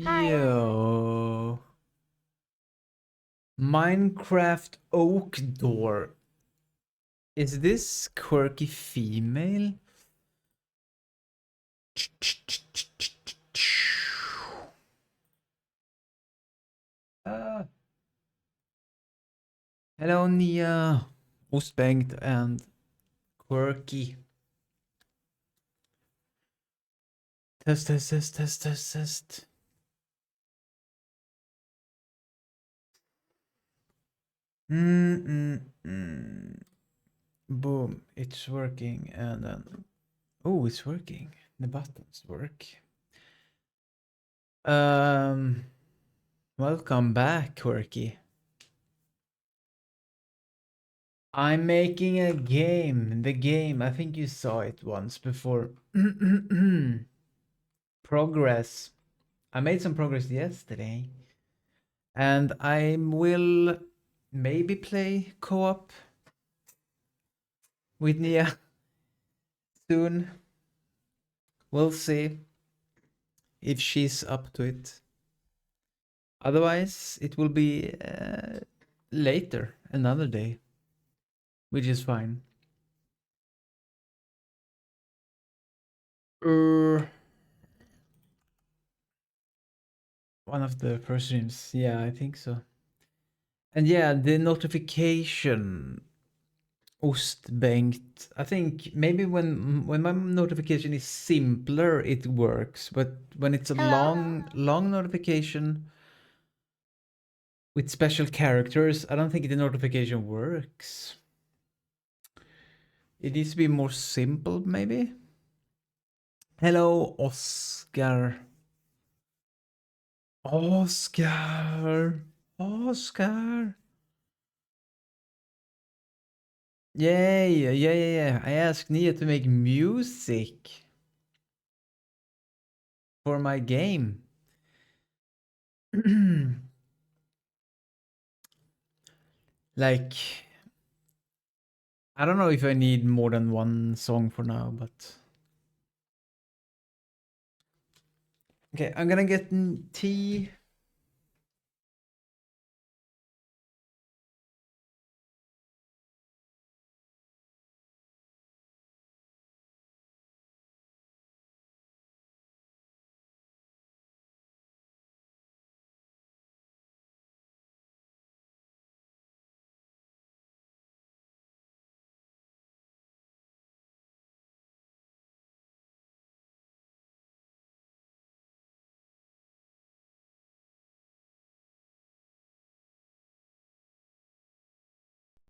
Hi. Yo. Minecraft oak door. Is this quirky female? Uh, Hello, Nia. Ostbengt and quirky. Test, test, test, test, test, test. Boom, it's working, and then oh, it's working. The buttons work. Welcome back, quirky. I'm making a game. The game, I think you saw it once before. Progress. I made some progress yesterday. And I will maybe play co-op with Nia soon. We'll see if she's up to it. Otherwise, it will be later, another day, which is fine. One of the first streams, yeah, I think so. And yeah, the notification, Ostbengt. I think maybe when my notification is simpler, it works. But when it's a Hello. long notification with special characters, I don't think the notification works. It needs to be more simple, maybe. Hello, Oscar. Oscar. Oscar. Yay, yeah. I asked Nia to make music for my game. Like, I don't know if I need more than one song for now, but okay, I'm gonna get tea.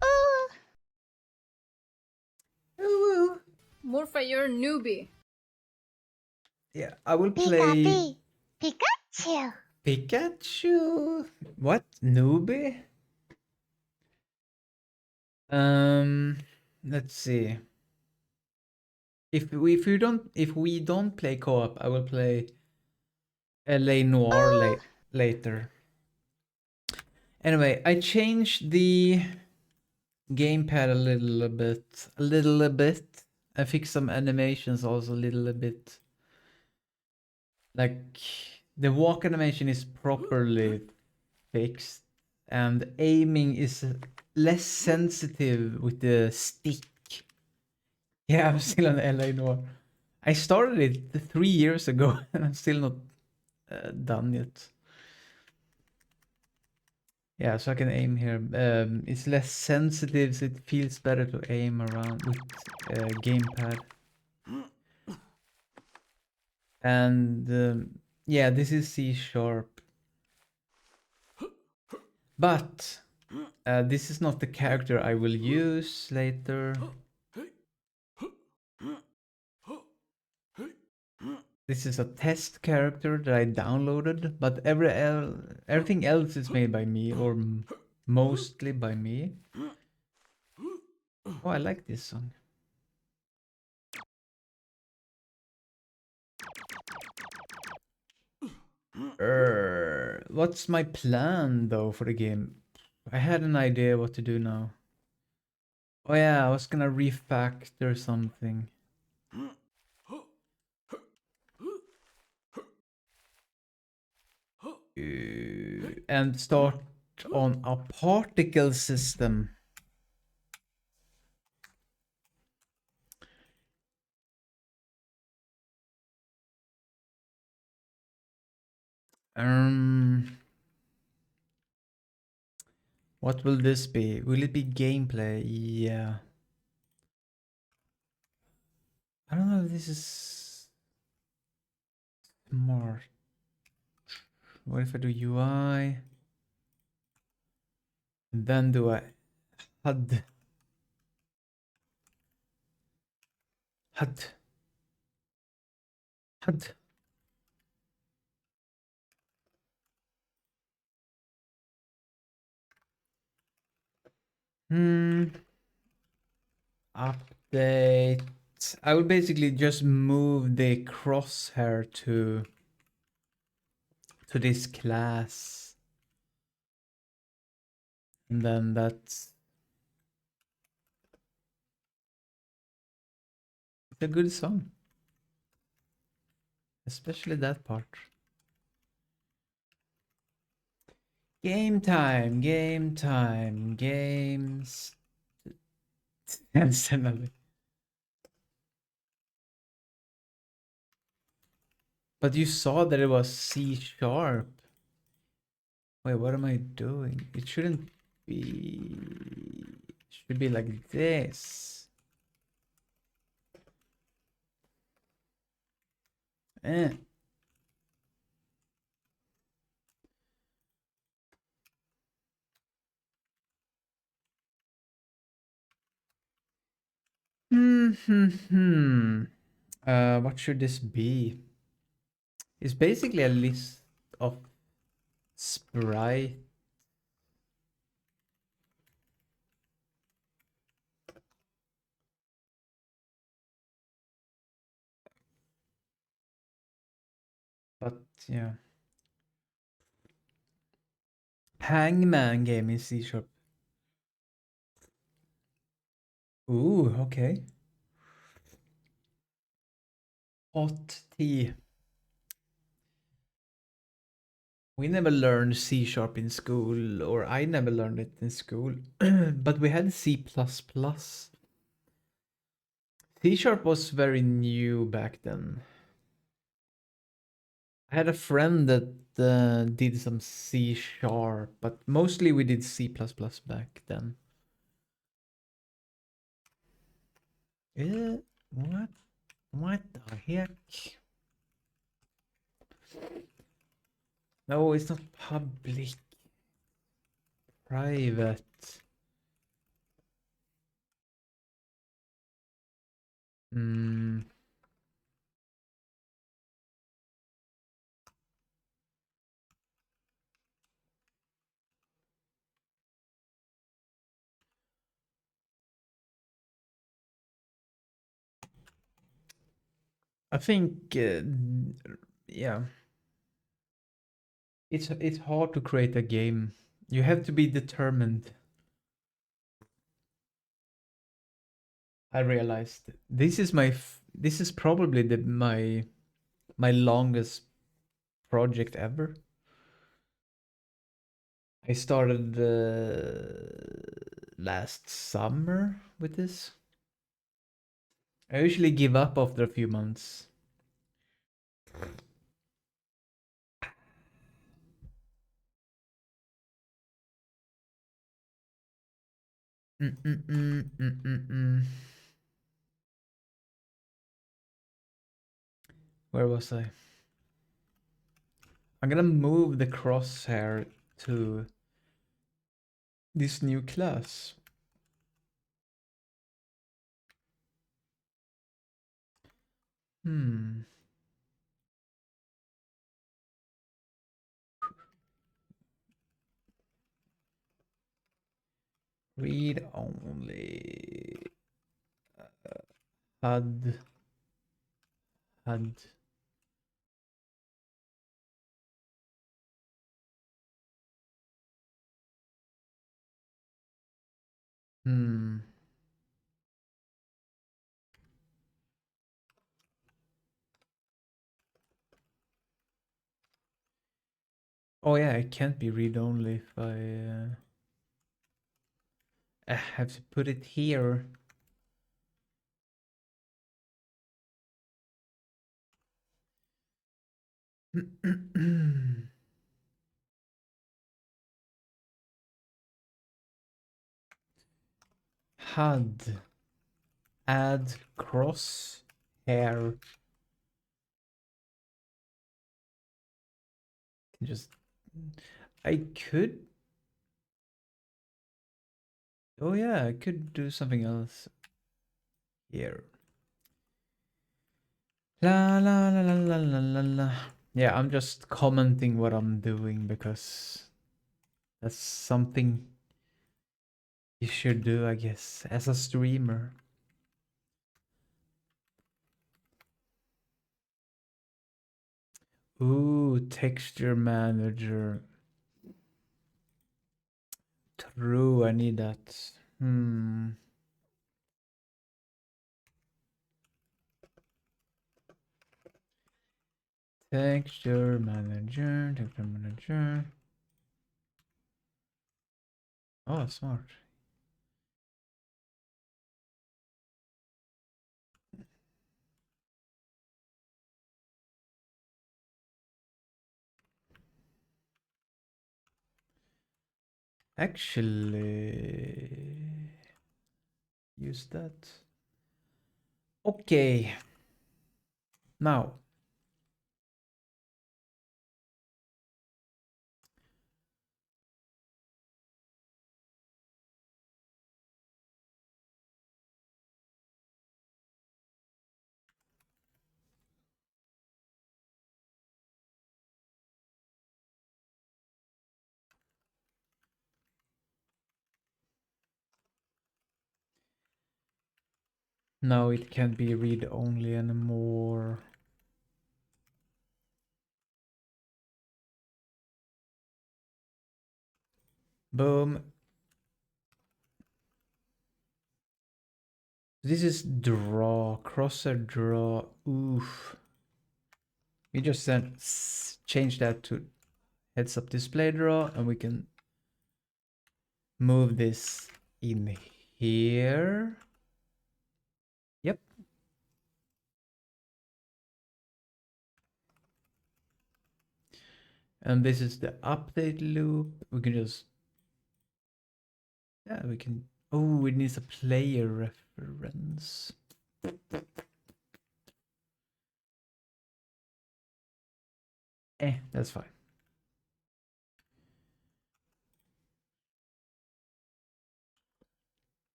Oh, Ooh. Morfah, you're a newbie. Yeah, I will Pika play Pikachu. Pikachu. What? Newbie? Let's see. If we don't play co-op, I will play L.A. Noire Oh, later. Anyway, I changed the gamepad a little bit. I fixed some animations also a little bit. Like the walk animation is properly fixed, and aiming is less sensitive with the stick. Yeah, I'm still on LA Noir. I started it 3 years ago, and I'm still not done yet. Yeah, so I can aim here. It's less sensitive, so it feels better to aim around with gamepad. And yeah, this is C sharp. But this is not the character I will use later. This is a test character that I downloaded, but everything else is made by me, or mostly by me. Oh, I like this song. What's my plan though for the game? I had an idea what to do now. Oh yeah, I was gonna refactor something. and start on a particle system. What will this be? Will it be gameplay? Yeah. I don't know if this is smart. What if I do UI? And then do I HUD? HUD. HUD. Update. I will basically just move the crosshair to this class. And then that's a good song. Especially that part. Game time, games. Instantly. But you saw that it was C sharp. Wait, what am I doing? It shouldn't be. It should be like this. Eh. What should this be? It's basically a list of sprite. But yeah. Hangman game in C sharp. Ooh, okay. Hot tea. We never learned C sharp in school, or I never learned it in school. But we had C++. C sharp was very new back then. I had a friend that did some C sharp, but mostly we did C++ back then. What? What the heck? No, it's not public. Private. I think, yeah. It's hard to create a game. You have to be determined. I realized this is this is probably my longest project ever. I started last summer with this. I usually give up after a few months. Where was I? I'm gonna move the crosshair to this new class. Read only. HUD. HUD. Oh yeah, it can't be read-only if I have to put it here. HUD. Add cross hair. Just I could. Oh yeah, I could do something else here. La la la la la la la la. Yeah, I'm just commenting what I'm doing because that's something you should do, I guess, as a streamer. Ooh, texture manager. True, I need that. Texture manager, texture manager. Oh, smart. Actually, use that. Okay. Now. Now it can't be read-only anymore. Boom. This is draw, crosshair draw. Oof. We just then change that to heads-up display draw, and we can move this in here. Yep. And this is the update loop. We can just, yeah, we can, oh, it needs a player reference. That's fine.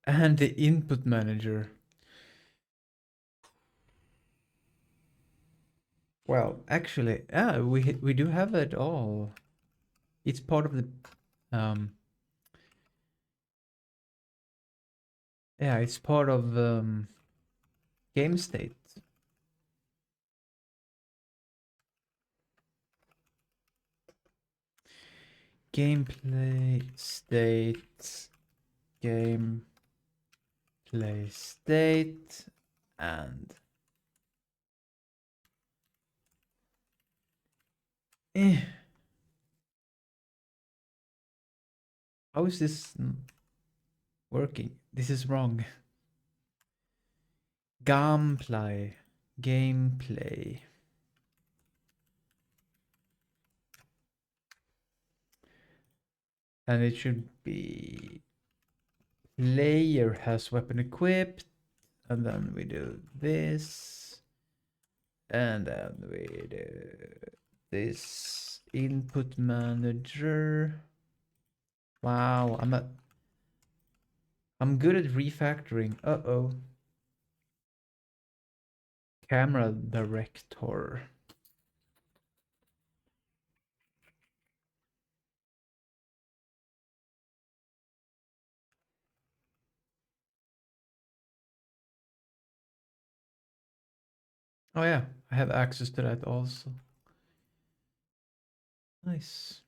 And the input manager. Well, actually, yeah, we do have it all. It's part of the yeah, it's part of game state. Gameplay state, gameplay state, and how is this working? This is wrong. Gameplay, gameplay. And it should be player has weapon equipped, and then we do this, and then we do this input manager. Wow, I'm good at refactoring. Uh-oh. Camera director. Oh yeah, I have access to that also. Nice.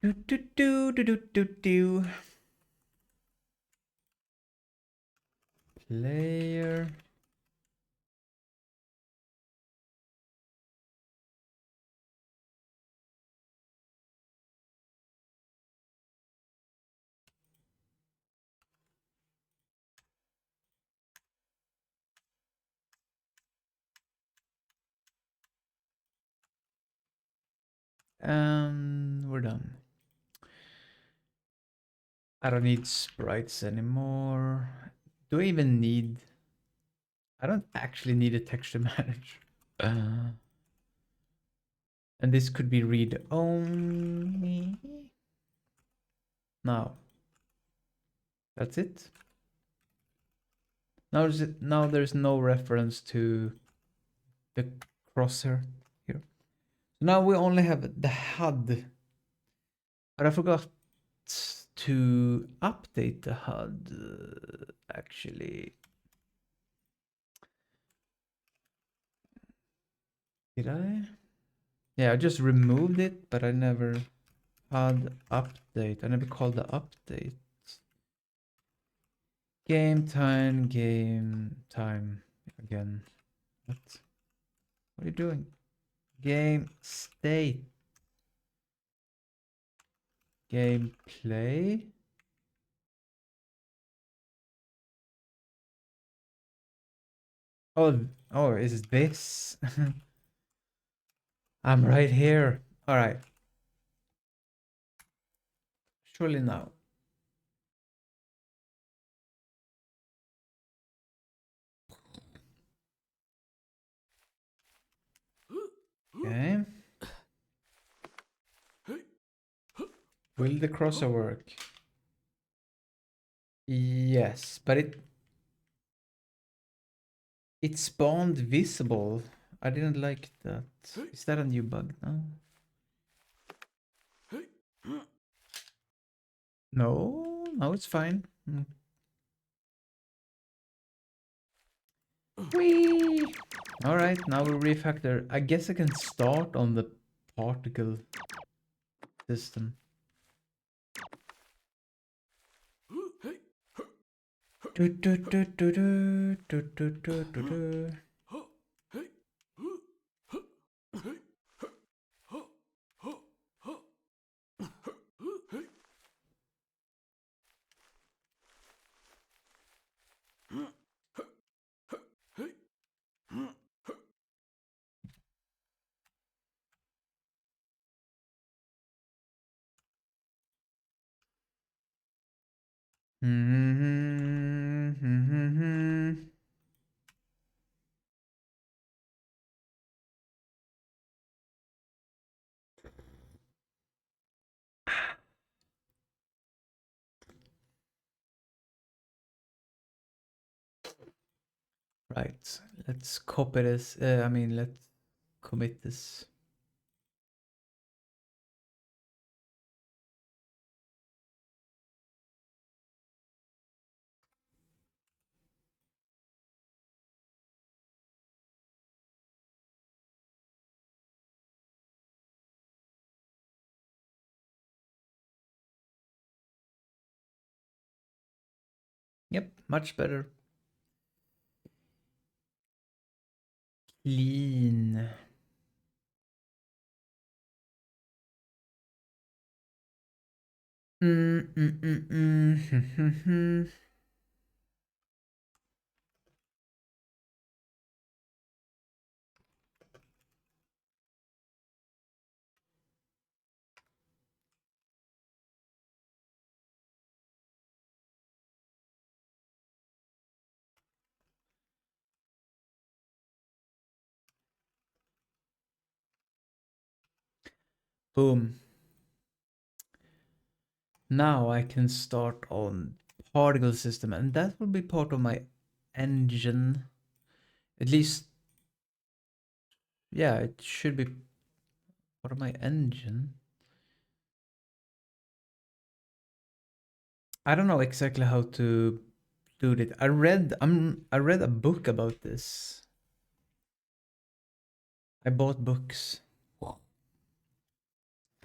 Do do do do do do do. Player. And we're done. I don't need sprites anymore. Do I even need... I don't actually need a texture manager. And this could be read only. Now. That's it. Now there's no reference to the crosshair here. Now we only have the HUD. But I forgot to update the HUD actually. Did I? Yeah, I just removed it, but I never HUD update. I never called the update. Game time again. What are you doing? Game state. Gameplay. Oh, is this? I'm right here. All right. Surely now. Okay. Will the crosser work? Yes, but it spawned visible. I didn't like that. Is that a new bug now? No, it's fine. Whee! All right, now we refactor. I guess I can start on the particle system. Do, do, do, do, do, do, do, do, do, do. Right, let's copy this. Let's commit this. Yep, much better. Clean. Boom. Now I can start on particle system, and that will be part of my engine. At least, yeah, it should be part of my engine. I don't know exactly how to do it. I read a book about this. I bought books.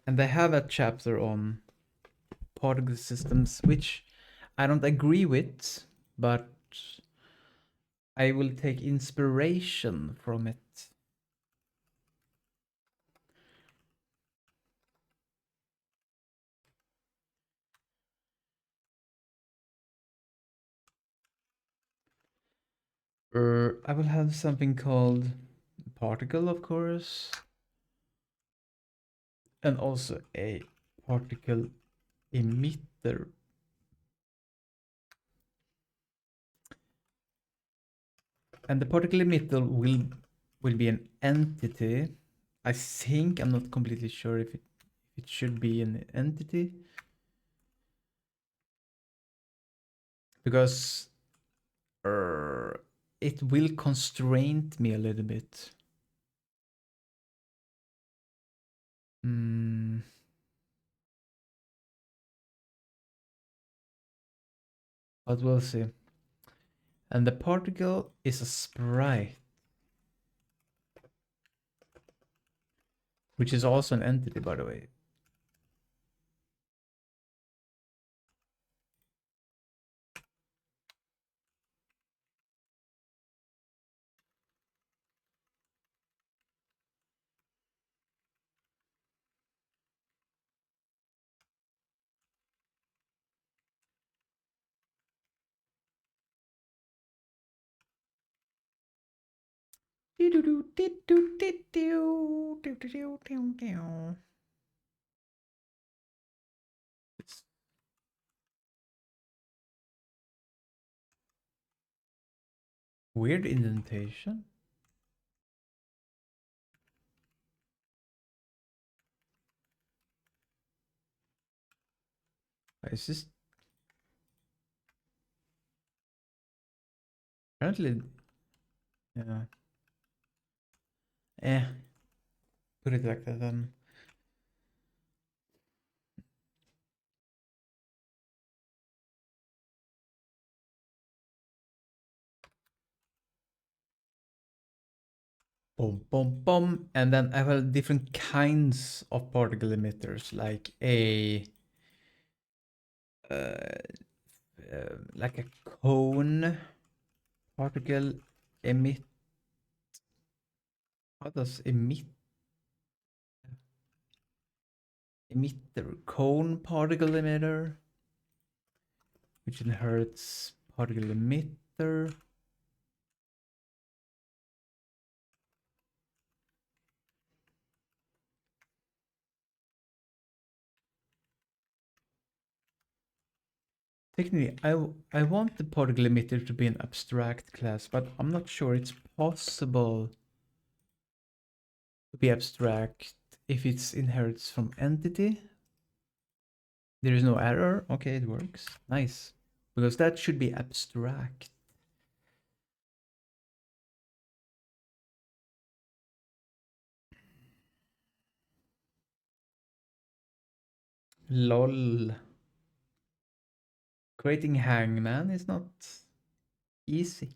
And they have a chapter on particle systems, which I don't agree with, but I will take inspiration from it. I will have something called particle, of course, and also a particle emitter. And the particle emitter will be an entity. I think, I'm not completely sure if it should be an entity, because it will constrain me a little bit. But we'll see. And the particle is a sprite, which is also an entity, by the way. It's weird indentation. Is this apparently? Yeah. Put it like that then. Boom, boom, boom. And then I have different kinds of particle emitters, like like a cone particle emit. How does emitter? Cone particle emitter, which inherits particle emitter. Technically, I want the particle emitter to be an abstract class, but I'm not sure it's possible to be abstract if it inherits from entity. There is no error. Okay, it works. Nice. Because that should be abstract. LOL. Creating Hangman is not easy.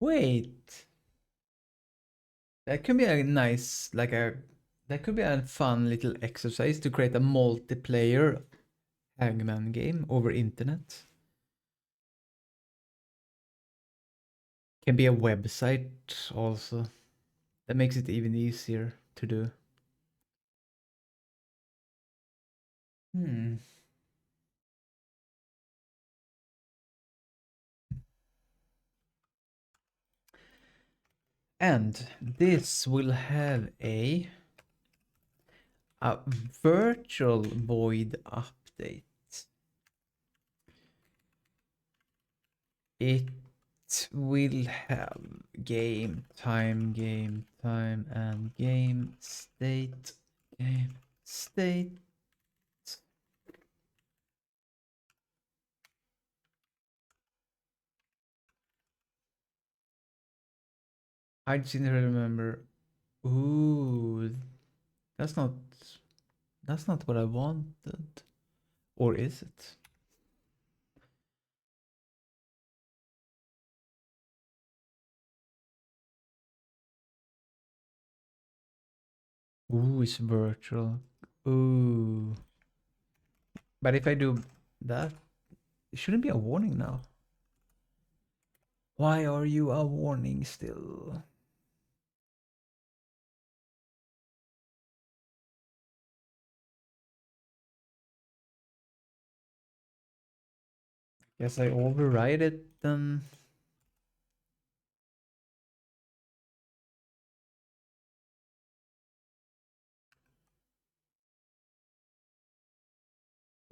Wait. That could be a nice, that could be a fun little exercise to create a multiplayer Hangman game over internet. Can be a website also. That makes it even easier to do. And this will have a virtual void update. It will have game time, and game state. Game state. I just didn't remember. Ooh, that's not what I wanted. Or is it? Ooh, it's virtual. Ooh. But if I do that, it shouldn't be a warning now. Why are you a warning still? Guess I override it then.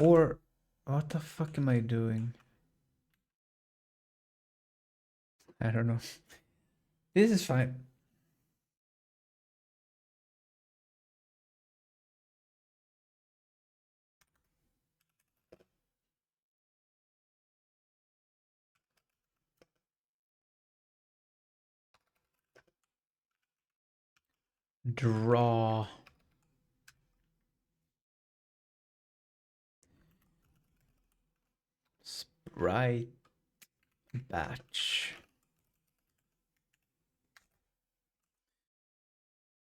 Or what the fuck am I doing? I don't know. This is fine. Draw. Sprite batch.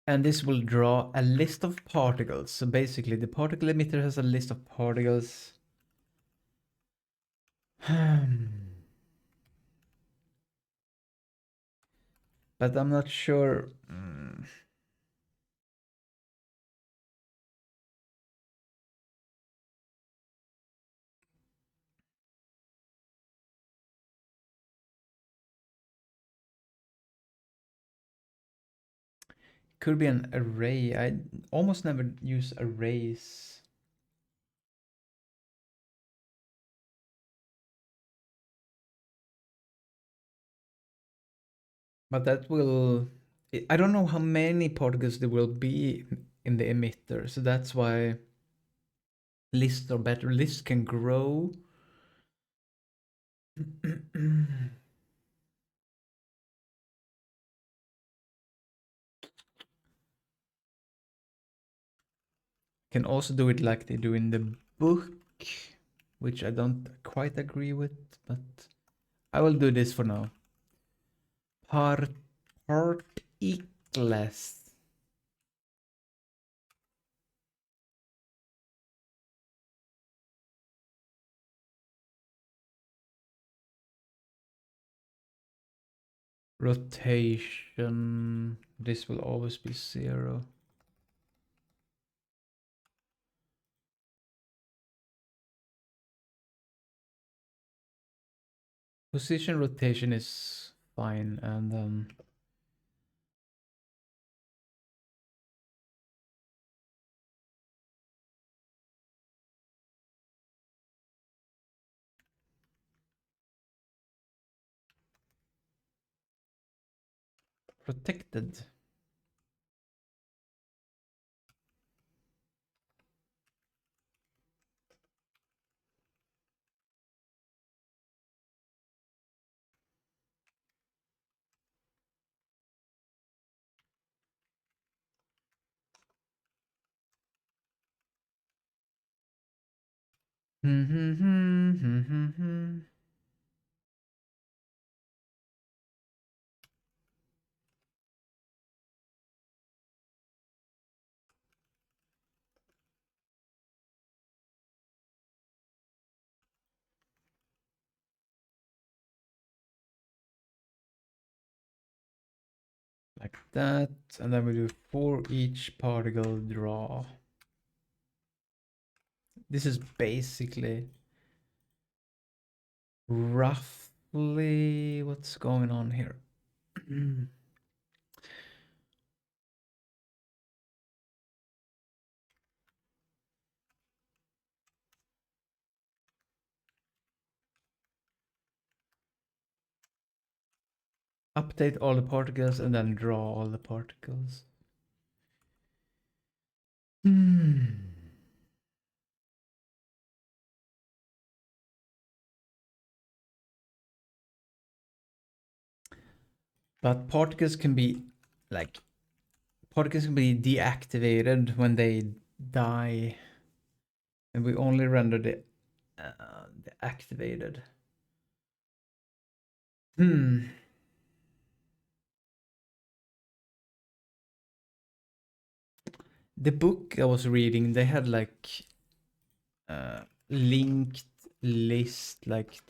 And this will draw a list of particles. So basically the particle emitter has a list of particles. But I'm not sure. Could be an array. I almost never use arrays. But that will... I don't know how many particles there will be in the emitter. So that's why lists are better. Lists can grow. Can also do it like they do in the book, which I don't quite agree with, but I will do this for now. Particles. Rotation. This will always be 0. Position rotation is fine, and protected. Like that, and then we do for each particle draw. This is basically roughly what's going on here. Update all the particles and then draw all the particles. But particles can be deactivated when they die, and we only render the activated. the book I was reading, they had like linked list like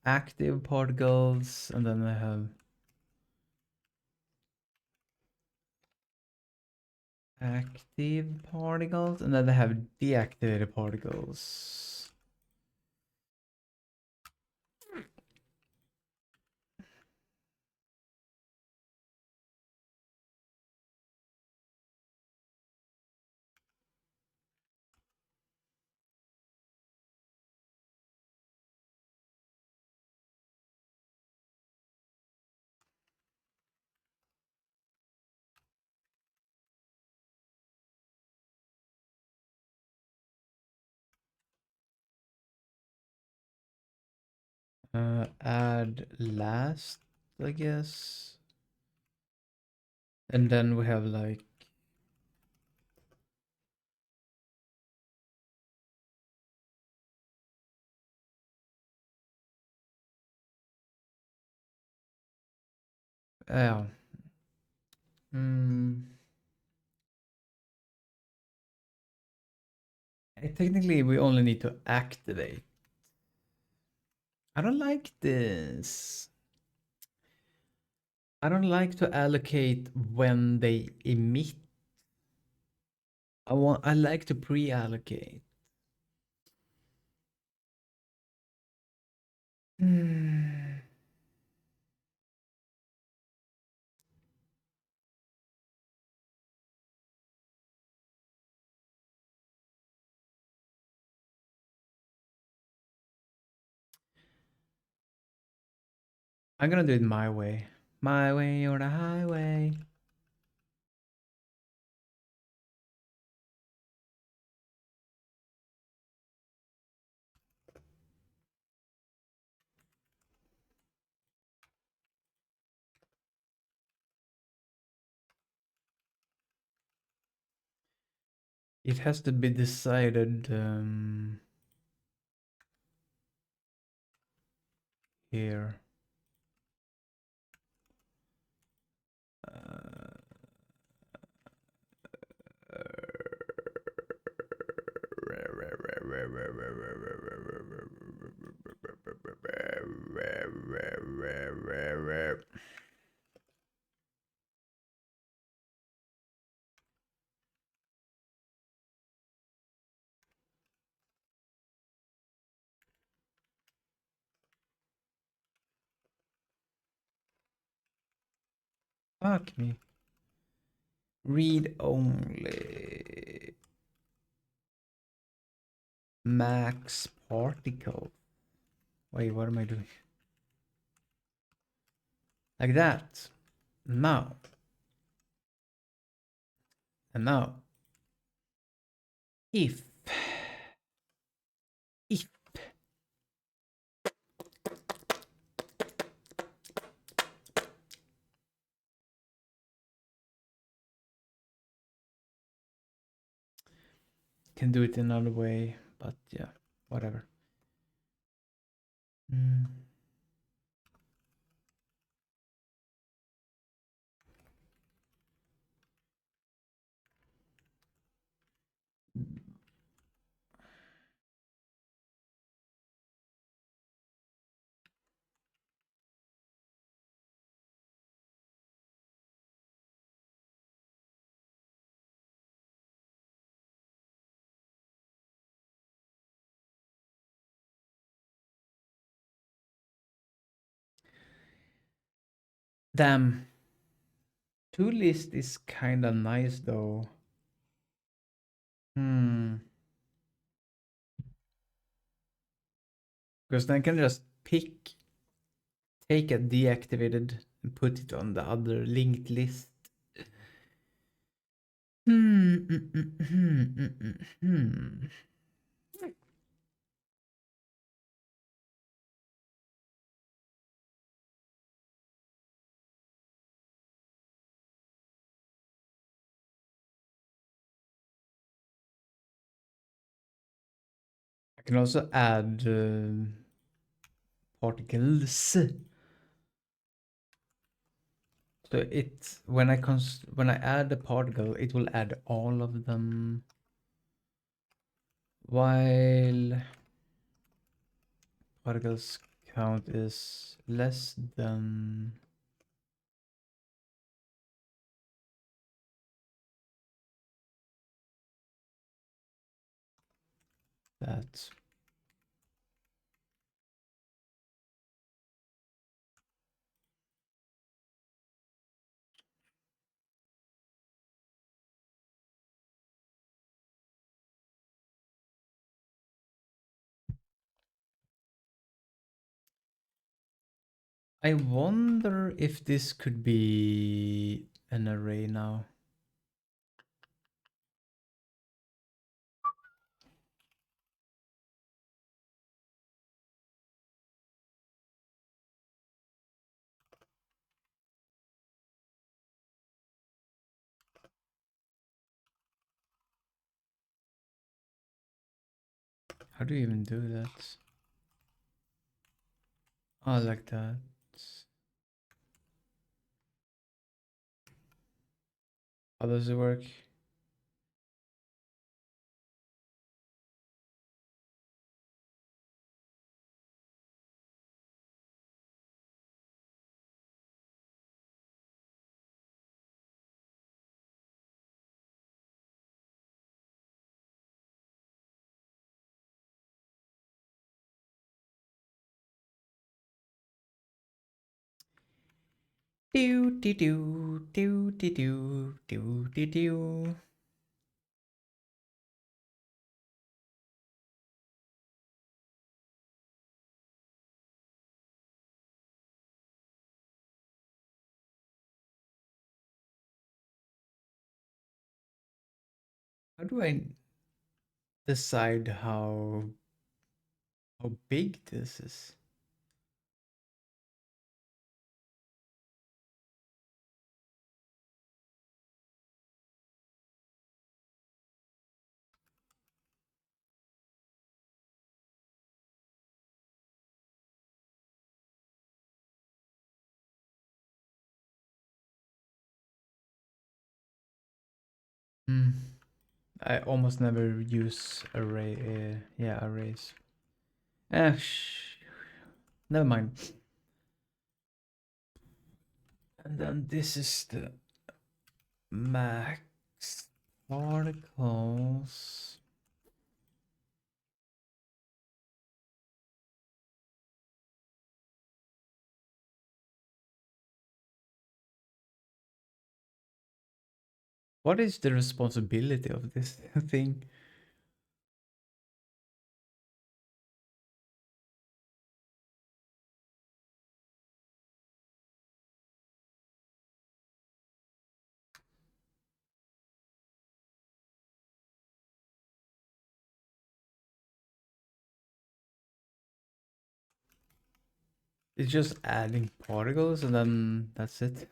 active particles, and then they have active particles, and then they have deactivated particles. Add last, I guess. And then we have like yeah. Technically, we only need to activate. I don't like this. I don't like to allocate when they emit. I like to pre-allocate. Hmm. I'm gonna do it my way. My way or the highway. It has to be decided here. Fuck me. Read only. Max particle. Wait, what am I doing? Like that. Now. And now. If. If. Can do it another way, but yeah, whatever. Damn. To list is kinda nice though. Because then I can just take a deactivated and put it on the other linked list. I can also add particles. So it when I add the particle, it will add all of them, while particles count is less than that. I wonder if this could be an array now. How do you even do that? Oh, like that. How does it work? Do do do do do do do do do. How do I decide how big this is? Hmm. I almost never use array. Yeah, arrays. Never mind. And then this is the max particles. What is the responsibility of this thing? It's just adding particles and then that's it.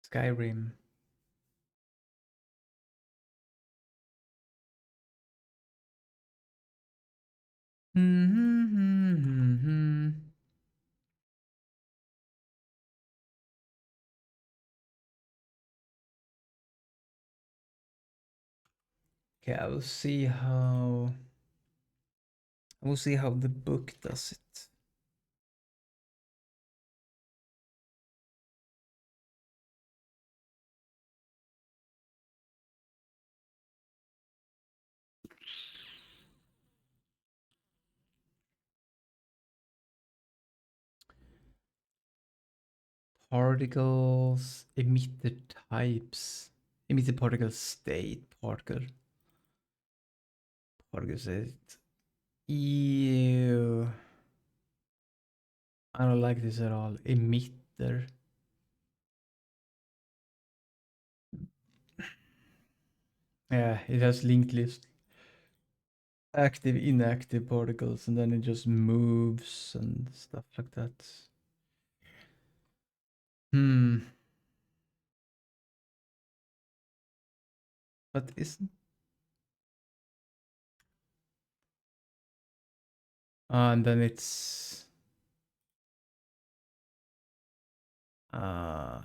Skyrim. Okay, I will see how the book does it. Particles, emitter types, emitter particle state, particle state. Ew. I don't like this at all. Emitter. Yeah, it has linked list. Active, inactive particles, and then it just moves and stuff like that. Hmm. But isn't... and then it's... Uh,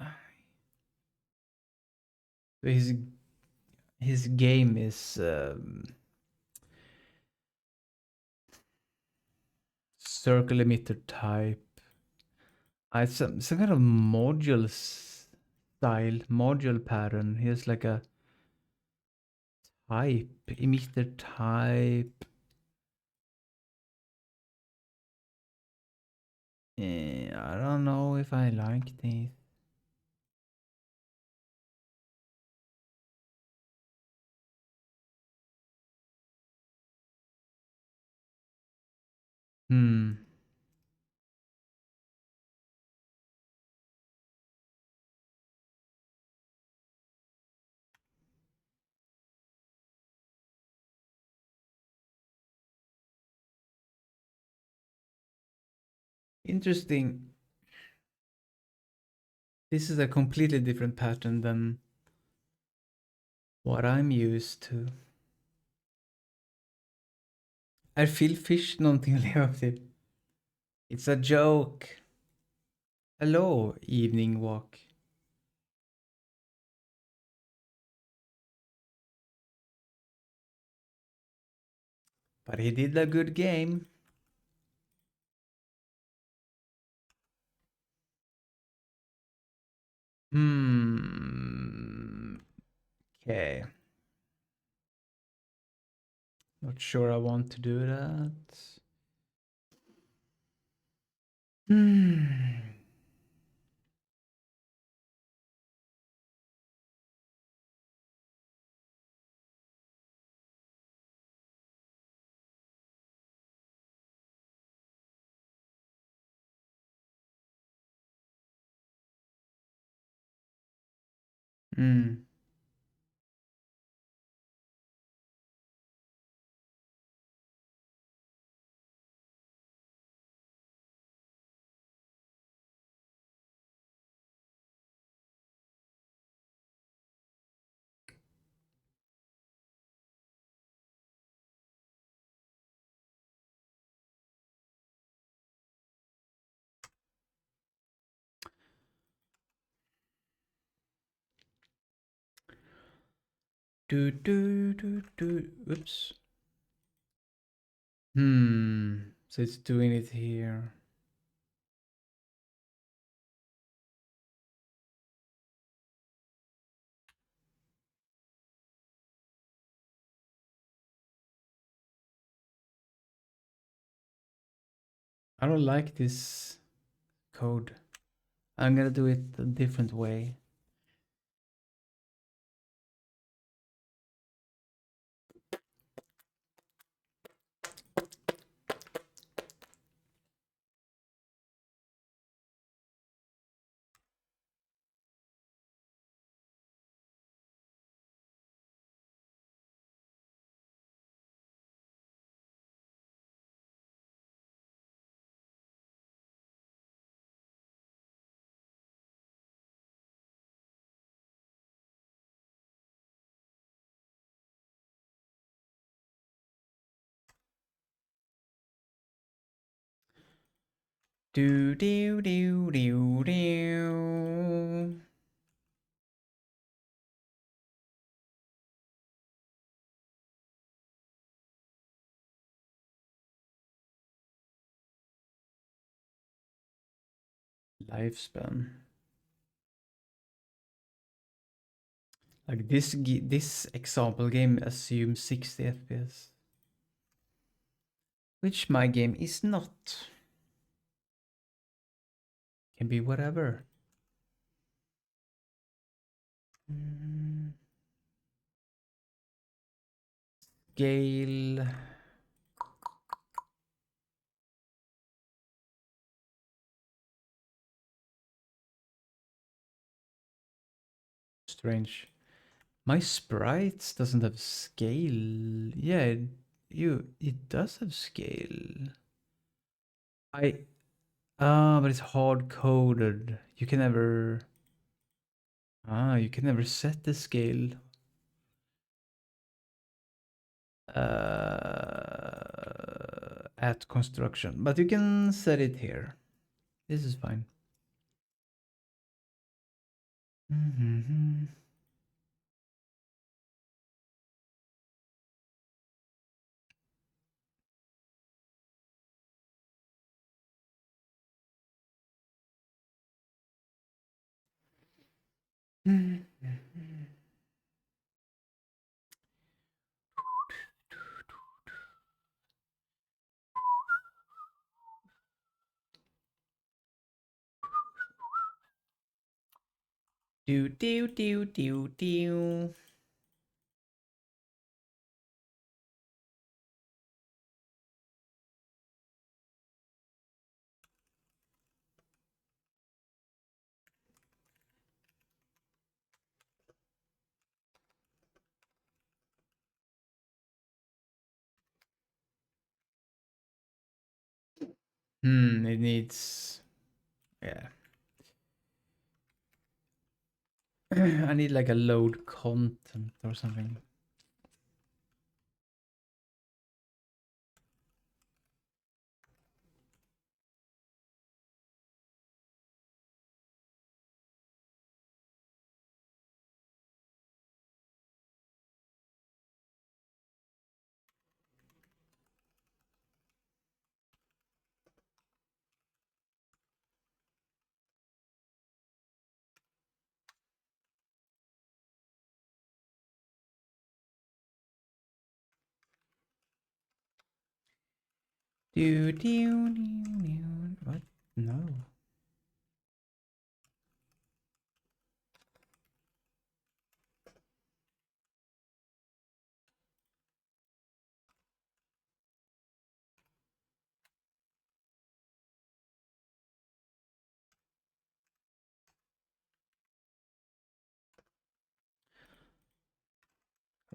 his game is circle emitter type. It's some kind of module style, module pattern. He has like a type, emitter type. I don't know if I like this. Hmm. Interesting. This is a completely different pattern than what I'm used to. Är Philfish någonting att leva upp till? It's a joke. Hello, evening walk. But he did a good game. Hmm. Okay. Not sure I want to do that. Hmm. Hmm. Oops. So it's doing it here. I don't like this code. I'm gonna do it a different way. Do do do do do. Lifespan. Like this example game assumes 60 FPS, which my game is not. Can be whatever. Scale. Strange. My sprites doesn't have scale. Yeah, it does have scale. But it's hard coded. You can never set the scale. At construction, but you can set it here. This is fine. Do do do do do. It needs, yeah. I need like a load content or something. Do do do do. What? No.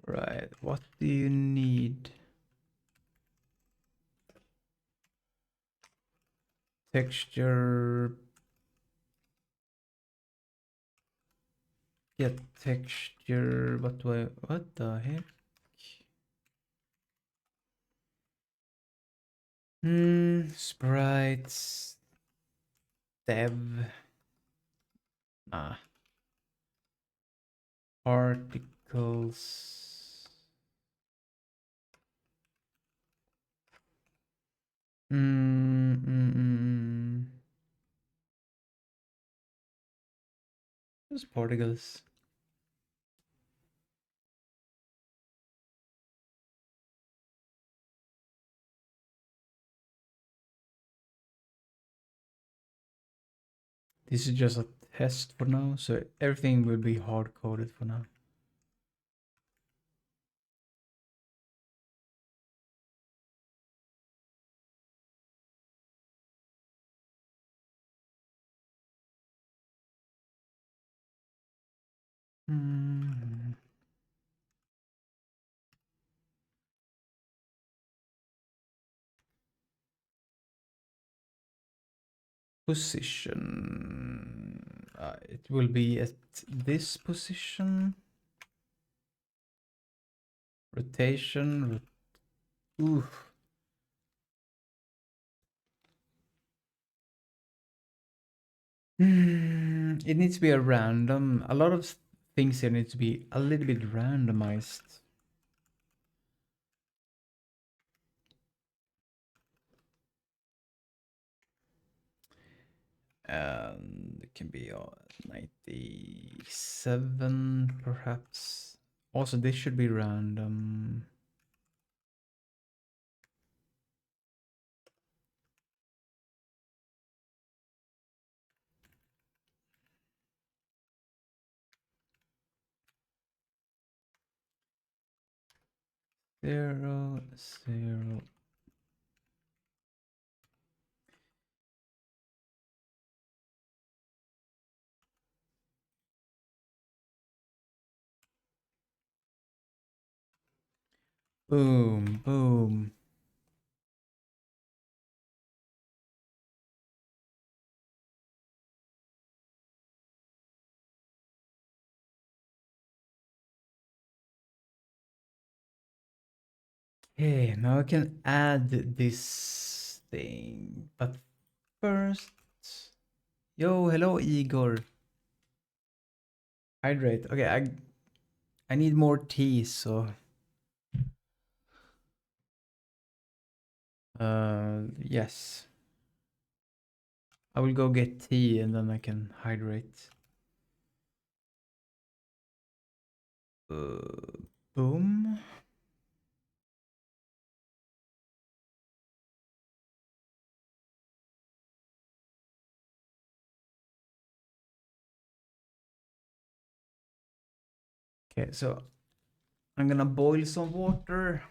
Right. What do you need? Texture. Get texture. What the heck? Sprites. Dev. Ah. Particles. Those particles. This is just a test for now, so everything will be hard coded for now. Position. It will be at this position. Rotation. Oof. It needs to be a random. A lot of things here need to be a little bit randomized. And it can be 97 perhaps. Also, this should be random. Zero, zero. Boom, boom. Okay, now I can add this thing, but first... Yo, hello Igor. Hydrate. Okay, I need more tea, so... yes. I will go get tea and then I can hydrate. Boom. Okay, so I'm gonna boil some water.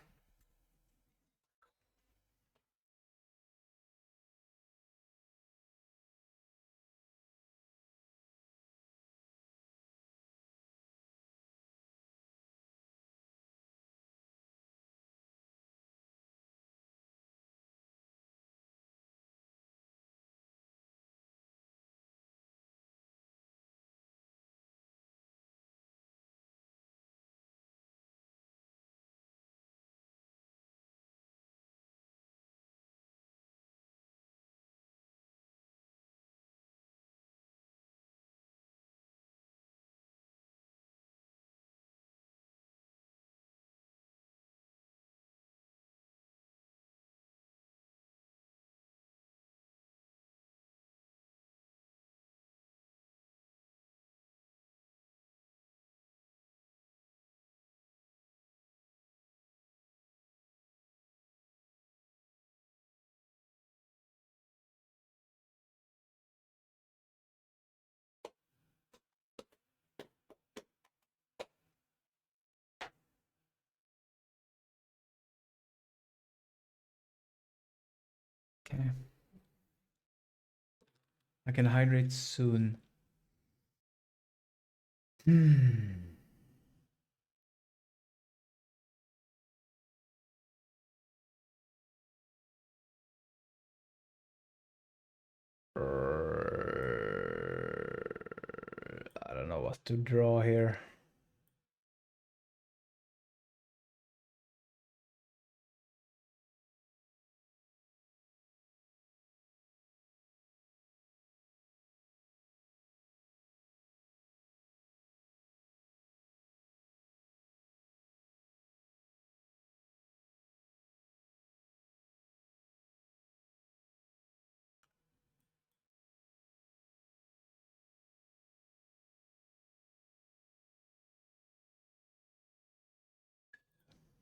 Okay. I can hydrate soon. Hmm. I don't know what to draw here.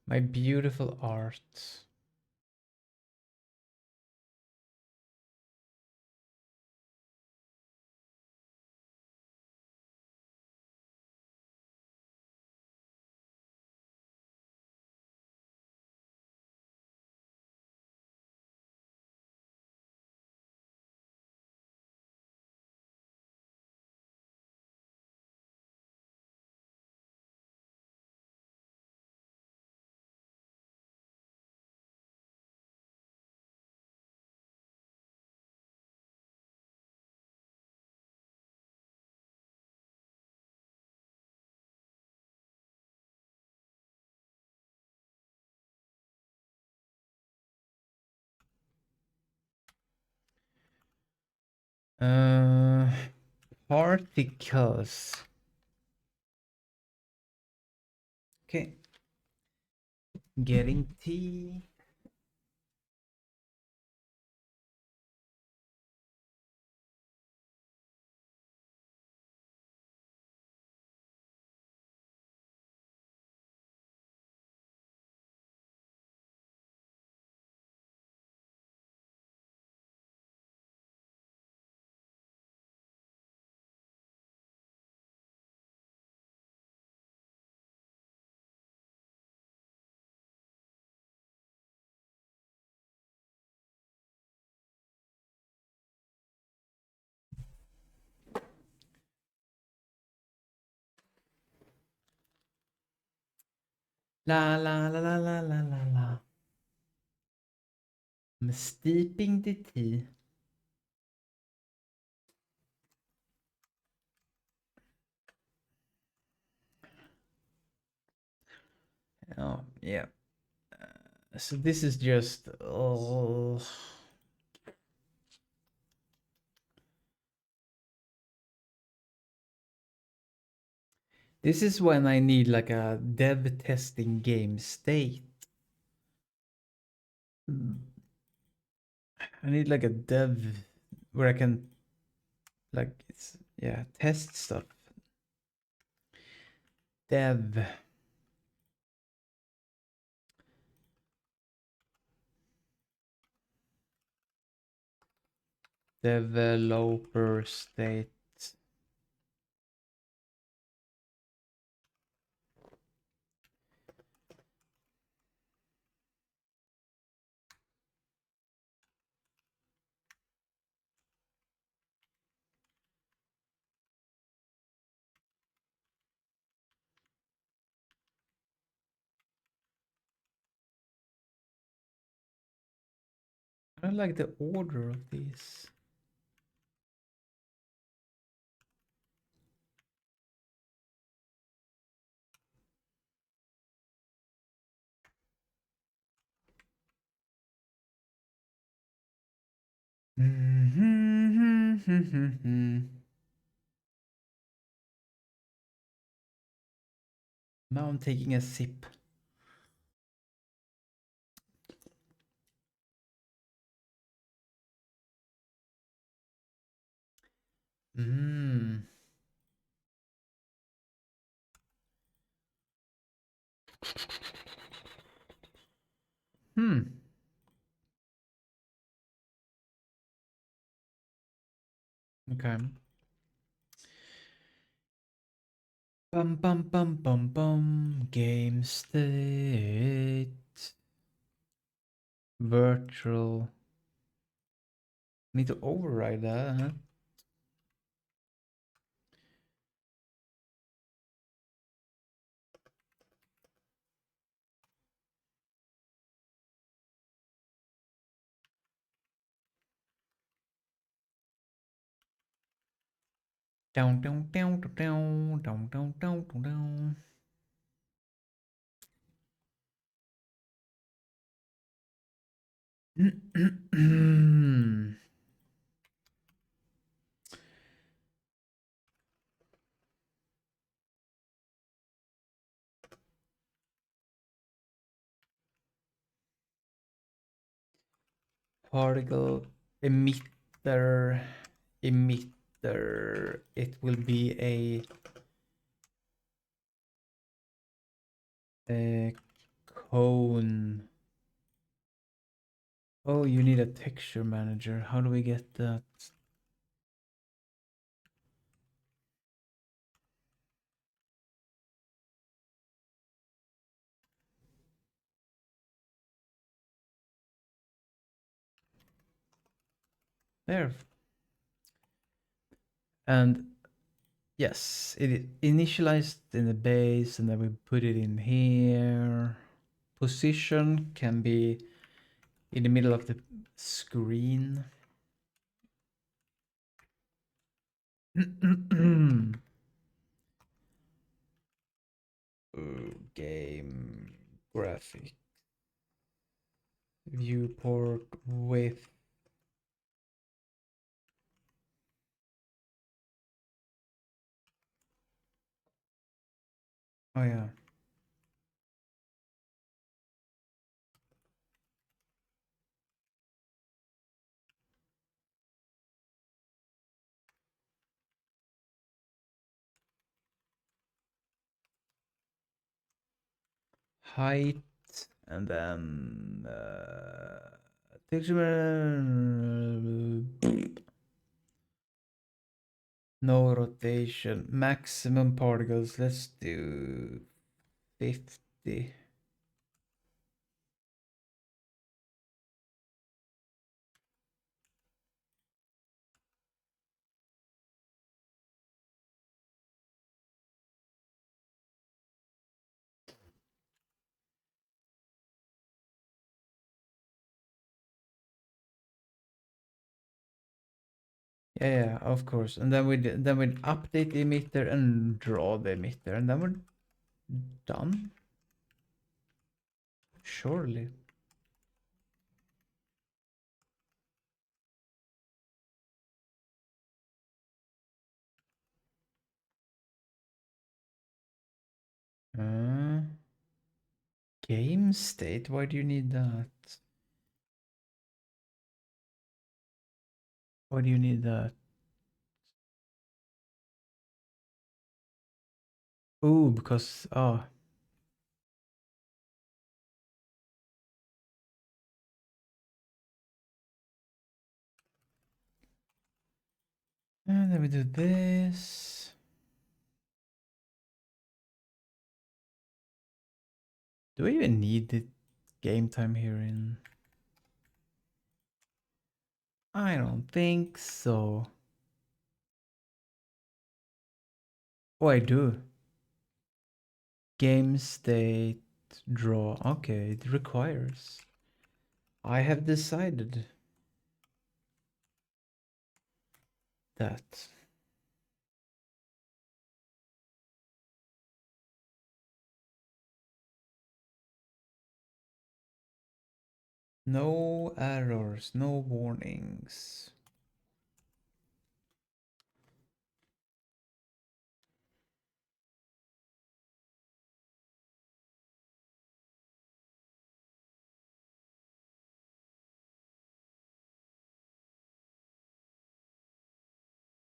My beautiful art. Uh, Particles. Okay. Getting tea. La la la la la la la la. I'm steeping the tea. Oh, yeah. So this is just... Oh. This is when I need like a dev testing game state. I need like a dev where I can like it's yeah, test stuff. Dev. Developer state. I don't like the order of these. Now I'm taking a sip. Mm. Hmm. Okay. Bum bum bum bum bum. Game state. Virtual. Need to override that, huh? Down down down down down down down down down. Particle emitter. Emitter. It will be a cone. Oh, you need a texture manager. How do we get that? There. And yes, it is initialized in the base and then we put it in here. Position can be in the middle of the screen. Game graphic viewport with oh yeah, height and then texture no rotation, maximum particles. Let's do 50. Yeah, of course. And then we'd update the emitter and draw the emitter, and then we're done. Surely. Uh, game state. Why do you need that? Why do you need that? Oh, because and then we do this. Do we even need the game time here in? I don't think so. Oh, I do. Game state draw. Okay, it requires. I have decided that. No errors, no warnings.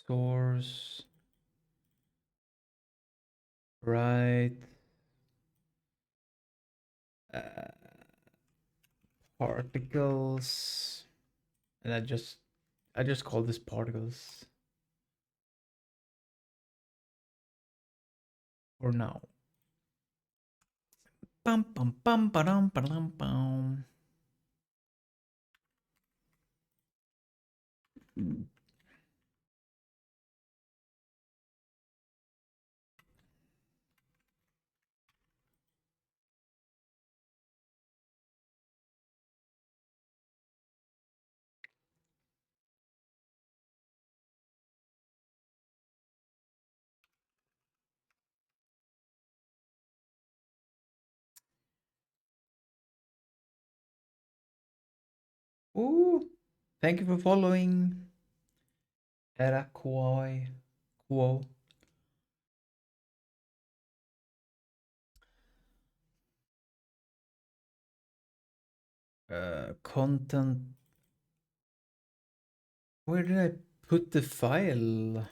Source. Right. Uh, Particles. And I just call this particles. For now. Bum bum bum ba-dum ba-dum bum. Ooh, thank you for following. Era Quo. Quo. Content. Where did I put the file?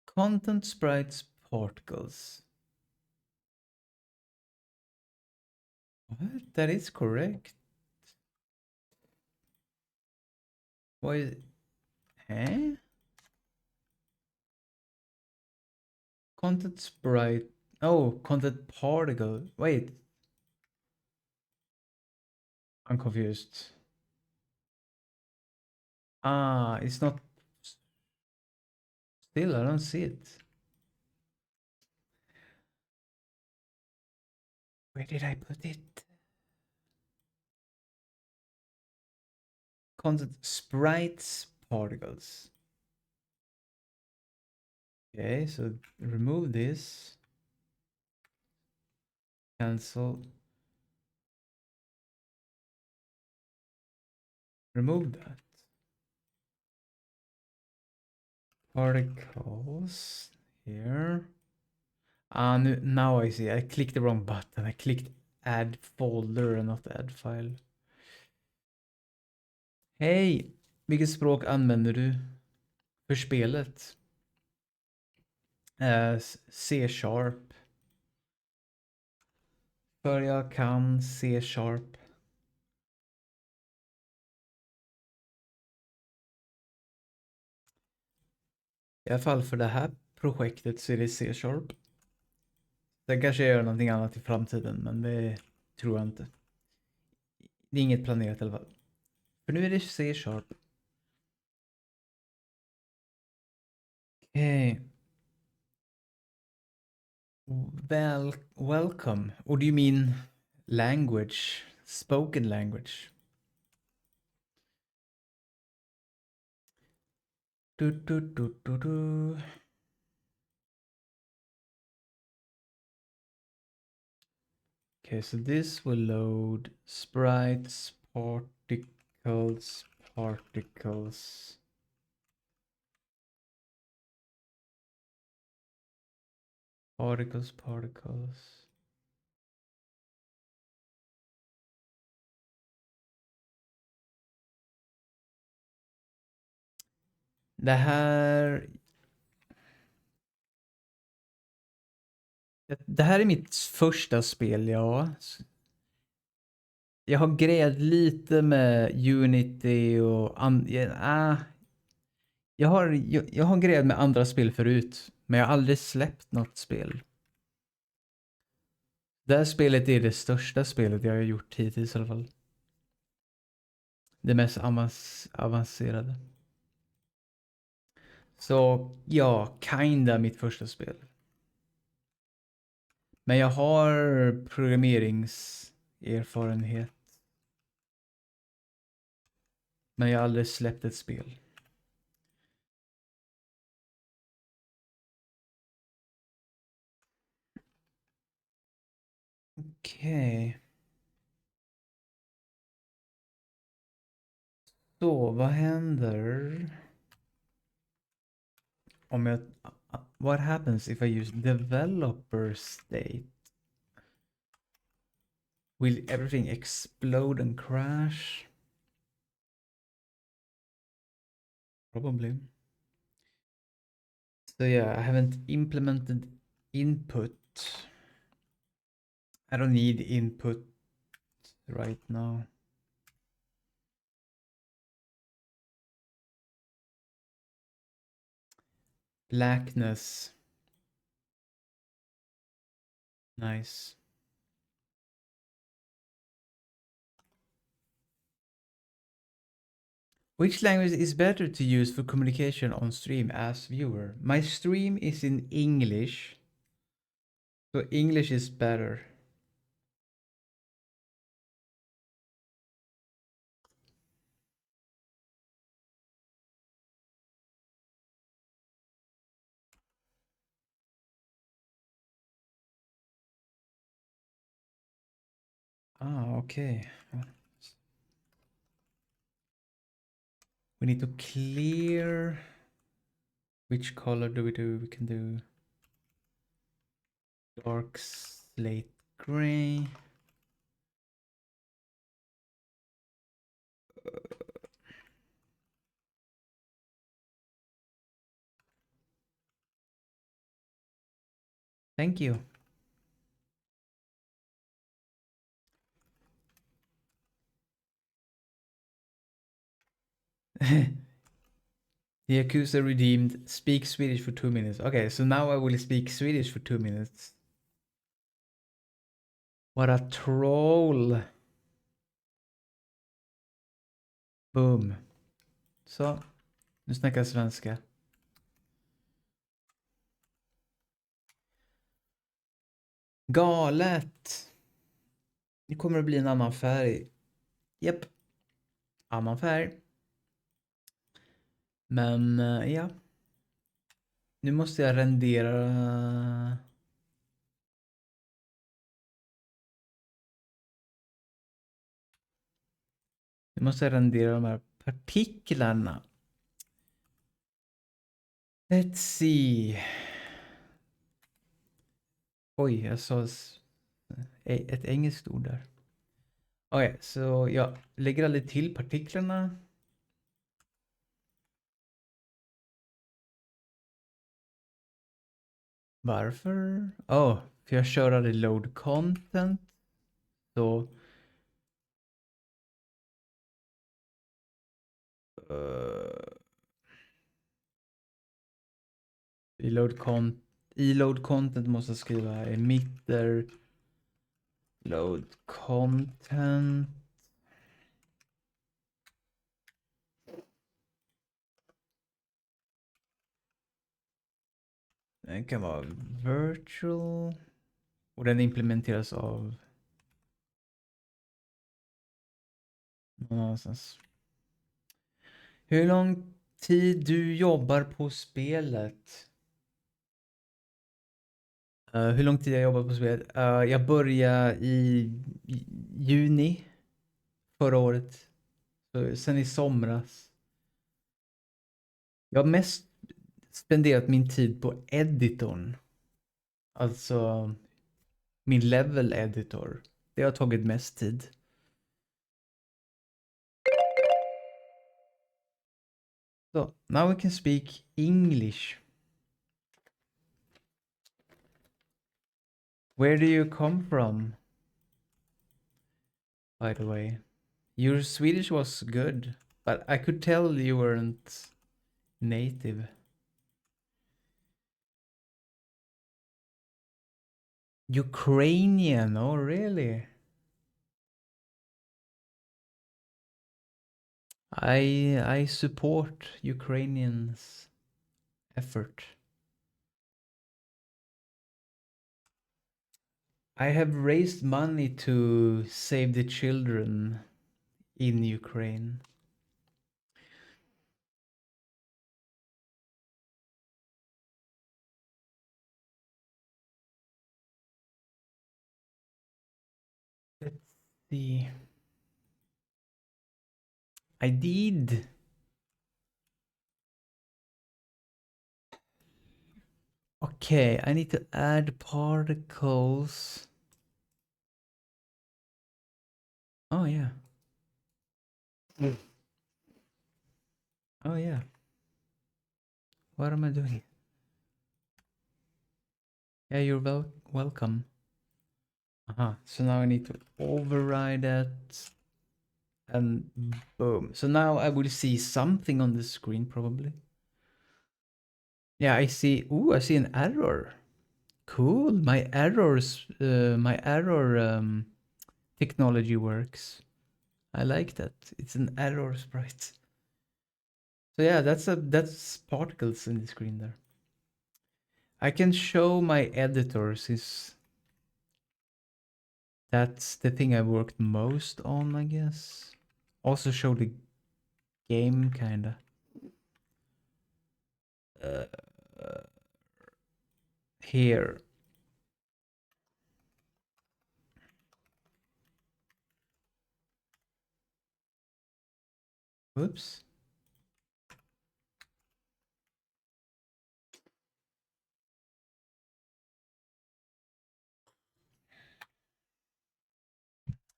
Content sprites particles. What? That is correct. Why is it? Huh? Content sprite. Oh, content particle. Wait. I'm confused. Ah, it's not. Still, I don't see it. Where did I put it? Content sprites particles. Okay, so remove this. Cancel. Remove that. Particles here. Now I see. I clicked the wrong button. I clicked add folder and not add file. Hej! Vilket språk använder du för spelet? C-sharp. För jag kan C-sharp. I alla fall för det här projektet så är det C-sharp. Sen kanske jag gör någonting annat i framtiden, men det tror jag inte. Det är inget planerat i alla fall. För nu är det C-sharp. Okej. Welcome. What do you mean language, spoken language. Do, do, do, do, do. Okay, so this will load sprites, particles, particles. Particles, particles. Det här... Det här är mitt första spel, ja. Jag har grejat lite med Unity och... jag har grejat med andra spel förut, men jag har aldrig släppt något spel. Det här spelet är det största spelet jag har gjort hittills i alla fall. Det mest avancerade. Så ja, kinda mitt första spel. Men jag har programmeringserfarenhet. Men jag har aldrig släppt ett spel. Okej. Så, vad händer om jag... What happens if I use developer state? Will everything explode and crash? Probably. So yeah, I haven't implemented input. I don't need input right now. Blackness. Nice. Which language is better to use for communication on stream as viewer? My stream is in English. So English is better. Okay. We need to clear. Which color do we do? We can do dark slate gray. Thank you. The accuser redeemed. Speak Swedish for 2 minutes. Okay, so now I will speak Swedish for 2 minutes. What a troll. Boom. Så, nu snackar jag svenska. Galet. Nu kommer det bli en annan färg. Japp. Annan färg. Men ja. Nu måste jag rendera. Nu måste jag rendera de här partiklarna. Let's see. Oj, jag sa ett engelskt ord där. Okej, så jag lägger aldrig till partiklarna. Varför? För jag kör aldrig load content. Så... I load content måste jag skriva emitter load content. Den kan vara virtual och den implementeras av Någonstans. Hur lång tid du jobbar på spelet? Hur lång tid jag jobbar på spelet? Jag började i juni förra året. Så, sen i somras. Jag har mest spenderat min tid på editorn. Alltså min level editor. Det har tagit mest tid. So, now we can speak English. Where do you come from? By the way, your Swedish was good, but I could tell you weren't native. Ukrainian, oh really? I support Ukrainians' effort. I have raised money to save the children in Ukraine. Let's see. I did. Okay, I need to add particles. Oh yeah. Oh yeah. What am I doing? Yeah, you're welcome. So now I need to override that. And boom. So now I will see something on the screen probably. Yeah, I see. Ooh, I see an error. Cool. My error technology works. I like that. It's an error sprite. So yeah, that's particles in the screen there. I can show my editors is that's the thing I worked most on, I guess. Also show the game kinda. Here. Whoops.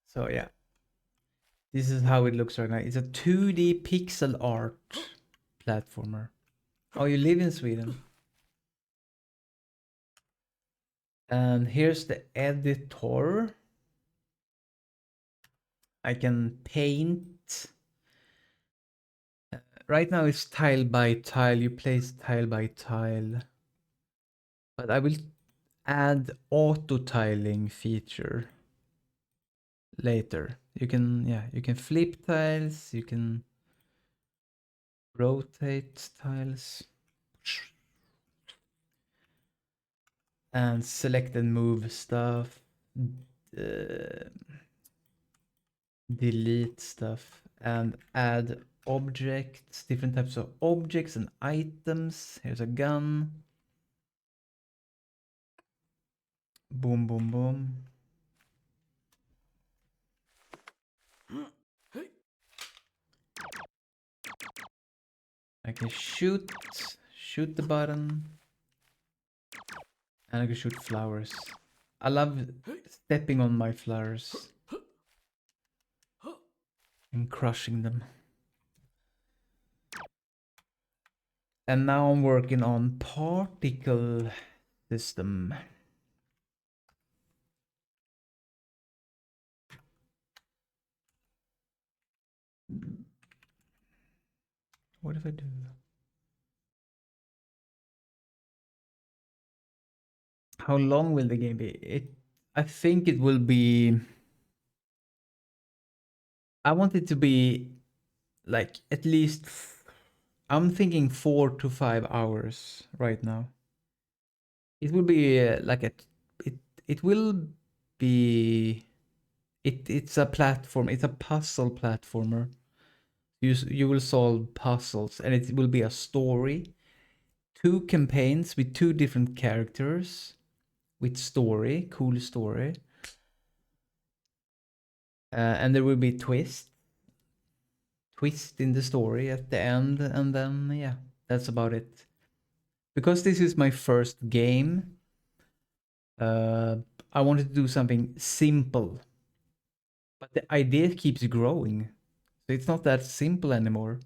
So yeah. This is how it looks right now. It's a 2D pixel art platformer. Oh, you live in Sweden. And here's the editor. I can paint. Right now it's tile by tile. You place tile by tile. But I will add auto tiling feature later. You can flip tiles, you can rotate tiles. And select and move stuff. Delete stuff and add objects, different types of objects and items. Here's a gun. Boom, boom, boom. I can shoot the button. And I can shoot flowers. I love stepping on my flowers and crushing them. And now I'm working on particle system. What if I do? How long will the game be? I think it will be. I want it to be like at least. I'm thinking 4 to 5 hours right now. It will be like it will be It's a platform. It's a puzzle platformer. You will solve puzzles, and it will be a story. 2 campaigns with 2 different characters, with story, cool story. And there will be twist in the story at the end, and then yeah, that's about it. Because this is my first game, I wanted to do something simple, but the idea keeps growing, so it's not that simple anymore.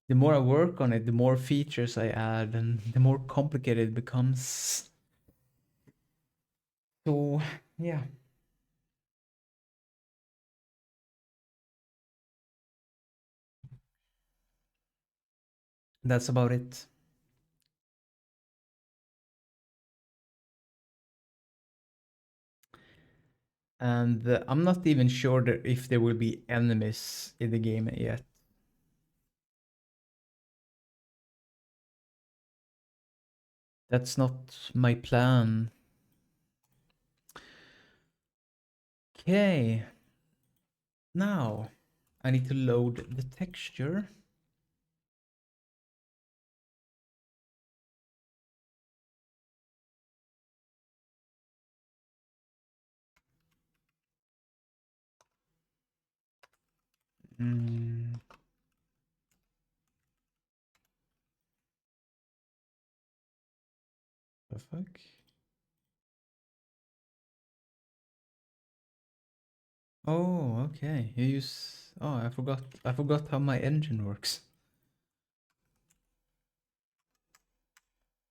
The more I work on it, the more features I add, and the more complicated it becomes. So yeah, that's about it. And I'm not even sure if there will be enemies in the game yet. That's not my plan. Okay. Now, I need to load the texture. Mm, the fuck? Oh, okay. You use... Oh, I forgot. I forgot how my engine works.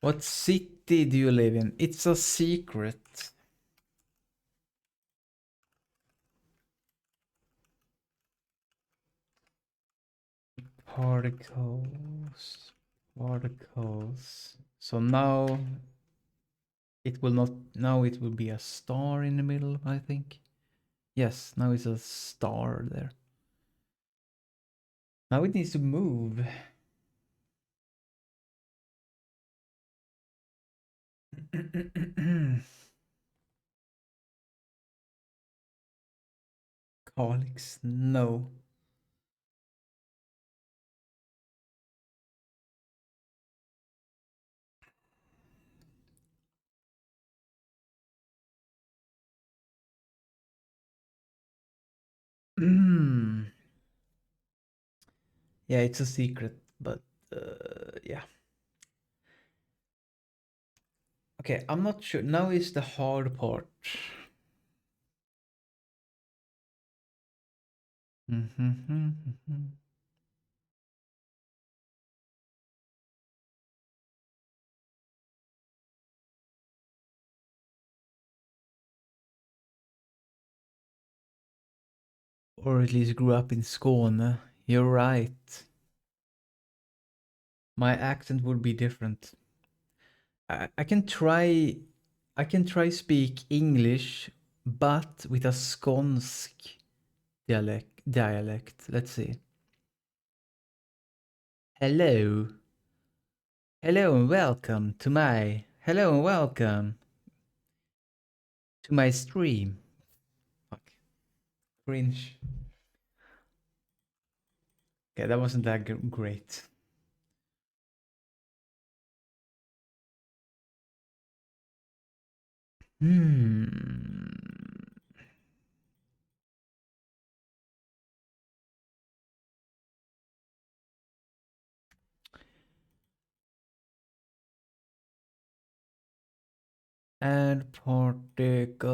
What city do you live in? It's a secret. Particles. Particles. So now it will not... Now it will be a star in the middle, I think. Yes, now it's a star there. Now it needs to move. Calyx, no. Yeah, it's a secret, but yeah. Okay, I'm not sure. Now is the hard part. Or at least grew up in Skåne. You're right. My accent would be different. I can try. I can try speak English, but with a Skånsk dialect. Let's see. Hello. Hello and welcome to my... Hello and welcome to my stream. Fuck. Cringe. Okay, that wasn't that great. Hmm. Add particle.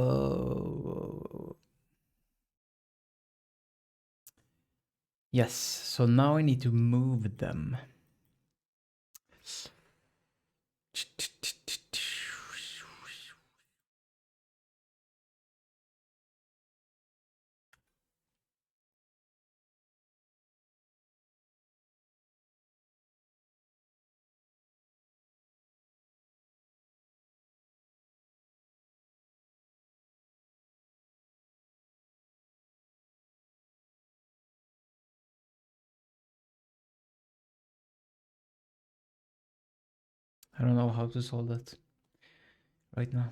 Yes, so now I need to move them. I don't know how to solve that right now.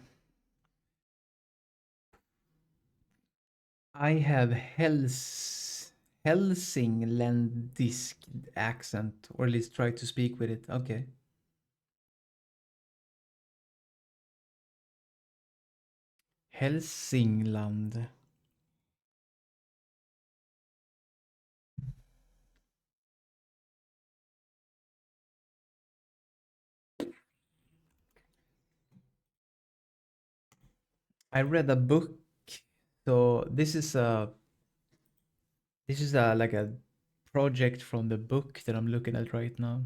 I have Helsinglandisk accent, or at least try to speak with it. Okay. Helsingland. I read a book. So this is a like a project from the book that I'm looking at right now.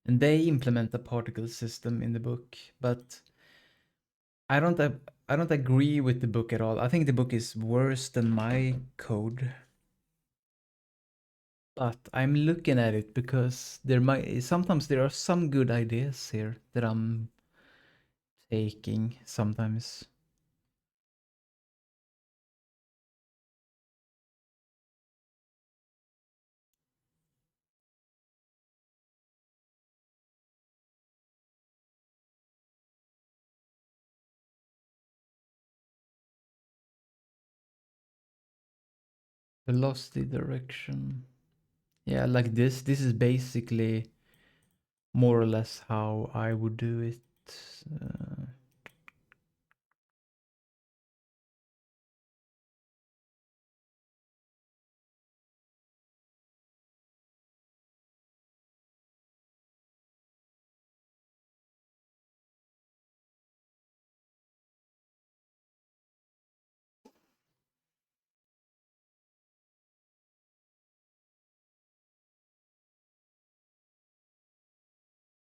And they implement a particle system in the book, but I don't agree with the book at all. I think the book is worse than my code. But I'm looking at it because sometimes there are some good ideas here that I'm taking sometimes. Velocity direction. Yeah, like this. This is basically more or less how I would do it. Uh,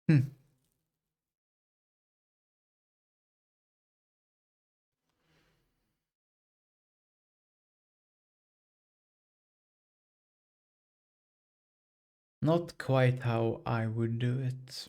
hmm. Not quite how I would do it.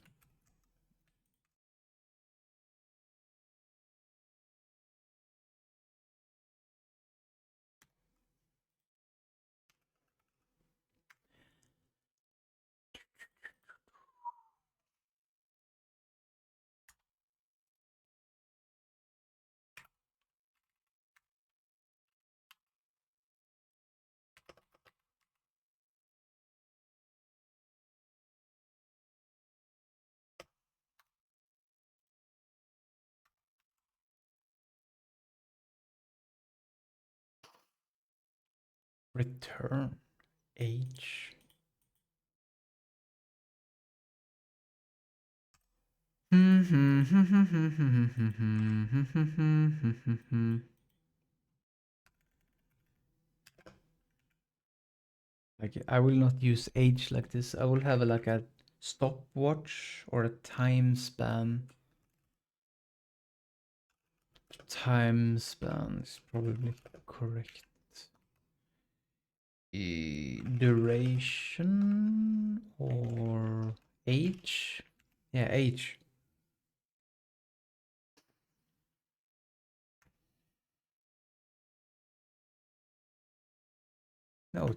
Return age. Like I will not use age like this. I will have like a stopwatch or a time span. Time span is probably correct. Duration or age? Yeah, age. No,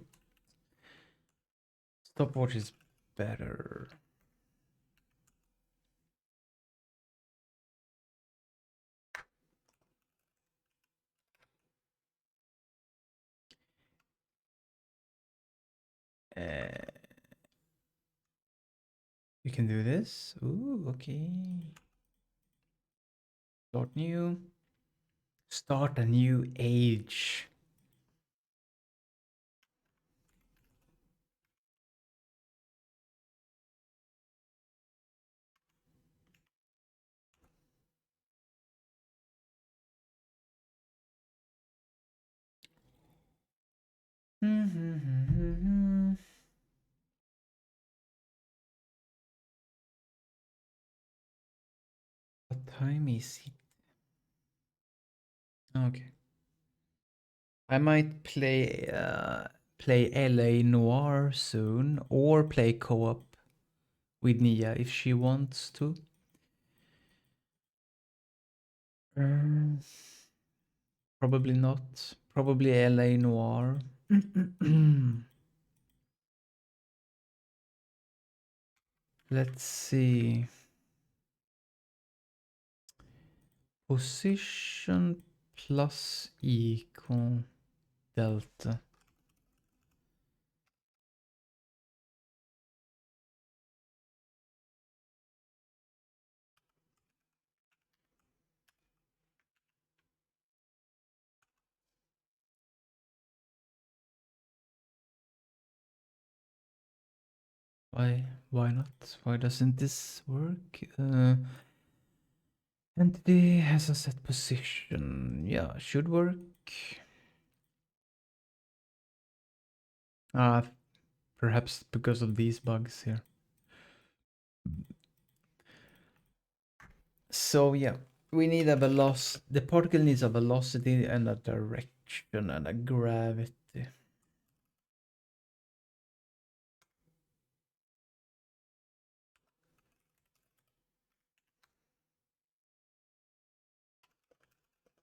stopwatch is better. Uh, you can do this. Ooh, okay. Start new. Start a new age. What time is it? Okay. I might play LA Noire soon, or play co-op with Nia if she wants to. Um, Probably not. Probably LA Noire. Let's see. Position plus equal. delta. Why not? Why doesn't this work? Entity has a set position. Yeah, should work. Ah, perhaps because of these bugs here. So yeah, we need a velocity. The particle needs a velocity and a direction and a gravity.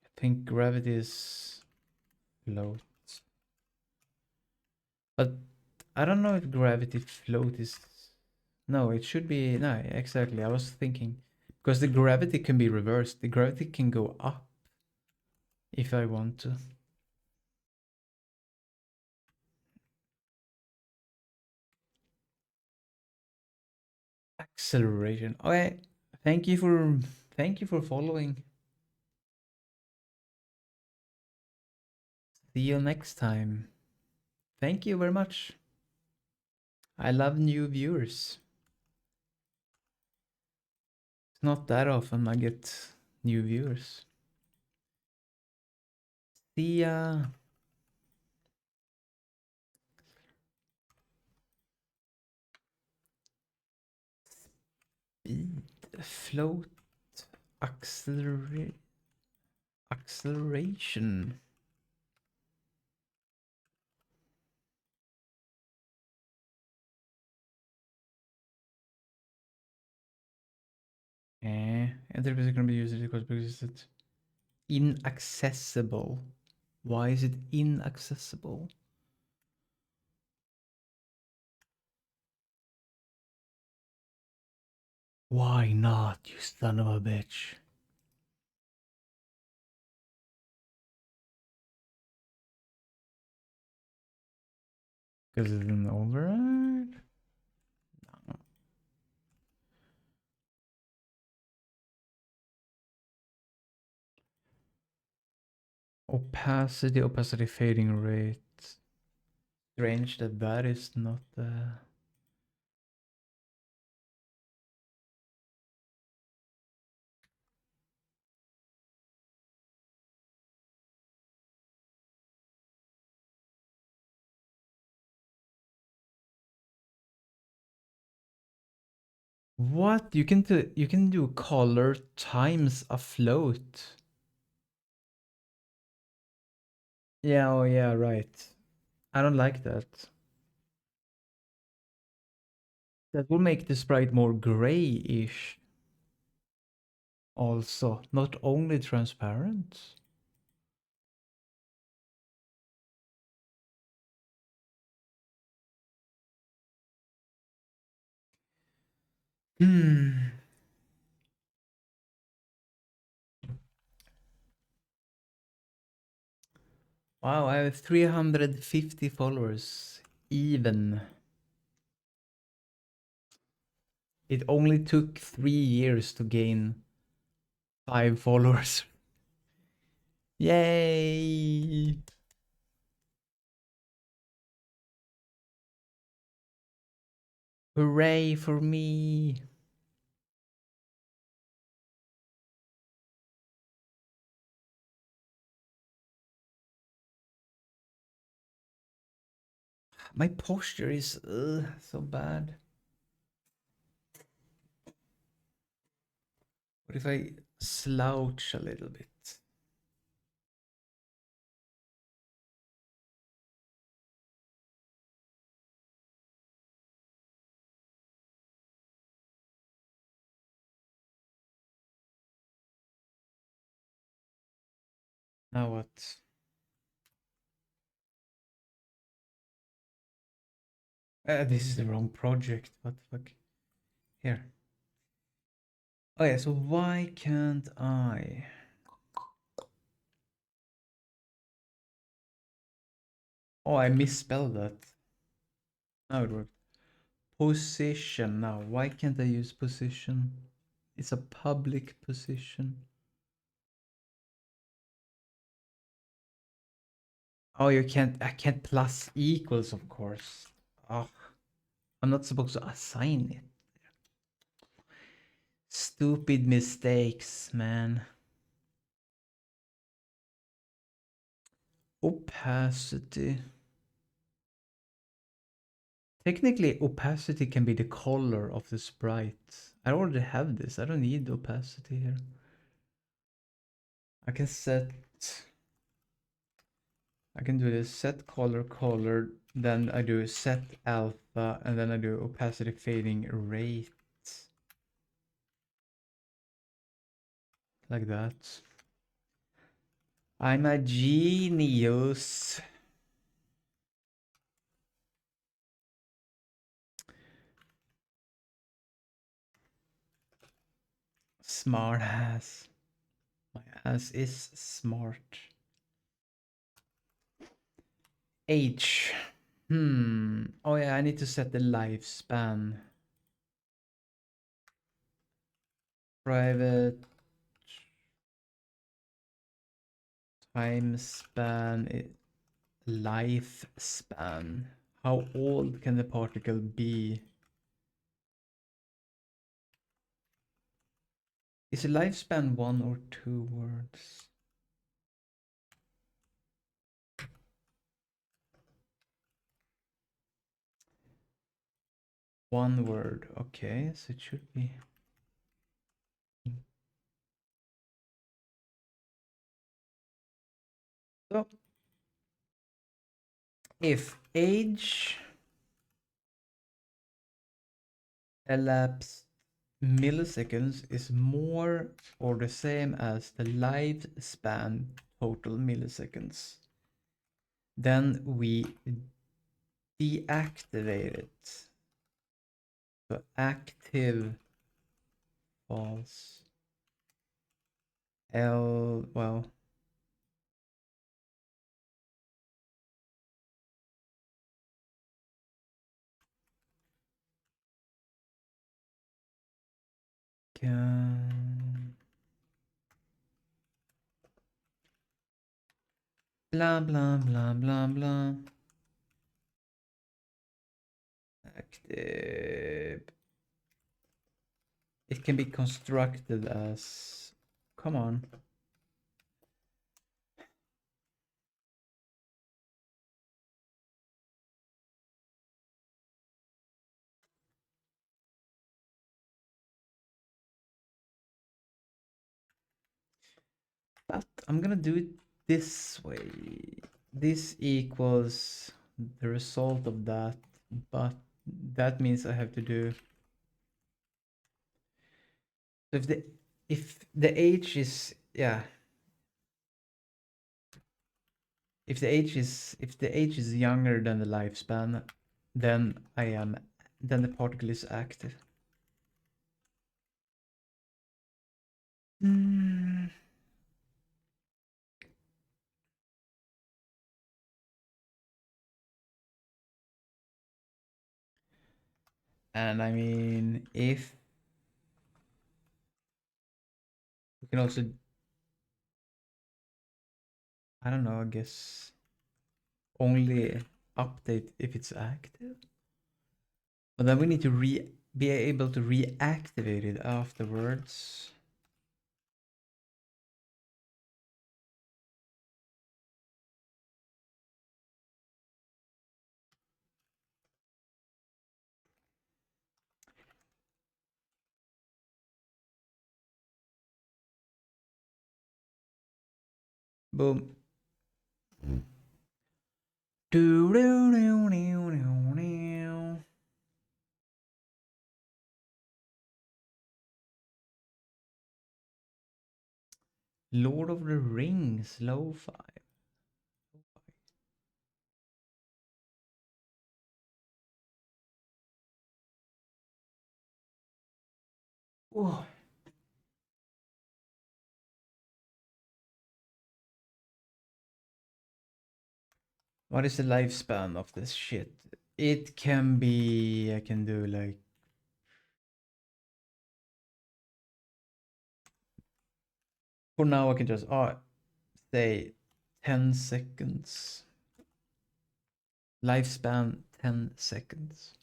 I think gravity is float. But I don't know if gravity float is... No, it should be... No, exactly. I was thinking. Because the gravity can be reversed. The gravity can go up if I want to. Acceleration. Okay. Thank you for following. See you next time. Thank you very much. I love new viewers. It's not that often I get new viewers. See ya. Speed, float, acceleration. Entropy is going to be used because it's inaccessible. Why is it inaccessible? Why not, you son of a bitch? Because it's an override? No. Opacity fading rate. Strange that that is not What? You can do color times a float. Yeah, oh yeah, right. I don't like that. That will make the sprite more grayish. Also, not only transparent. Hmm. Wow, I have 350 followers. Even. It only took 3 years to gain 5 followers. Yay! Hooray for me! My posture is so bad. What if I slouch a little bit? Now what? This is the wrong project. What the fuck? Here. Oh yeah, so why can't I? Oh, I misspelled that. Now it worked. Position now. Why can't I use position? It's a public position. Oh, you can't. I can't plus equals, of course. Oh, I'm not supposed to assign it. Stupid mistakes, man. Opacity. Technically, opacity can be the color of the sprite. I already have this. I don't need opacity here. I can set. I can do this set color, then I do set alpha, and then I do opacity fading rate. Like that. I'm a genius. Smart ass. My ass is smart. Age. Oh yeah, I need to set the lifespan. Private time span. Lifespan. How old can the particle be? Is a lifespan 1 or 2 words? One word. Okay, so it should be. So, if age elapsed milliseconds is more or the same as the lifespan total milliseconds, then we deactivate it. So active false. Well, can blah blah blah blah blah. Active. It can be constructed as. Come on. But I'm gonna do it this way. This equals the result of that, but that means I have to do. So if the age is if the age is younger than the lifespan, then the particle is active. And I mean, if we can also, I don't know, I guess only update if it's active. But then we need to be able to reactivate it afterwards. Boom. Lord of the Rings, lo-fi. Oh. What is the lifespan of this shit? It can be, I can do like, for now I can just say 10 seconds. Lifespan 10 seconds.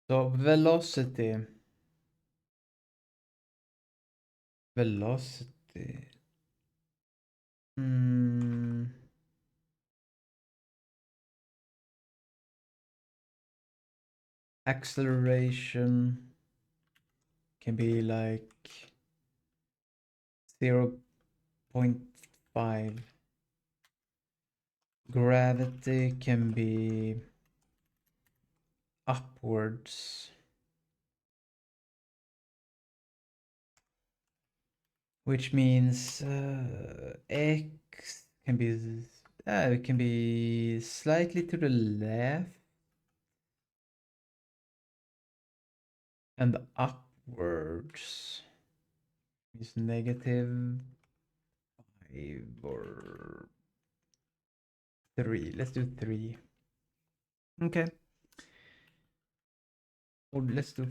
So velocity. Velocity. Acceleration can be like 0.5. Gravity can be upwards, which means x can be it can be slightly to the left and upwards is -5 or 3. Let's do 3. Okay. Or let's do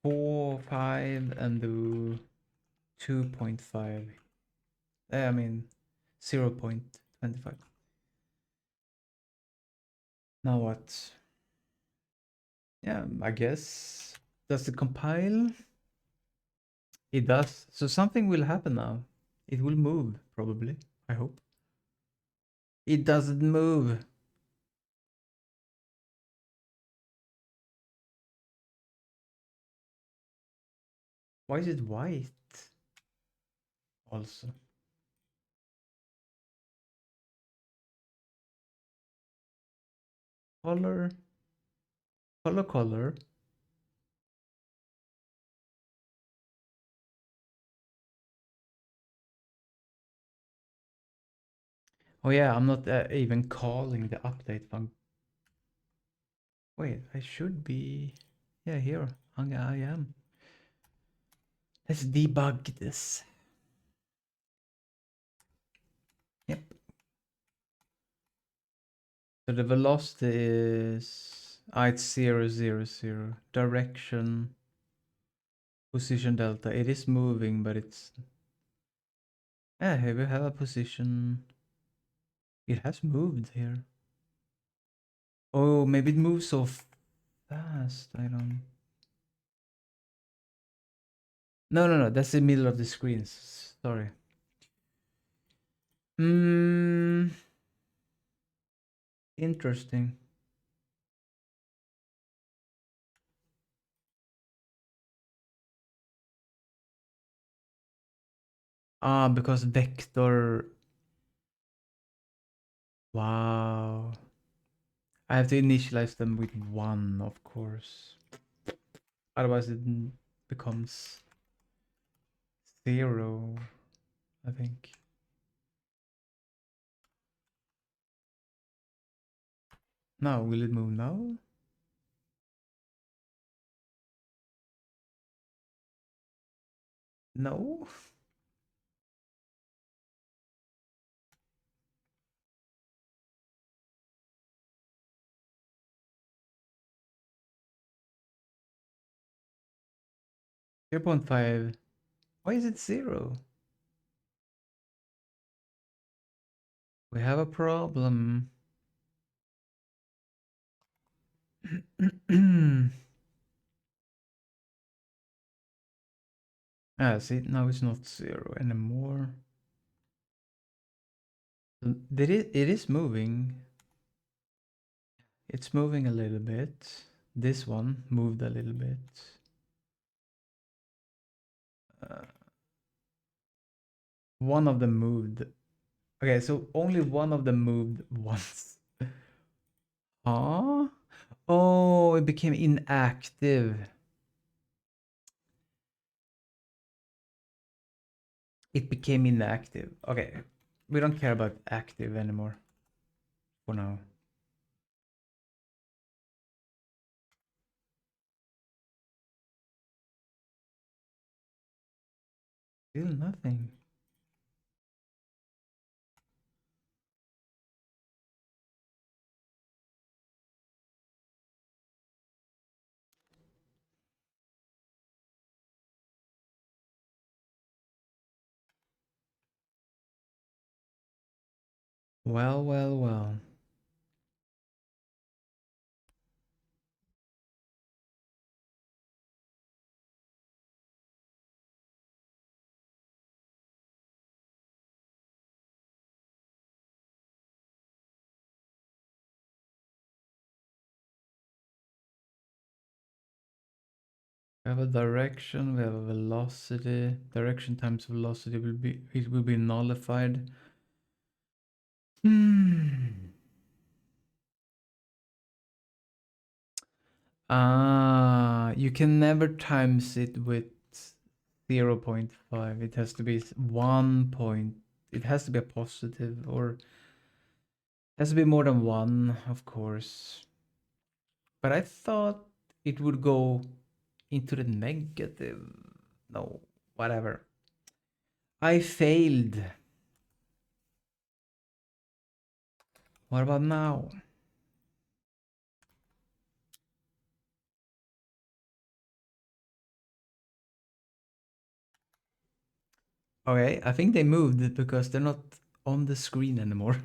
4, 5, and do 2.5. I mean 0.25. Now what? Yeah, I guess. Does it compile? It does. So something will happen now. It will move, probably. I hope. It doesn't move. Why is it white? Also. Color. Color. Oh yeah, I'm not even calling the update function. Wait, I should be... Yeah, here. I am. Let's debug this. Yep. So the velocity is... it's 0, 0, 0. Direction. Position delta. It is moving, but it's... Yeah, here we have a position. It has moved here. Oh, maybe it moves so fast. I don't... No. That's the middle of the screen. Sorry. Interesting. Because vector... Wow. I have to initialize them with 1, of course. Otherwise it becomes 0, I think. Now, will it move now? No? 0.5. Why is it 0? We have a problem. See, now it's not 0 anymore. It is moving. It's moving a little bit. This one moved a little bit. One of them moved. Okay, so only one of them moved once. Huh? Oh, it became inactive. It became inactive. Okay, we don't care about active anymore for now. Still nothing. Well, well, well. We have a direction, we have a velocity. Direction times velocity will be nullified. Ah, you can never times it with 0.5. It has to be 1 point. It has to be a positive, or it has to be more than 1, of course. But I thought it would go into the negative. No, whatever. I failed. What about now? Okay, I think they moved because they're not on the screen anymore.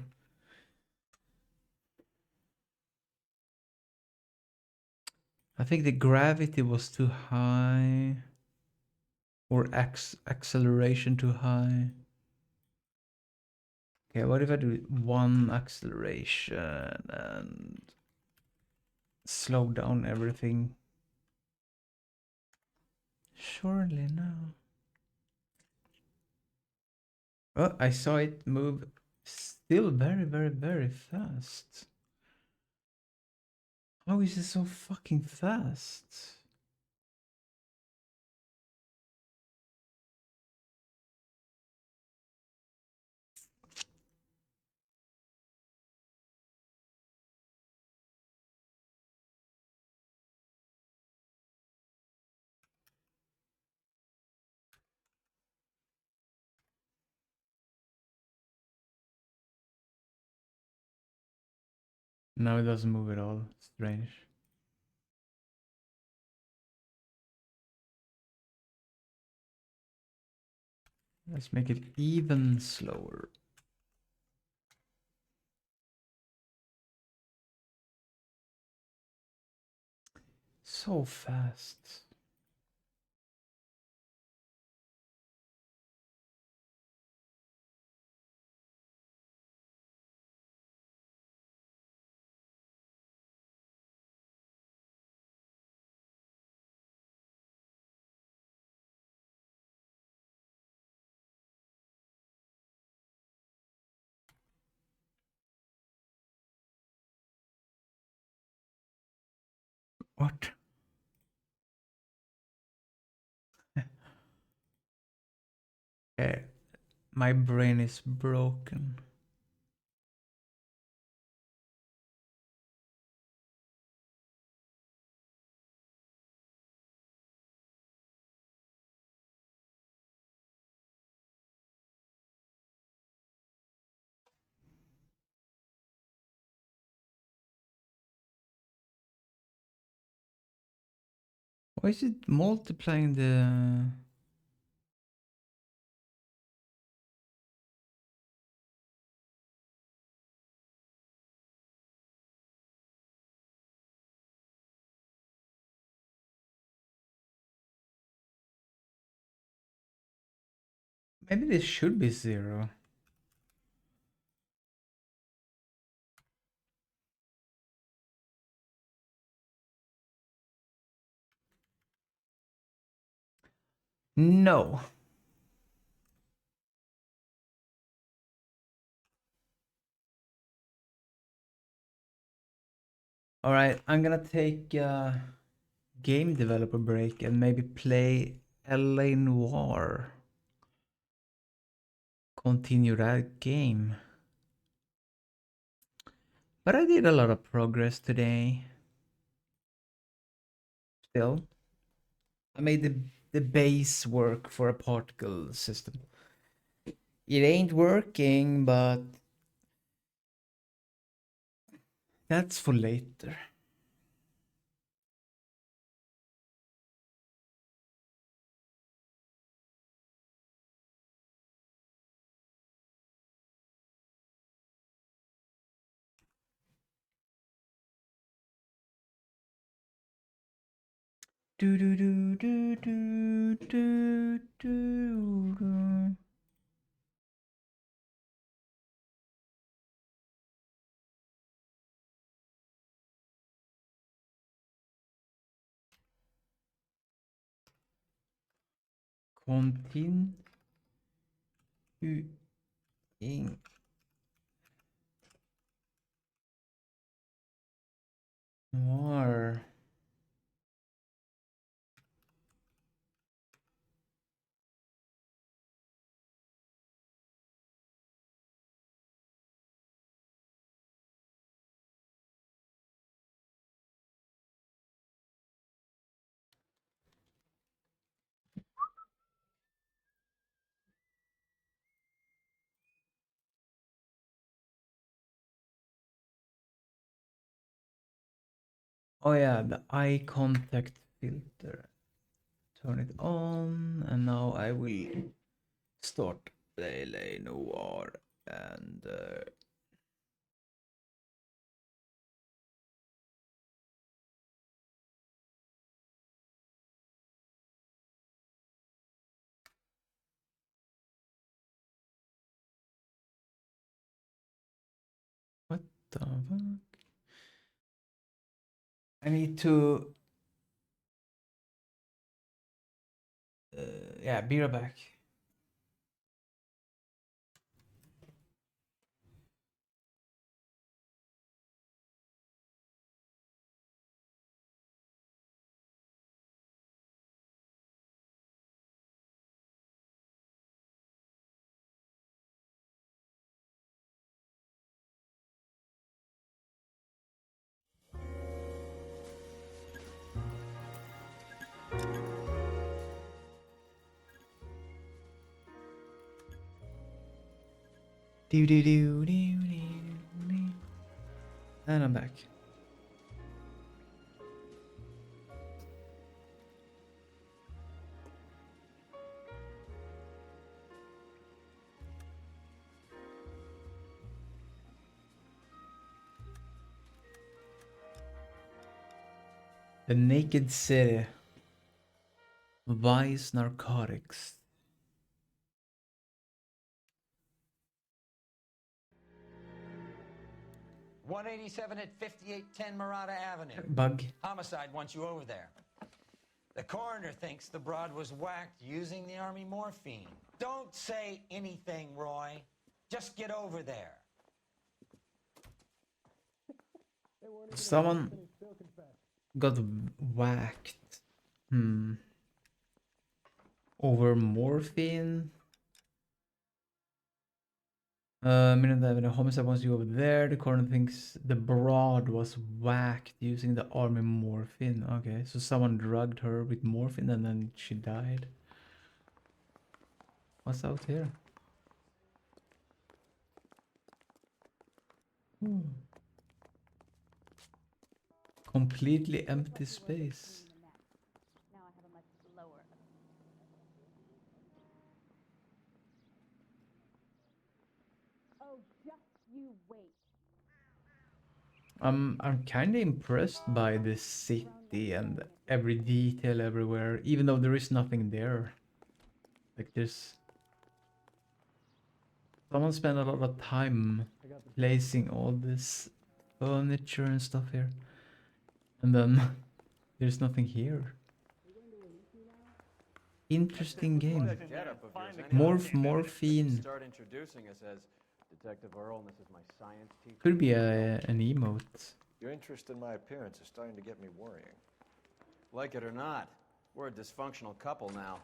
I think the gravity was too high. Or acceleration too high. Okay, what if I do 1 acceleration and slow down everything? Surely no. Oh, I saw it move still very, very, very fast. How is it so fucking fast? No, it doesn't move at all. Strange. Let's make it even slower. So fast. What? Okay, my brain is broken. Why is it multiplying the... Maybe this should be 0. No. All right, I'm gonna take a game developer break and maybe play L.A. Noire. continue that game. But I did a lot of progress today. Still, I made the base work for a particle system. It ain't working, but that's for later. Do do do do do do do do. Continue in Noire. Oh yeah, the eye contact filter. Turn it on, and now I will start L.A. Noire and what the fuck? I need to yeah, be right back. Do do do do do. And I'm back. The Naked City. Vice Narcotics. 187 at 5810 Murata Avenue. Bug. Homicide wants you over there. The coroner thinks the broad was whacked using the army morphine. Don't say anything, Roy. Just get over there. Someone got whacked. Over morphine. Minute Avenue. Homicide wants you over there. The coroner thinks the broad was whacked using the army morphine. Okay, so someone drugged her with morphine and then she died. What's out here? Completely empty space. Now I have a much lower. Oh, just you wait. I'm kind of impressed by this city and every detail everywhere, even though there is nothing there. Like there's someone spent a lot of time placing all this furniture and stuff here, and then there's nothing here. Interesting game. Morphine. Start introducing us as Detective Earl, and this is my science teacher. Could be an emote. Your interest in my appearance is starting to get me worrying. Like it or not, we're a dysfunctional couple now.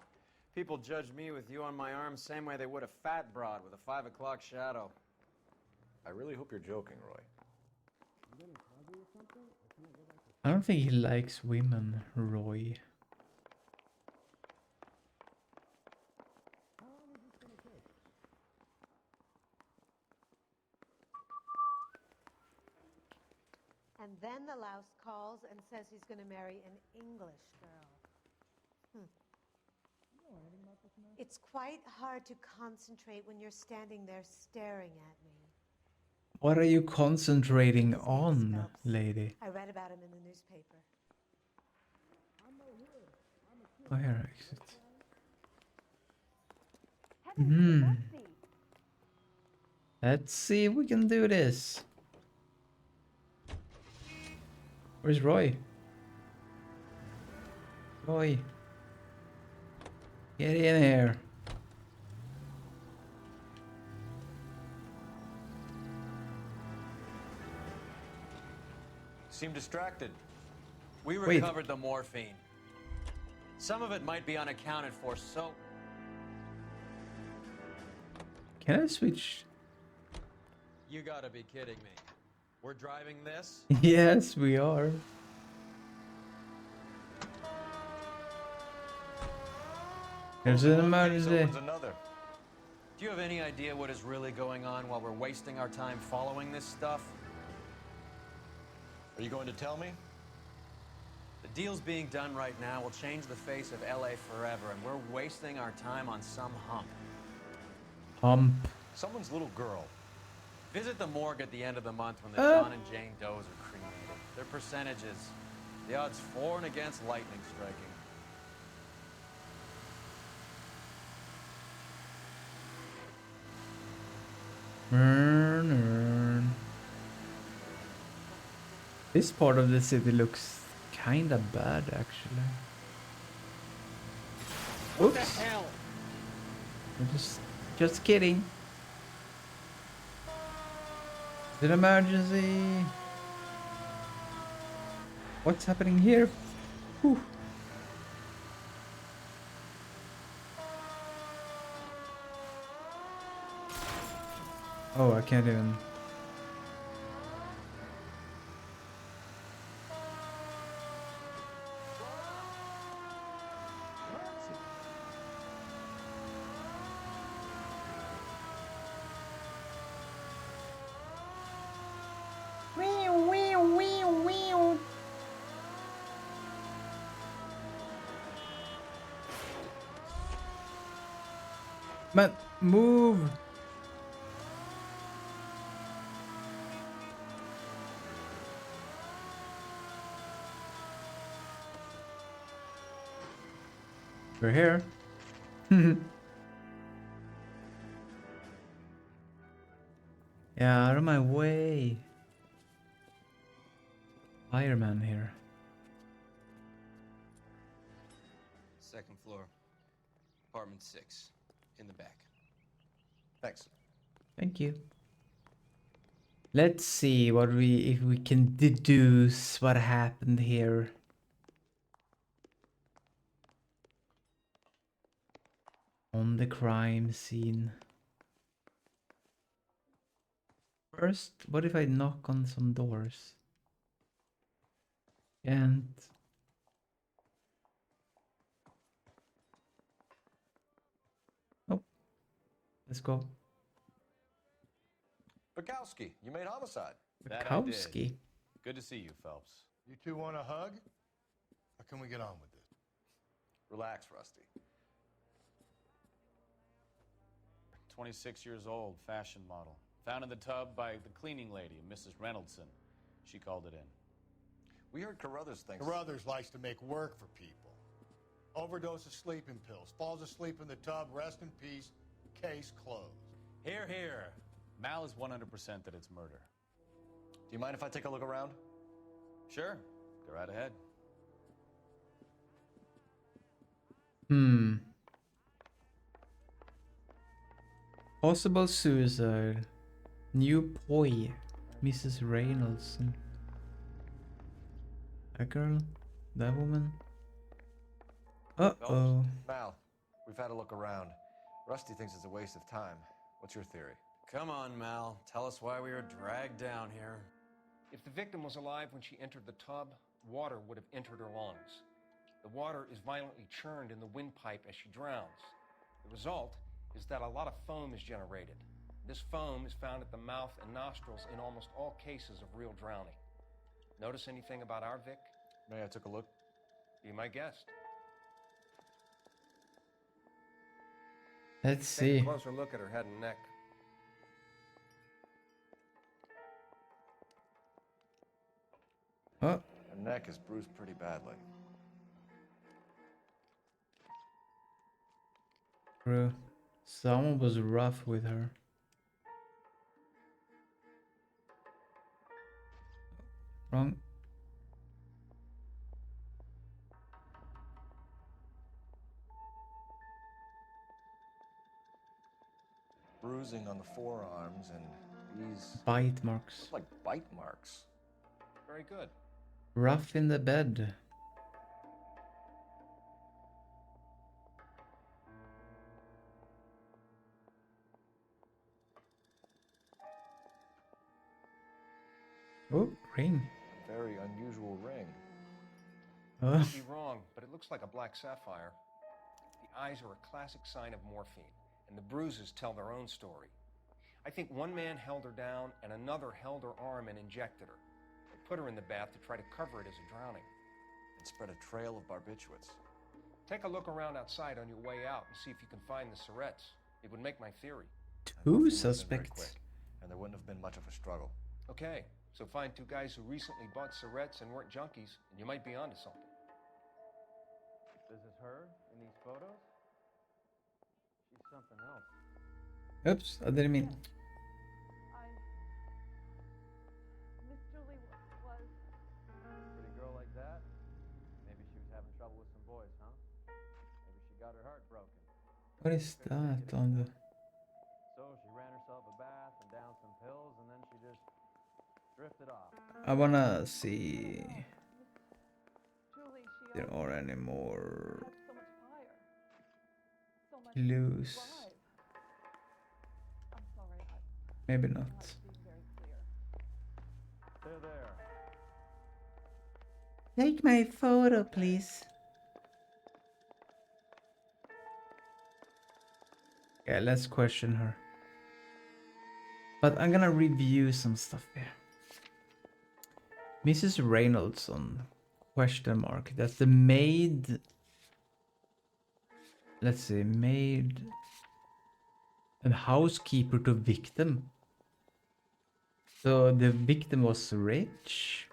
People judge me with you on my arm same way they would a fat broad with a 5 o'clock shadow. I really hope you're joking, Roy. I don't think he likes women, Roy. And then the louse calls and says he's going to marry an English girl. It's quite hard to concentrate when you're standing there staring at me. What are you concentrating His name's on, Phelps. lady? I read about him in the newspaper. Oh, here, exit. Heavens, let's see. Let's see if we can do this. Where's Roy? Roy. Get in here. Seem distracted. We Wait. recovered the morphine. Some of it might be unaccounted for, so... Can I switch? You gotta be kidding me. We're driving this? Yes, we are. There's an emergency. Opens another. Do you have any idea what is really going on while we're wasting our time following this stuff? Are you going to tell me? The deals being done right now will change the face of L.A. forever, and we're wasting our time on some hump. Hump. Someone's little girl. Visit the morgue at the end of the month when the John and Jane Does are cremated. Their percentages. The odds for and against lightning striking. This part of the city looks kinda bad, actually. What the Oops. hell? I'm just kidding. It's an emergency. What's happening here? Whew. Oh, I can't even. Man, move! We're here. Yeah, out of my way. Fireman here. Second floor, apartment 6, in the back. Thanks. Thank you. Let's see if we can deduce what happened here. On the crime scene. First, what if I knock on some doors? And oh, let's go. Bukowski, you made homicide. That I did. Bukowski. Good to see you, Phelps. You two want a hug? Or can we get on with this? Relax, Rusty. 26 years old, fashion model. Found in the tub by the cleaning lady, Mrs. Reynoldson. She called it in. We heard Carruthers thinks... Carruthers likes to make work for people. Overdose of sleeping pills. Falls asleep in the tub. Rest in peace. Case closed. Here, here. Mal is 100% that it's murder. Do you mind if I take a look around? Sure. Go right ahead. Possible suicide. New boy. Mrs. Reynoldson. That girl? That woman? Uh-oh. Mal, We've had a look around. Rusty thinks it's a waste of time. What's your theory? Come on, Mal. Tell us why we were dragged down here. If the victim was alive when she entered the tub, water would have entered her lungs. The water is violently churned in the windpipe as she drowns. The result is that a lot of foam is generated. This foam is found at the mouth and nostrils in almost all cases of real drowning. Notice anything about our Vic? May I took a look? Be my guest. Let's Take a see. closer look at her head and neck. Oh, Her neck is bruised pretty badly. true. Someone was rough with her. Wrong. Bruising on the forearms and these Bite marks. like bite marks. Very good. Rough in the bed. Oh, ring. Very unusual ring. Oh, Could be wrong, but it looks like a black sapphire. The eyes are a classic sign of morphine, and the bruises tell their own story. I think one man held her down and another held her arm and injected her. They put her in the bath to try to cover it as a drowning. And spread a trail of barbiturates. Take a look around outside on your way out and see if you can find the Surretts. It would make my theory. two Morphine would have been very suspects. quick, and there wouldn't have been much of a struggle. Okay, so find two guys who recently bought Surretts and weren't junkies, and you might be onto something. This is her in these photos? She's something else. Oops, I didn't mean. Miss Julie was. Pretty girl like that? Maybe she was having trouble with some boys, huh? Maybe she got her heart broken. What is that on the? So she ran herself a bath and down some pills, and then she just drifted off. I wanna see. Julie, she There are any more had so much fire. So much clues? drive. I'm sorry, Maybe I'm not. not being very clear. There. Take my photo, please. Yeah, let's question her. But I'm gonna review some stuff here. Mrs. Reynoldson, question mark. That's the maid. Let's see, maid and housekeeper to victim. So the victim was rich.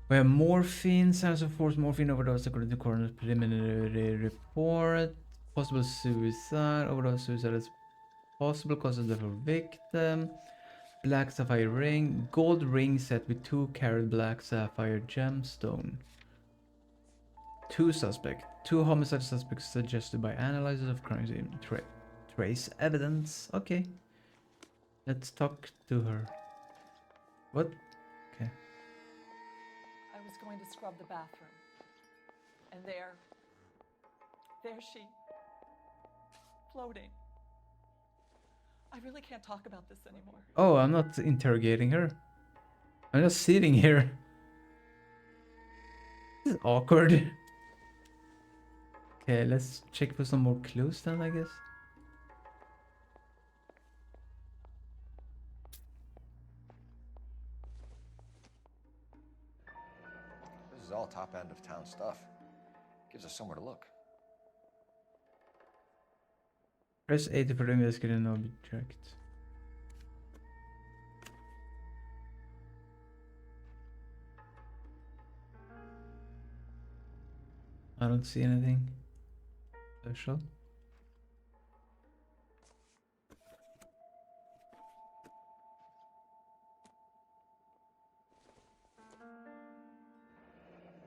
We have morphine, signs of forced morphine overdose according to coroner's preliminary report. Possible suicide, overdose suicide is possible cause of death for victim. Black sapphire ring, gold ring set with 2-carat black sapphire gemstone. Two suspects, two homicide suspects suggested by analysis of crime scene. Trace evidence. Okay, let's talk to her. What? Okay. I was going to scrub the bathroom. And there she, floating. I really can't talk about this anymore. Oh, I'm not interrogating her. I'm just sitting here. This is awkward. Okay, let's check for some more clues then, I guess. This is all top end of town stuff. Gives us somewhere to look. Press 80 for the investigating object. I don't see anything special.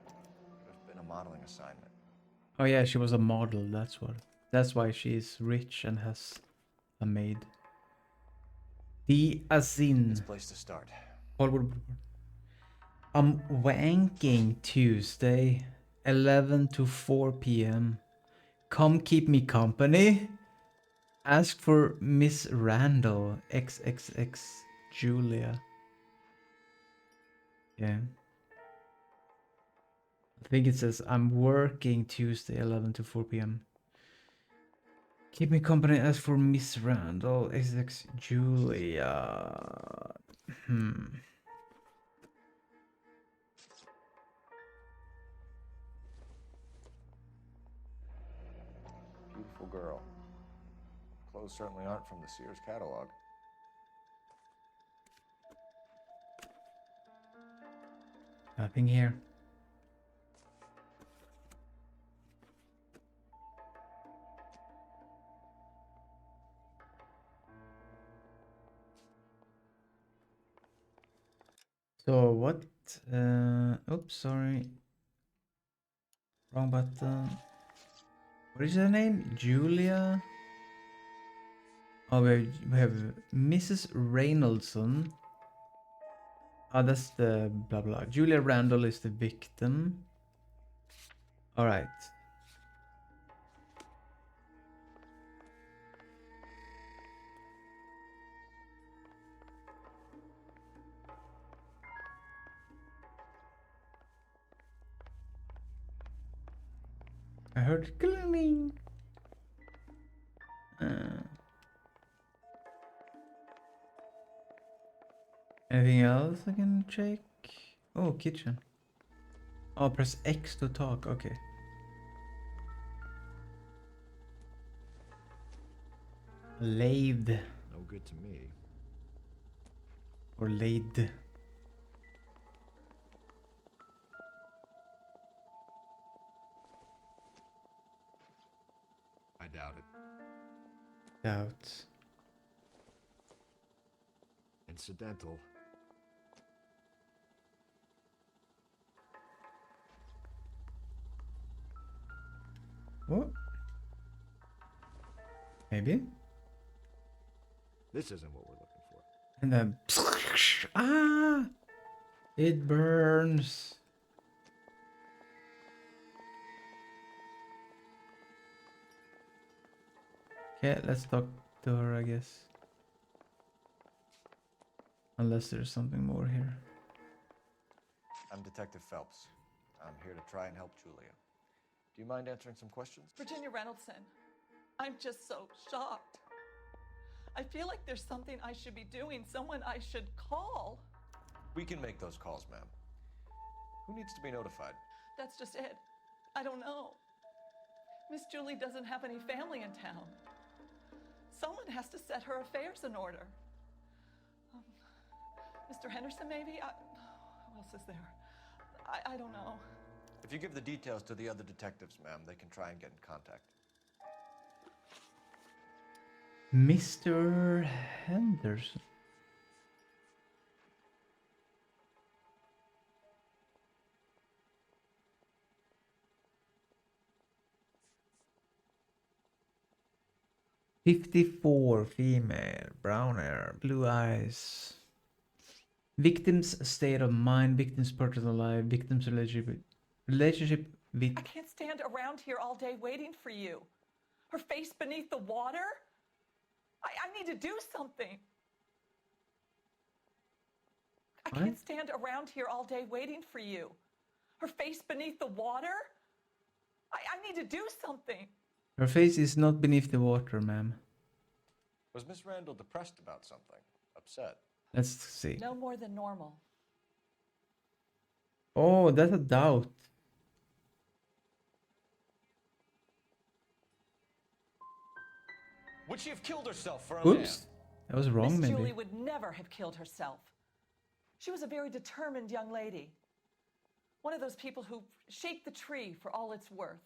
Could have been a modeling assignment. Oh yeah, she was a model, that's what. That's why she is rich and has a maid. The Azin. It's a place to start. Hollywood. Wanking Tuesday, 11 to 4 p.m. Come keep me company. Ask for Miss Randall. XXX Julia. Yeah. I think it says I'm working Tuesday 11 to 4 p.m. Keep me company. Ask for Miss Randall. XX Julia. Beautiful girl. Clothes certainly aren't from the Sears catalog. Nothing here. So what? Oops, sorry. Wrong button. What is her name? Julia? Oh, we have Mrs. Reynoldson. Oh, that's the blah blah. Julia Randall is the victim. Alright. I heard cleaning. Anything else I can check? Oh, kitchen. Oh, press X to talk. Okay. Lathe. No good to me. Or lathe. I doubt it. Doubt. Incidental. What? Maybe? This isn't what we're looking for. And then... Ah! It burns. Okay, let's talk to her, I guess. Unless there's something more here. I'm Detective Phelps. I'm here to try and help Julia. Do you mind answering some questions? Virginia Reynoldson, I'm just so shocked. I feel like there's something I should be doing, someone I should call. We can make those calls, ma'am. Who needs to be notified? That's just it. I don't know. Miss Julie doesn't have any family in town. Someone has to set her affairs in order. Mr. Henderson, maybe? Who else is there? I don't know. If you give the details to the other detectives, ma'am, they can try and get in contact. Mr. Henderson. "54, female, brown hair, blue eyes. Victim's state of mind, victim's personal life, victim's relationship with..." I can't stand around here all day waiting for you. Her face beneath the water? I need to do something. I What? can't stand around here all day waiting for you. Her face beneath the water? I need to do something. Her face is not beneath the water, ma'am. Was Miss Randall depressed about something? Upset? Let's see. No more than normal. Oh, that's a doubt. Would she have killed herself for a man? Oops. That was wrong, Miss maybe. Julie would never have killed herself. She was a very determined young lady. One of those people who shake the tree for all it's worth.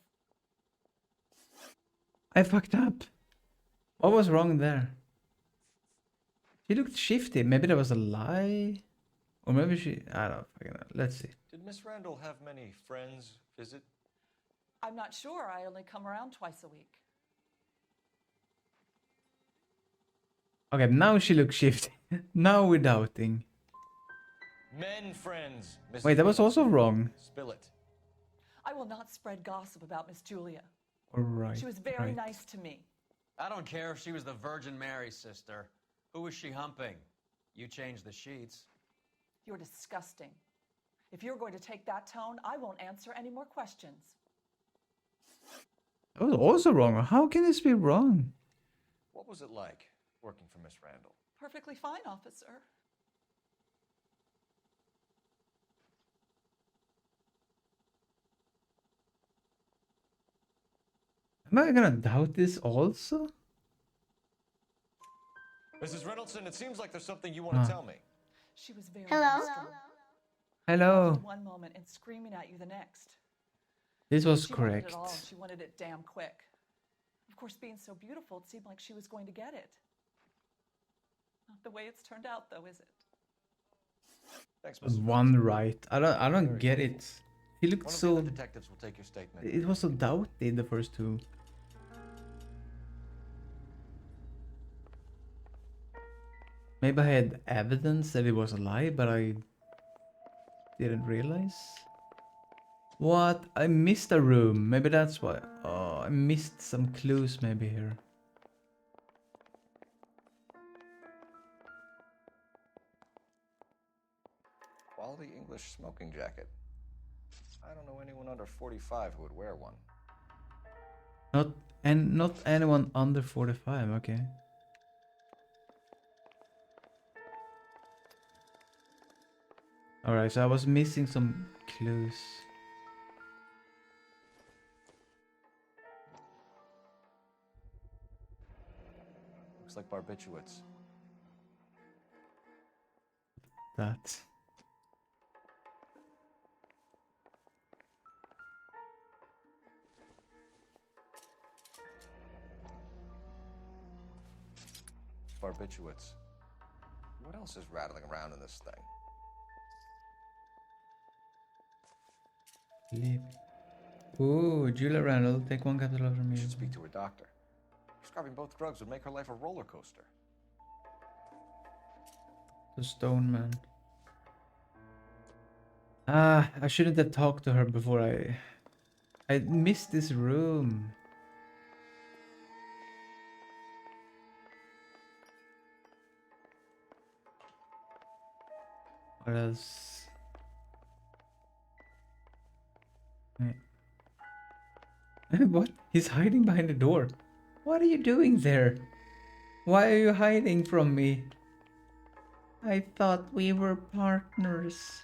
I fucked up. What was wrong there? She looked shifty. Maybe that was a lie? Or maybe she... I don't fucking know. Let's see. Did Miss Randall have many friends visit? I'm not sure. I only come around twice a week. Okay, now she looks shifty. Now we're doubting. Men friends. Mrs. Wait, that was also wrong. Spill it. I will not spread gossip about Miss Julia. Alright. She was very right. nice to me. I don't care if she was the Virgin Mary, sister. Who was she humping? You changed the sheets. You're disgusting. If you're going to take that tone, I won't answer any more questions. That was also wrong. How can this be wrong? What was it like working for Miss Randall? Perfectly fine, officer. Am I gonna doubt this also? Mrs. Reynoldson, it seems like there's something you want to tell me. She was very Hello? nice to me. Hello. Loving one moment and screaming at you the next. This was She wanted correct. it all. She wanted it damn quick. Of course, being so beautiful, it seemed like she was going to get it. Not the way it's turned out, though, is it? Thanks, Mrs. One right. I don't get it. He looked One of the so. other detectives will take your statement. It was so doubted the first two. Maybe I had evidence that it was a lie, but I didn't realize. What? I missed a room. Maybe that's why. Oh, I missed some clues maybe here. Quality English smoking jacket. I don't know anyone under 45 who would wear one. Not anyone under 45, okay. Alright, so I was missing some clues. Looks like barbiturates. That. Barbiturates. What else is rattling around in this thing? Leave. Ooh, Julia Randall, take one capital from You me. should speak to her doctor. Prescribing both drugs would make her life a roller coaster. The Stone Man. Ah, I shouldn't have talked to her before I missed this room. What else? What? He's hiding behind the door. What are you doing there? Why are you hiding from me? I thought we were partners.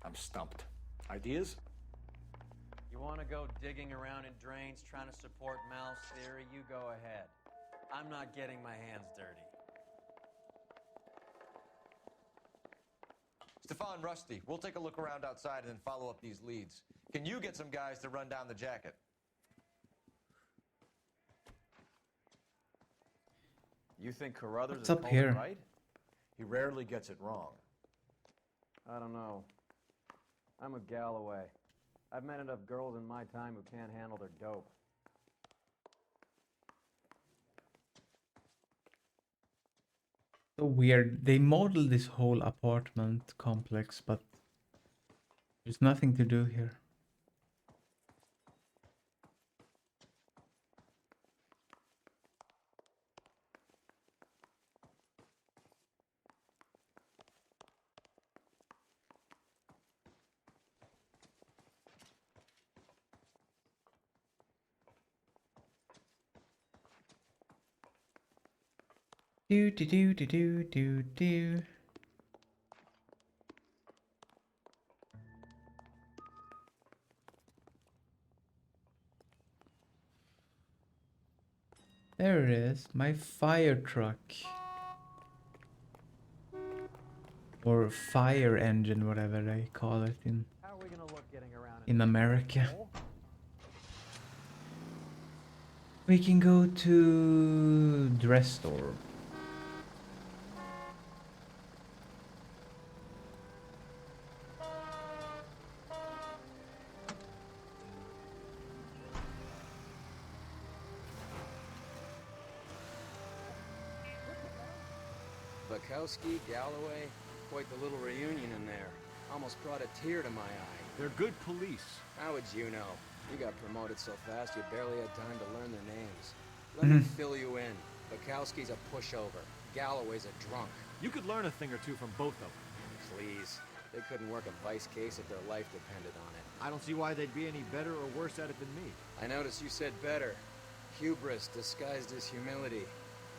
I'm stumped. Ideas? You want to go digging around in drains trying to support Mal's theory? You go ahead. I'm not getting my hands dirty. Stefan, Rusty, we'll take a look around outside and then follow up these leads. Can you get some guys to run down the jacket? You think Carruthers What's is up called here? right? He rarely gets it wrong. I don't know. I'm a Galloway. I've met enough girls in my time who can't handle their dope. So weird. They modeled this whole apartment complex, but there's nothing to do here. Do do do do do do do. There it is, my fire truck. Or fire engine, whatever they call it in How are we gonna look getting around in America. We can go to dress store. Bukowski, Galloway, quite the little reunion in there. Almost brought a tear to my eye. They're good police. How would you know? You got promoted so fast you barely had time to learn their names. Let me fill you in. Bukowski's a pushover. Galloway's a drunk. You could learn a thing or two from both of them. Please. They couldn't work a vice case if their life depended on it. I don't see why they'd be any better or worse at it than me. I notice you said better. Hubris disguised as humility.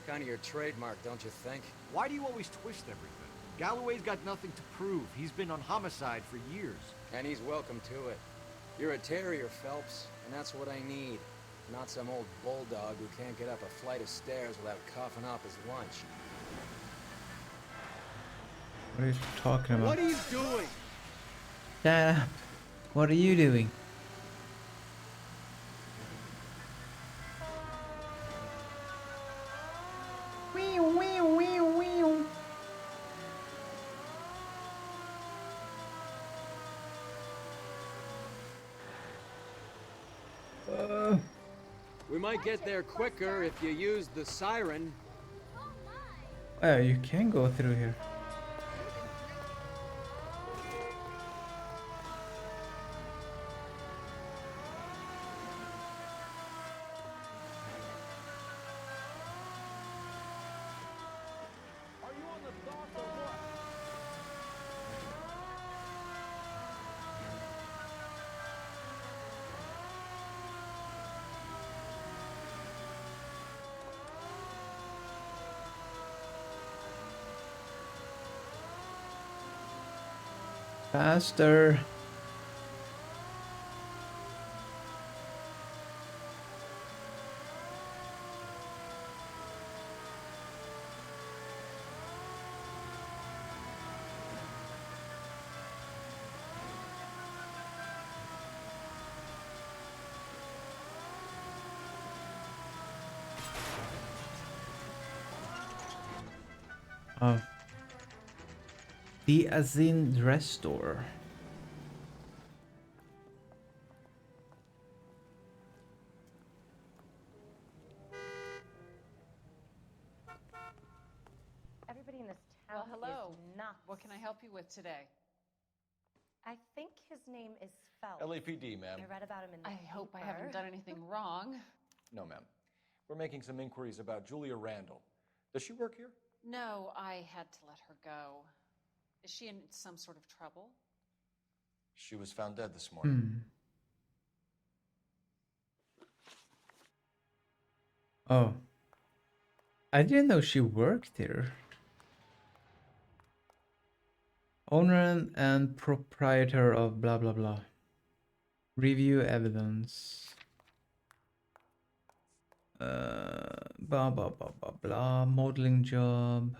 Kind of your trademark, don't you think? Why do you always twist everything? Galloway's got nothing to prove. He's been on homicide for years. And he's welcome to it. You're a terrier, Phelps, and that's what I need. Not some old bulldog who can't get up a flight of stairs without coughing up his lunch. What are you talking about? What are you doing? Shut up. What are you doing? We might get there quicker if you use the siren. Oh, you can go through here. Are you on the dock or what? Faster. Oh. The Azin dress store. Everybody in this town hello. is nuts. What can I help you with today? I think his name is Phelps. LAPD, ma'am. I read about him in the I hope I paper. haven't done anything wrong. No, ma'am. We're making some inquiries about Julia Randall. Does she work here? No, I had to let her go. Is she in some sort of trouble? She was found dead this morning. Oh. I didn't know she worked here. Owner and proprietor of blah blah blah. Review evidence. Blah blah blah blah blah. Modeling job.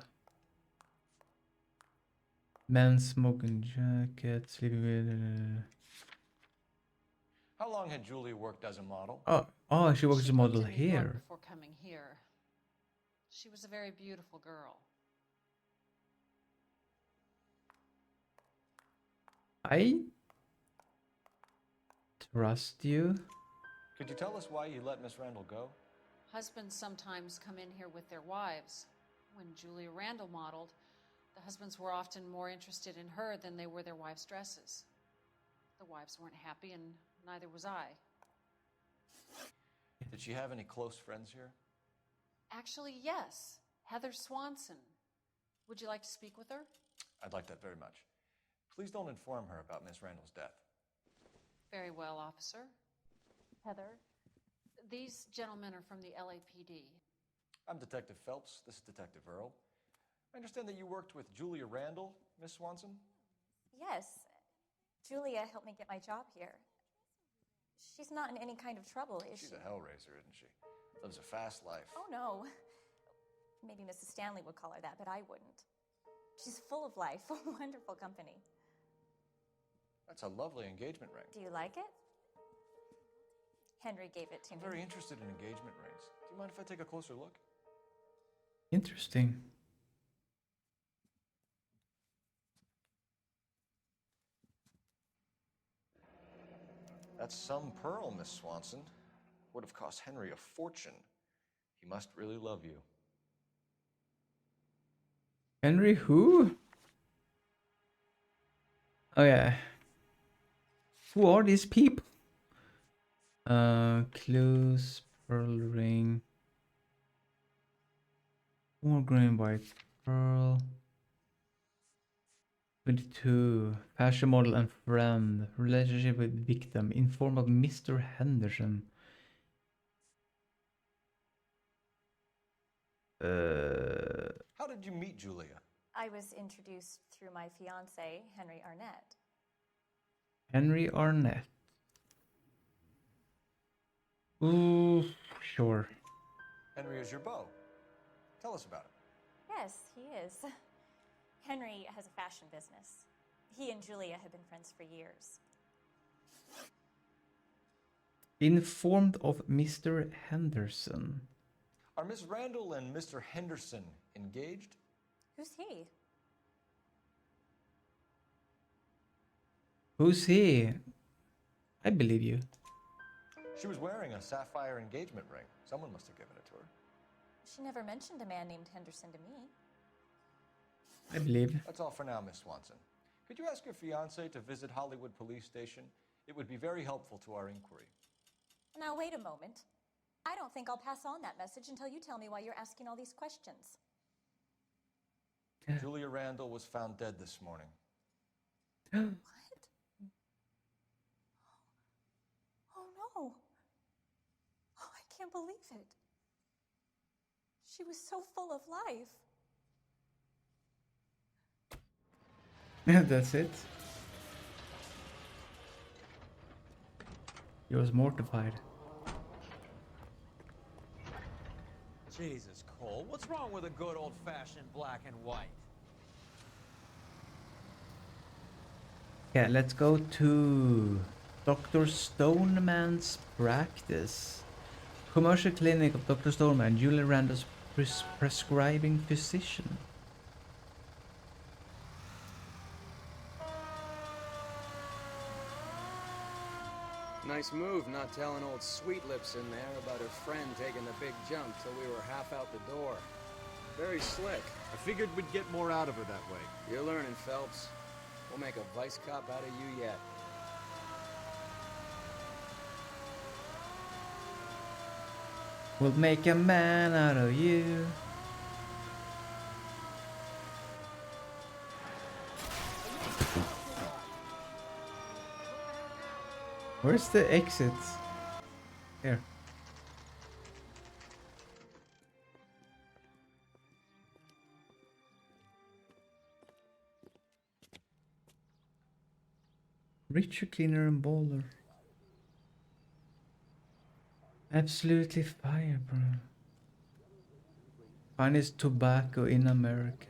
Men's smoking jacket. Sleeping with. How long had Julia worked as a model? Oh, she works as a model She came to New York here. before coming here. She was a very beautiful girl. I trust you. Could you tell us why you let Miss Randall go? Husbands sometimes come in here with their wives. When Julia Randall modeled, the husbands were often more interested in her than they were their wives' dresses. The wives weren't happy, and neither was I. Did she have any close friends here? Actually, yes. Heather Swanson. Would you like to speak with her? I'd like that very much. Please don't inform her about Miss Randall's death. Very well, officer. Heather, these gentlemen are from the LAPD. I'm Detective Phelps. This is Detective Earl. I understand that you worked with Julia Randall, Miss Swanson? Yes. Julia helped me get my job here. She's not in any kind of trouble, is she? She's a hellraiser, isn't she? Lives a fast life. Oh, no. Maybe Mrs. Stanley would call her that, but I wouldn't. She's full of life, a wonderful company. That's a lovely engagement ring. Do you like it? Henry gave it to I'm me. very interested in engagement rings. Do you mind if I take a closer look? Interesting. That's some pearl, Miss Swanson. Would have cost Henry a fortune. He must really love you. Henry who? Oh yeah. Who are these people? Clues, pearl ring. More green, white pearl. 22. Fashion model and friend. Relationship with victim. Inform of Mr. Henderson. How did you meet Julia? I was introduced through my fiance, Henry Arnett. Henry Arnett. Ooh, sure. Henry is your beau. Tell us about it. Yes, he is. Henry has a fashion business. He and Julia have been friends for years. Informed of Mr. Henderson. Are Miss Randall and Mr. Henderson engaged? Who's he? Who's he? I believe you. She was wearing a sapphire engagement ring. Someone must have given it to her. She never mentioned a man named Henderson to me. I believe. That's all for now, Miss Swanson. Could you ask your fiancé to visit Hollywood Police Station? It would be very helpful to our inquiry. Now, wait a moment. I don't think I'll pass on that message until you tell me why you're asking all these questions. Julia Randall was found dead this morning. What? Oh, no. Oh, I can't believe it. She was so full of life. That's it. He was mortified. Jesus, Cole, what's wrong with a good old-fashioned black and white? Yeah, let's go to Dr. Stoneman's practice. Commercial clinic of Dr. Stoneman, Julia Randall's prescribing physician. Nice move not telling old Sweet Lips in there about her friend taking the big jump till we were half out the door. Very slick. I figured we'd get more out of her that way. You're learning, Phelps. We'll make a vice cop out of you yet. We'll make a man out of you. Where's the exit? Here. Richer, cleaner, and bolder. Absolutely fire, bro. Finest tobacco in America.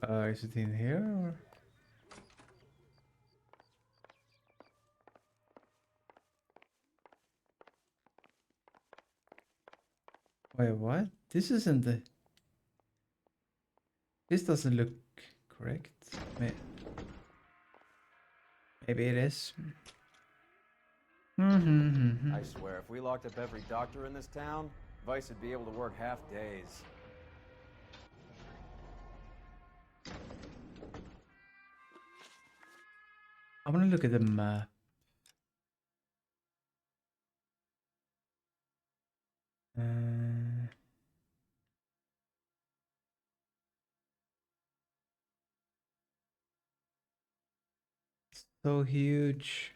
Is it in here or? Wait, what? This isn't the... This doesn't look correct. Maybe it is. I swear, if we locked up every doctor in this town, Vice would be able to work half days. I want to look at the map. So huge.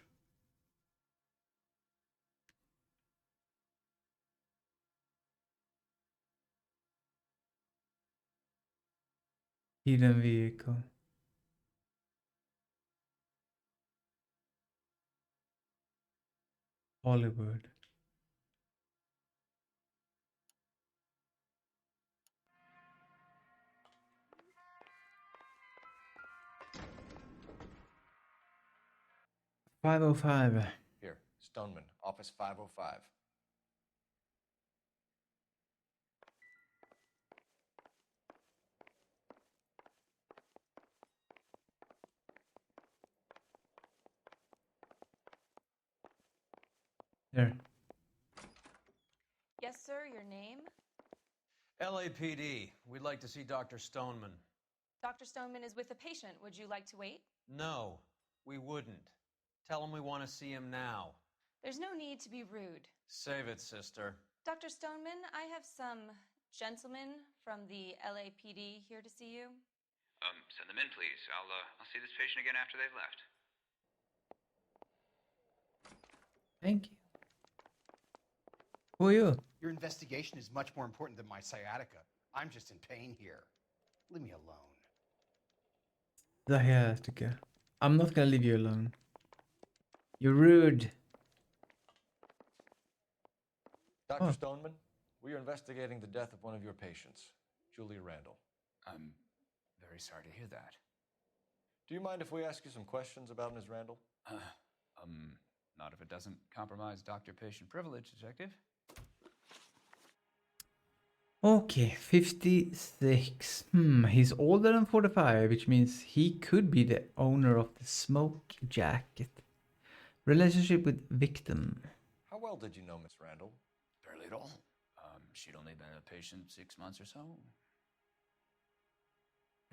Hidden vehicle. Hollywood. .505. Here, Stoneman, office 505. There. Yes, sir, your name? LAPD. We'd like to see Dr. Stoneman. Dr. Stoneman is with a patient. Would you like to wait? No. We wouldn't. Tell him we want to see him now. There's no need to be rude. Save it, sister. Dr. Stoneman, I have some gentlemen from the LAPD here to see you. Send them in, please. I'll see this patient again after they've left. Thank you. Who are you? Your investigation is much more important than my sciatica. I'm just in pain here. Leave me alone. Det här tycker jag. I'm not gonna leave you alone. You're rude. Dr. Stoneman, we are investigating the death of one of your patients, Julia Randall. I'm very sorry to hear that. Do you mind if we ask you some questions about Ms. Randall? Not if it doesn't compromise doctor-patient privilege, Detective. Okay, 56. He's older than 45, which means he could be the owner of the smoke jacket. Relationship with victim. How well did you know Miss Randall? Barely at all. She'd only been a patient 6 months or so.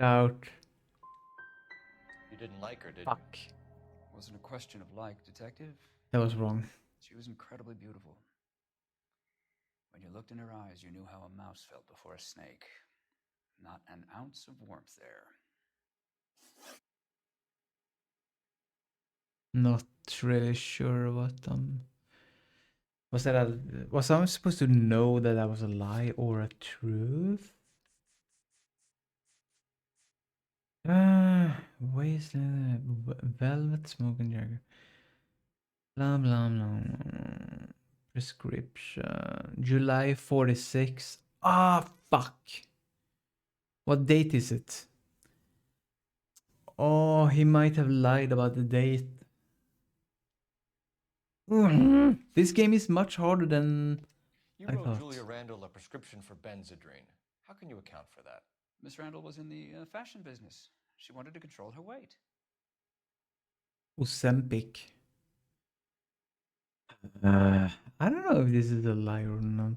Out. You didn't like her, did Fuck. you? Wasn't a question of like, Detective. That was wrong. She was incredibly beautiful. When you looked in her eyes, you knew how a mouse felt before a snake. Not an ounce of warmth there. Not really sure what was I supposed to know that that was a lie or a truth? Velvet smoking jagger. Blah blah blah. Prescription. July 46. Ah, fuck. What date is it? Oh, he might have lied about the date. This game is much harder than You I wrote thought. Julia Randall a prescription for Benzedrine. How can you account for that? Miss Randall was in the fashion business. She wanted to control her weight. Ozempic. I don't know if this is a lie or not.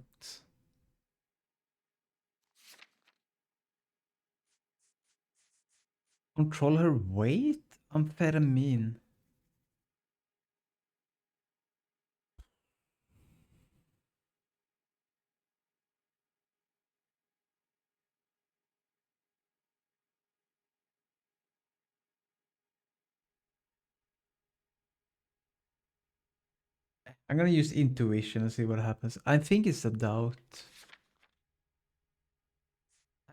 Control her weight? Amphetamine. I'm gonna use intuition and see what happens. I think it's a doubt.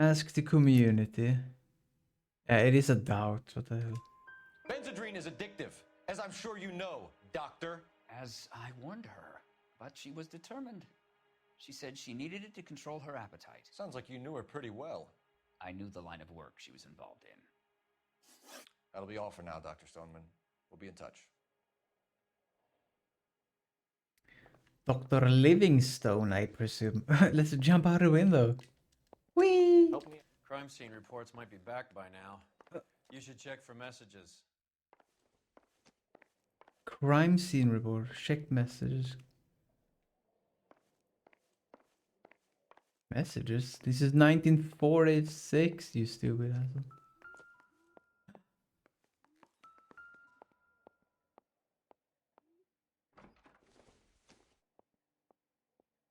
Ask the community. Yeah, it is a doubt. What the hell? Benzedrine is addictive, as I'm sure you know, Doctor. As I warned her, but she was determined. She said she needed it to control her appetite. Sounds like you knew her pretty well. I knew the line of work she was involved in. That'll be all for now, Dr. Stoneman. We'll be in touch. Dr. Livingstone, I presume. Let's jump out the window. Whee! Help me. Crime scene reports might be back by now. You should check for messages. Crime scene report. Check messages. Messages? This is 1946, you stupid asshole.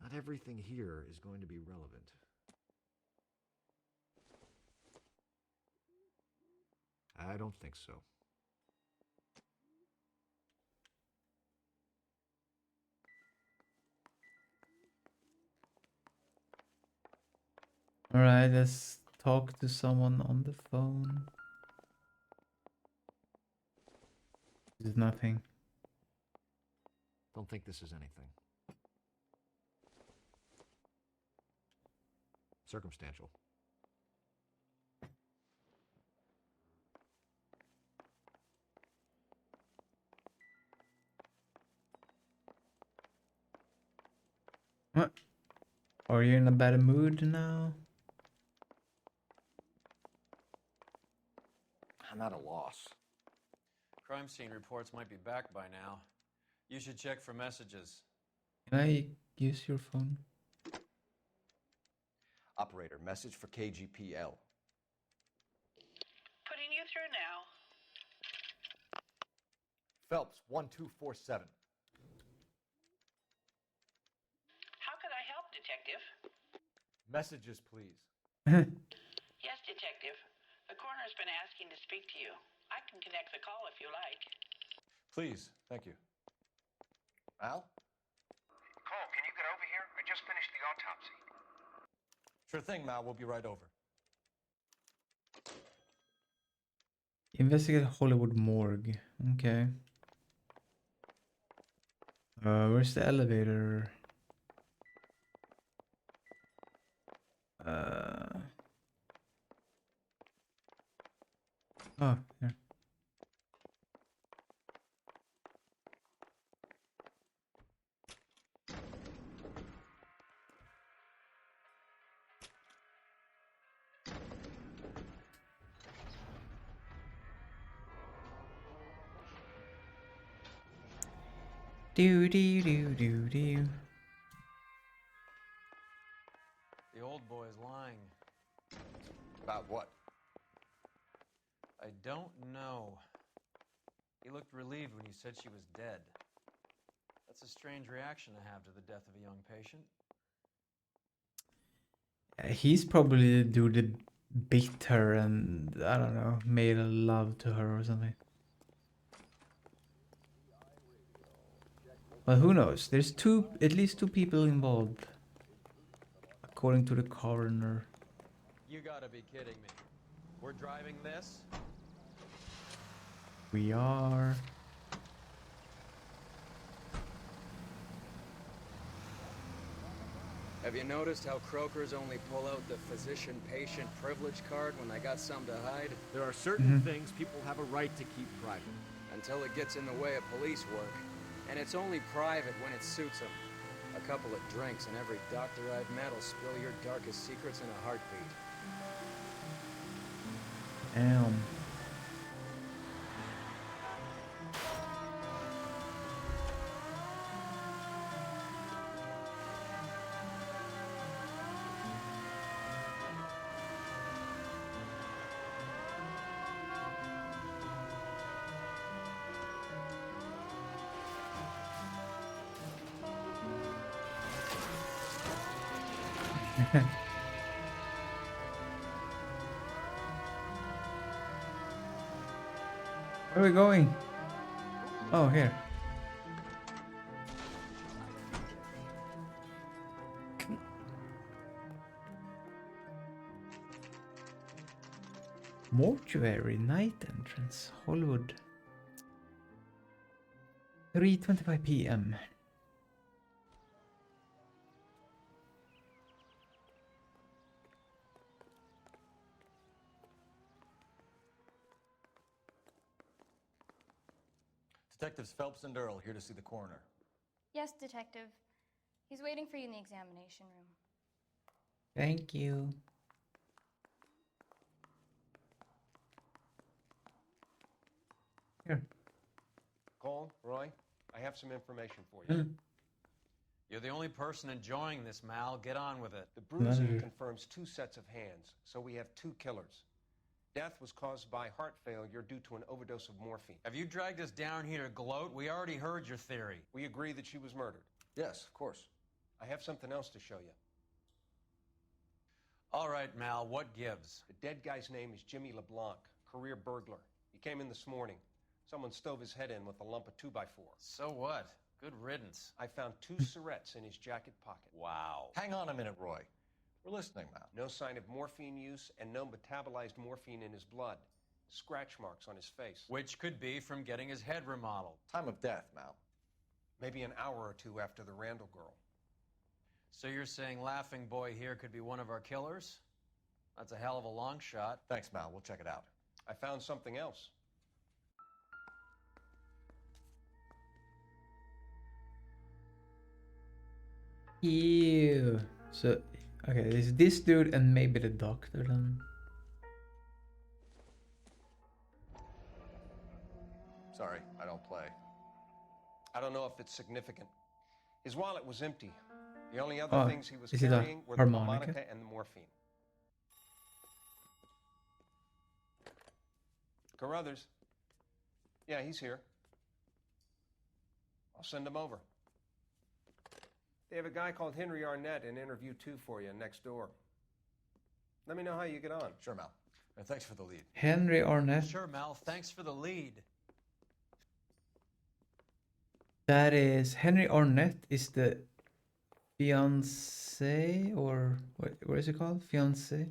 Not everything here is going to be relevant. I don't think so. Alright, let's talk to someone on the phone. This is nothing. Don't think this is anything. Circumstantial. What? Are you in a bad mood now? I'm at a loss. Crime scene reports might be back by now. You should check for messages. Can I use your phone? Operator, message for KGPL. Putting you through now. Phelps, 1247. How could I help, Detective? Messages, please. Yes, Detective. The coroner's been asking to speak to you. I can connect the call if you like. Please, thank you. Al? Cole, can you get over here? I just finished the autopsy. Sure thing, Mal. We'll be right over. Investigate Hollywood morgue. Okay. Where's the elevator? Oh, here. Do do do do do. The old boy's lying. About what? I don't know. He looked relieved when you said she was dead. That's a strange reaction to have to the death of a young patient. He's probably the dude that bit her and, I don't know, made a love to her or something. But who knows? There's at least two people involved, according to the coroner. You gotta be kidding me. We're driving this? We are. Have you noticed how croakers only pull out the physician-patient privilege card when they got something to hide? There are certain things people have a right to keep private. Until it gets in the way of police work. And it's only private when it suits them. A couple of drinks and every doctor I've met will spill your darkest secrets in a heartbeat. Damn. Where are we going? Oh, here. Mortuary night entrance, Hollywood. 3:25 p.m. Detectives Phelps and Earl here to see the coroner. Yes, Detective. He's waiting for you in the examination room. Thank you. Here. Cole, Roy, I have some information for you. You're the only person enjoying this, Mal. Get on with it. The bruising confirms 2 sets of hands, so we have 2 killers. Death was caused by heart failure due to an overdose of morphine. Have you dragged us down here to gloat? We already heard your theory. We agree that she was murdered. Yes, of course. I have something else to show you. All right, Mal, what gives? The dead guy's name is Jimmy LeBlanc, career burglar. He came in this morning. Someone stove his head in with a lump of 2x4. So what? Good riddance. I found 2 syrettes in his jacket pocket. Wow. Hang on a minute, Roy. We're listening, Mal. No sign of morphine use and no metabolized morphine in his blood. Scratch marks on his face. Which could be from getting his head remodeled. Time of death, Mal. Maybe an hour or 2 after the Randall girl. So you're saying Laughing Boy here could be one of our killers? That's a hell of a long shot. Thanks, Mal. We'll check it out. I found something else. Ew. So, okay, there's this dude and maybe the doctor then. Sorry, I don't play. I don't know if it's significant. His wallet was empty. The only other things he was is it a carrying were the harmonica? harmonica and the morphine. Carruthers. Yeah, he's here. I'll send them over. They have a guy called Henry Arnett in interview 2 for you next door. Let me know how you get on. Sure, Mal. And thanks for the lead. Henry Arnett. Sure, Mal. Thanks for the lead. That is Henry Arnett is the fiance, or what is it called? Fiance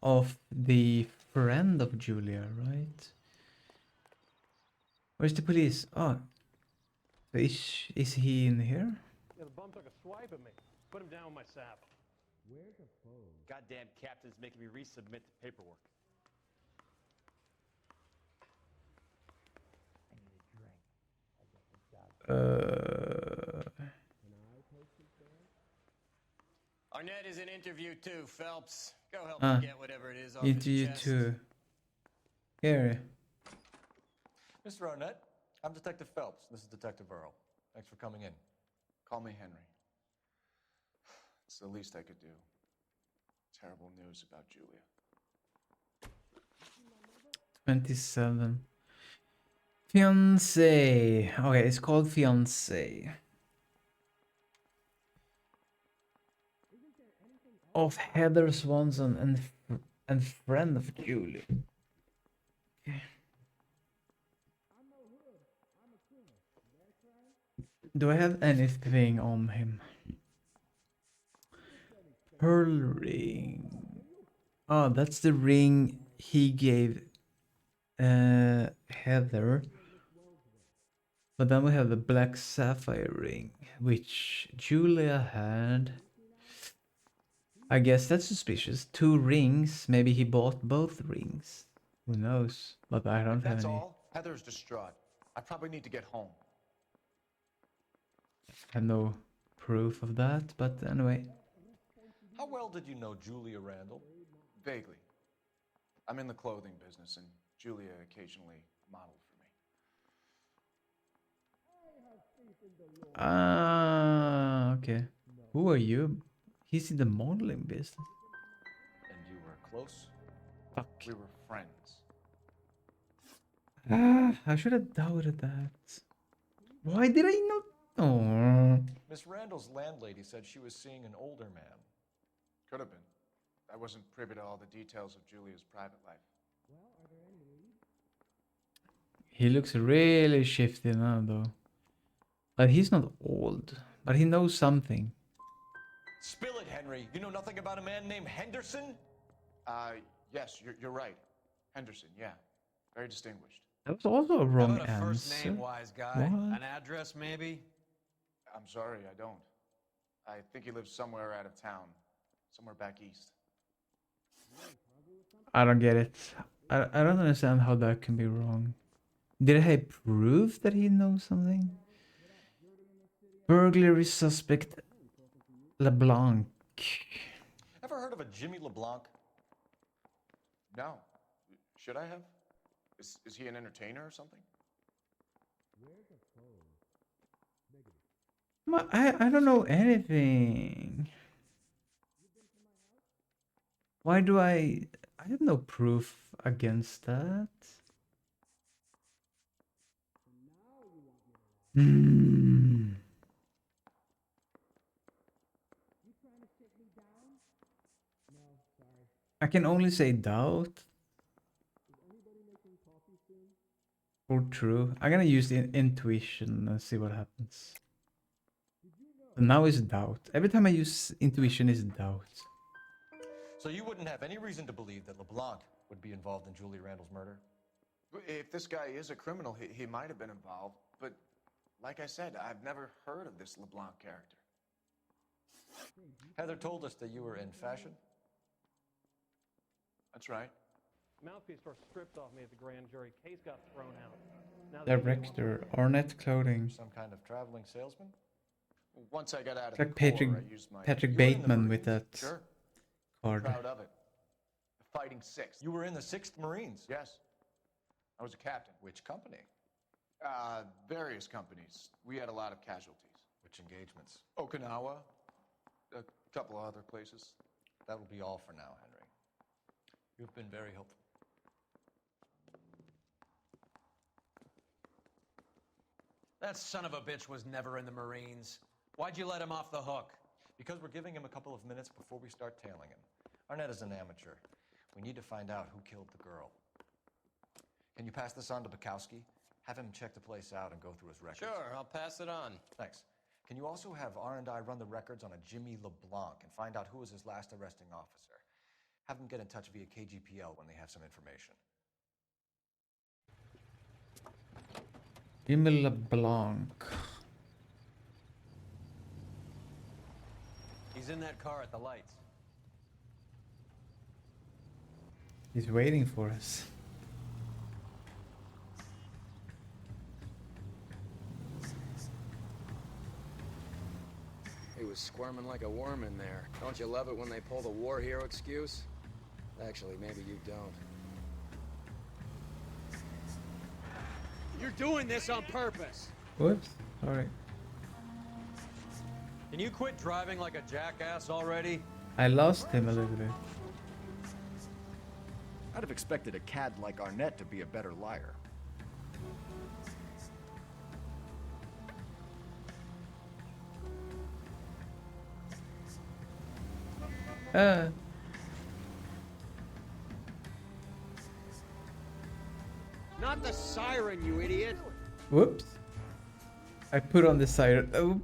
of the friend of Julia, right? Where's the police? Oh, so is he in here? Yeah, the bum took a swipe at me. Put him down with my sap. Where's the phone? Goddamn captain's making me resubmit the paperwork. Arnett is in interview 2, Phelps. Go help him get whatever it is off his interview chest. 2. Here. Mr. Arnett, I'm Detective Phelps. This is Detective Earl. Thanks for coming in. Call me Henry. It's the least I could do. Terrible news about Julia. 27. Fiance. Okay, it's called Fiance. Of Heather Swanson and friend of Julie. Okay. Do I have anything on him? Pearl ring. Oh, that's the ring he gave Heather. But then we have the black sapphire ring, which Julia had. I guess that's suspicious. 2 rings. Maybe he bought both rings. Who knows? But I don't have That's any. all. Heather's distraught. I probably need to get home. I have no proof of that, but anyway. How well did you know Julia Randall? Vaguely. I'm in the clothing business, and Julia occasionally modeled for me. Ah, okay. Who are you? He's in the modeling business. And you were close? Fuck. We were friends. Ah, I should have doubted that. Why did I not? Oh. Miss Randall's landlady said she was seeing an older man. Could have been. I wasn't privy to all the details of Julia's private life. He looks really shifty now, though. But he's not old. But he knows something. Spill it, Henry. You know nothing about a man named Henderson? Yes, you're right. Henderson, yeah. Very distinguished. That was also a wrong How about a first answer. name, wise guy? What? An address, maybe? I'm sorry, I don't. I think he lives somewhere out of town. Somewhere back east. I don't get it. I don't understand how that can be wrong. Did I prove that he knows something? Burglary suspect LeBlanc. Ever heard of a Jimmy LeBlanc? No. Should I have? Is he an entertainer or something? I don't know anything. Why do I have no proof against that. Hmm. I can only say doubt. Or true. I'm gonna use the intuition and see what happens. So now is doubt. Every time I use intuition is doubt. So you wouldn't have any reason to believe that LeBlanc would be involved in Julie Randall's murder? If this guy is a criminal, he might have been involved. But like I said, I've never heard of this LeBlanc character. Heather told us that you were in fashion. That's right. Mouthpiece store stripped off me at the grand jury. Case got thrown out. Now Director, Arnett Clothing. Some kind of traveling salesman? Once I got out of It's like the Corps, Patrick, I used my... Patrick You were in the Bateman with Marines? that Sure. card. Proud of it. The Fighting Sixth. You were in the 6th Marines? Yes. I was a captain. Which company? Various companies. We had a lot of casualties. Which engagements? Okinawa. A couple of other places. That will be all for now, Henry. You've been very helpful. That son of a bitch was never in the Marines. Why'd you let him off the hook? Because we're giving him a couple of minutes before we start tailing him. Arnett is an amateur. We need to find out who killed the girl. Can you pass this on to Bukowski? Have him check the place out and go through his records. Sure, I'll pass it on. Thanks. Can you also have R&I run the records on a Jimmy LeBlanc and find out who was his last arresting officer? Have them get in touch via KGPL when they have some information. Jimmy LeBlanc. He's in that car at the lights. He's waiting for us. He was squirming like a worm in there. Don't you love it when they pull the war hero excuse? Actually, maybe you don't. You're doing this on purpose. Whoops. Sorry. Can you quit driving like a jackass already? I lost him a little bit. I'd have expected a cad like Arnett to be a better liar. Not the siren, you idiot. Whoops. I put on the siren. Oh.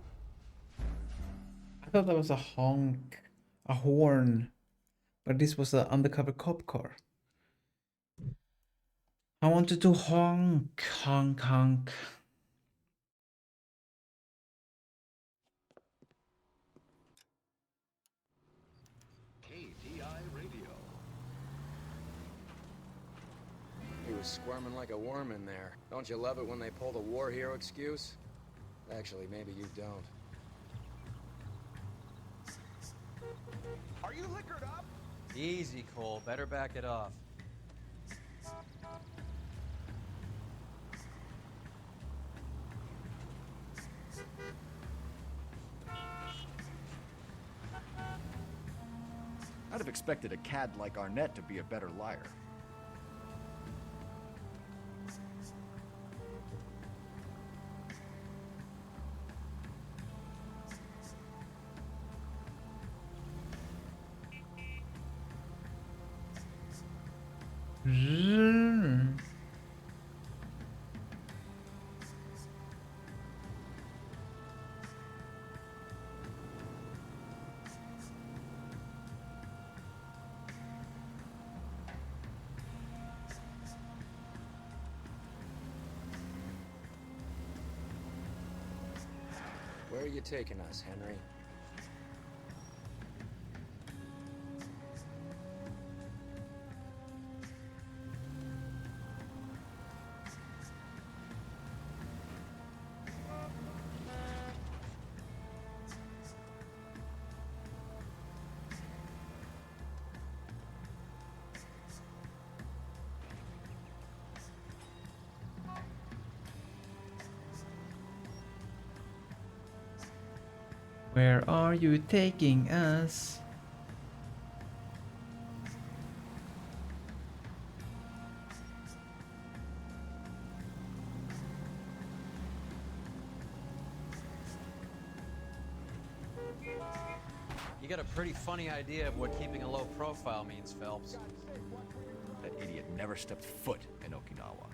I thought that was a honk. A horn. But this was an undercover cop car. I wanted to honk. Honk, honk. KDI Radio. He was squirming like a worm in there. Don't you love it when they pull the war hero excuse? Actually, maybe you don't. Are you liquored up? Easy, Cole. Better back it off. I'd have expected a cad like Arnett to be a better liar. Where are you taking us, Henry? Where are you taking us? You got a pretty funny idea of what keeping a low profile means, Phelps. That idiot never stepped foot in Okinawa.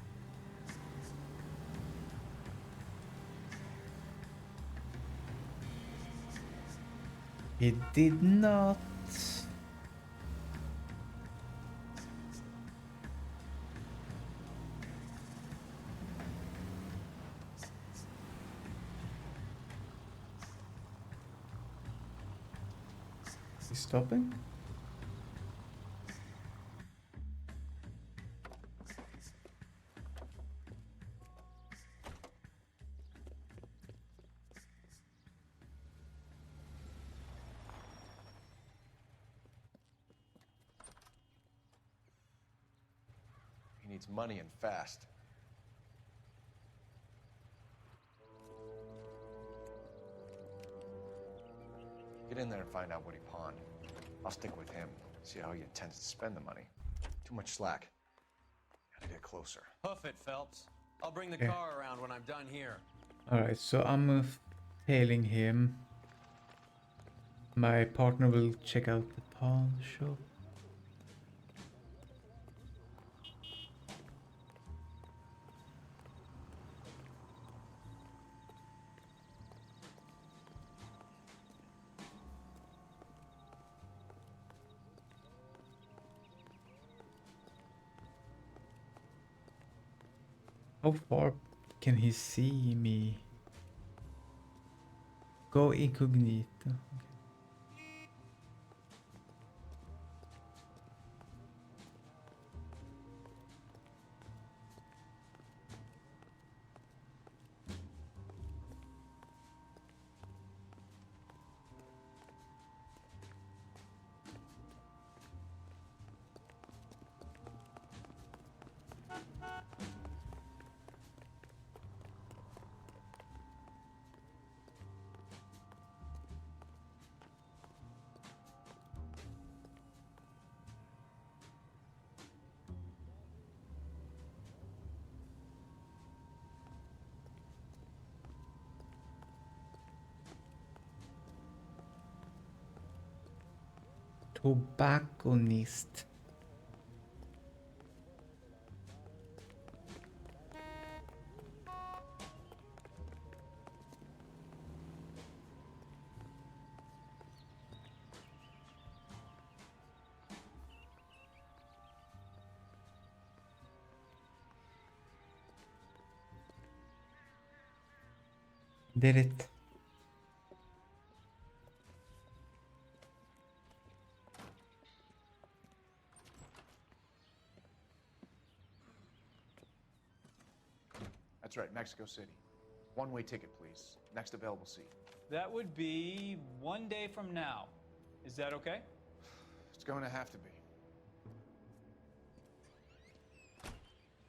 He did not. He's stopping? He needs money and fast. Get in there and find out what he pawned. I'll stick with him, see how he intends to spend the money. Too much slack. Gotta get closer. Hoof it, Phelps. I'll bring the Yeah. car around when I'm done here. Alright, so I'm tailing him. My partner will check out the pawn shop. How far can he see me? Go incognito. Tobacconist. Did it. That's right, Mexico City. One-way ticket, please. Next available seat. That would be 1 day from now. Is that okay? It's going to have to be.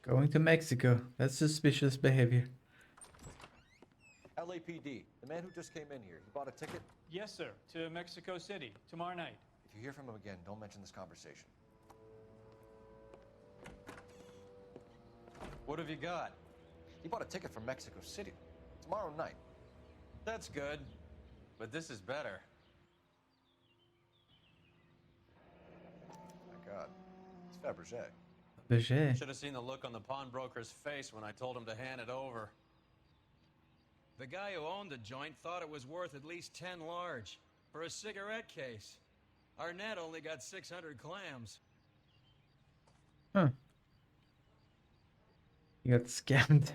Going to Mexico. That's suspicious behavior. LAPD, the man who just came in here, he bought a ticket? Yes, sir. To Mexico City, tomorrow night. If you hear from him again, don't mention this conversation. What have you got? He bought a ticket from Mexico City. Tomorrow night. That's good. But this is better. My God. It's Fabergé. Fabergé. Should have seen the look on the pawnbroker's face when I told him to hand it over. The guy who owned the joint thought it was worth at least 10 large for a cigarette case. Arnett only got 600 clams. Huh. You got scammed.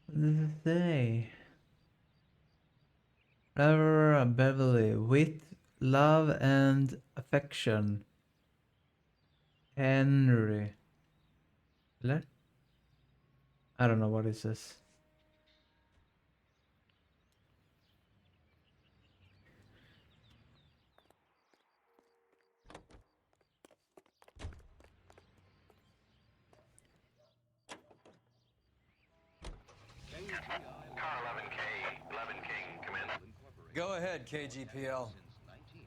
What does it say? Beverly, with love and affection. Henry. Eller? I don't know what it says. Car 11K, 11 King, come in. Go ahead, KGPL.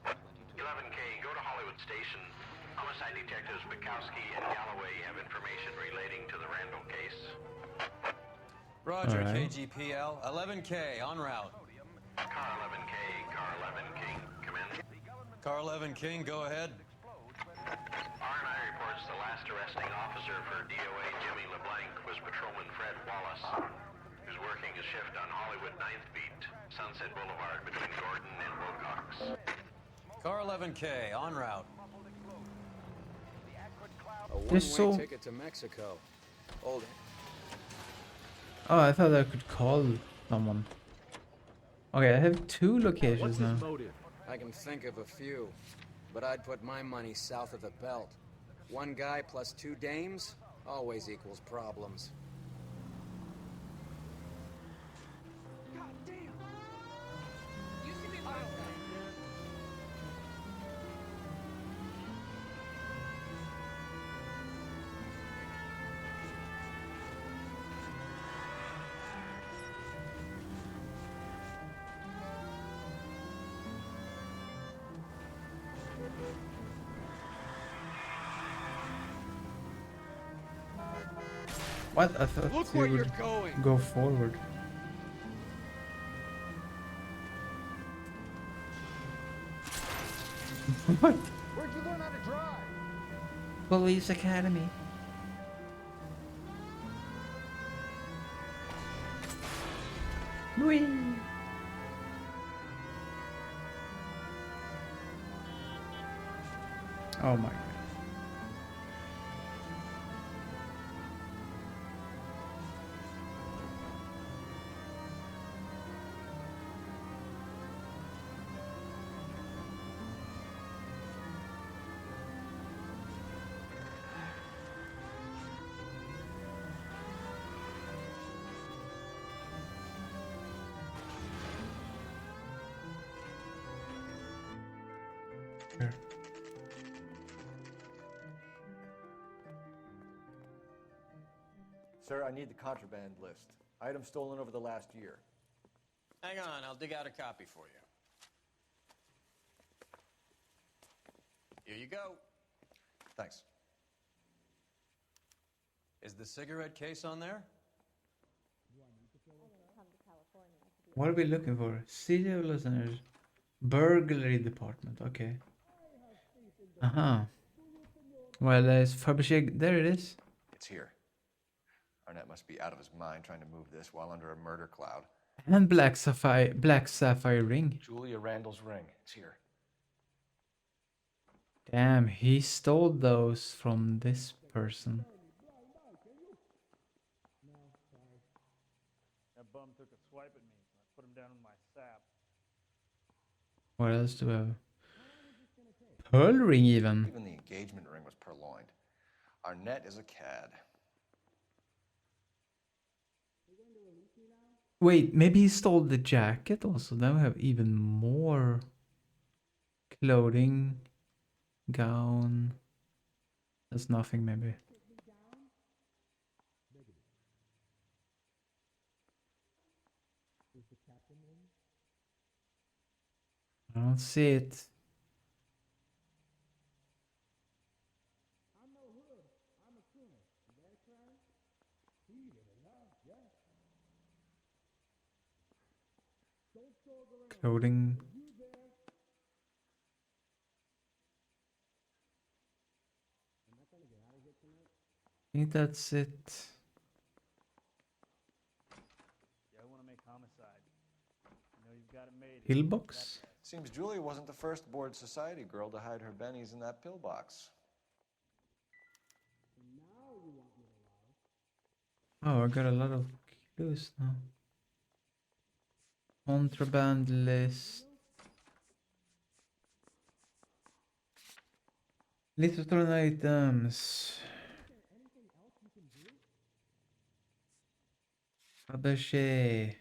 11K, go to Hollywood Station. Homicide detectives Bukowski and Galloway have information relating to the Randall case. Roger, All right. KGPL. 11K, en route. Car 11K, Car 11 King, come in. Car 11 King, go ahead. R&I reports the last arresting officer for DOA Jimmy LeBlanc was Patrolman Fred Wallace, who's working a shift on Hollywood 9th Beat, Sunset Boulevard between Gordon and Wilcox. Car 11K, en route. A one-way so- ticket to Mexico. Old. Oh, I thought I could call someone. Okay, I have 2 locations now. I can think of a few, but I'd put my money south of the belt. One guy plus 2 dames always equals problems. What? I thought Look you where would you're going. go forward. What? Where'd you learn how to drive? Police Academy. Whee! Oh my god. Sure. Sir, I need the contraband list. Items stolen over the last year. Hang on, I'll dig out a copy for you. Here you go. Thanks. Is the cigarette case on there? What are we looking for? City of listeners. Burglary department. Okay. Uh-huh. Well, there's Fabergé. There it is. It's here. Arnett must be out of his mind trying to move this while under a murder cloud. And black sapphire ring. Julia Randall's ring. It's here. Damn, he stole those from this person. That bum took a swipe at me, so I put him down in my sap. What else do we have? Pearl ring even. Even the engagement ring was purloined. Arnett is a cad. Wait, maybe he stole the jacket also. Then we have even more clothing, gown. That's nothing, maybe. I don't see it. Clothing. I think that's it. Yeah, I want to make homicide. You know you've got it made. Pillbox? Seems Julia wasn't the first bored society girl to hide her bennies in that pillbox. Oh, I got a lot of clues now. Contraband list. List of stolen items. Fabergé.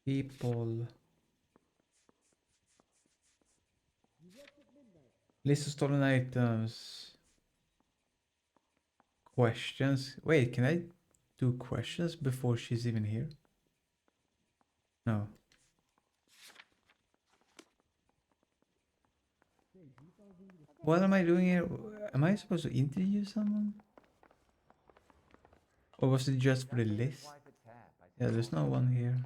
People. List of stolen items. Questions. Wait, can I do questions before she's even here? No. What am I doing here? Am I supposed to interview someone? Or was it just for the list? Yeah, there's no one here.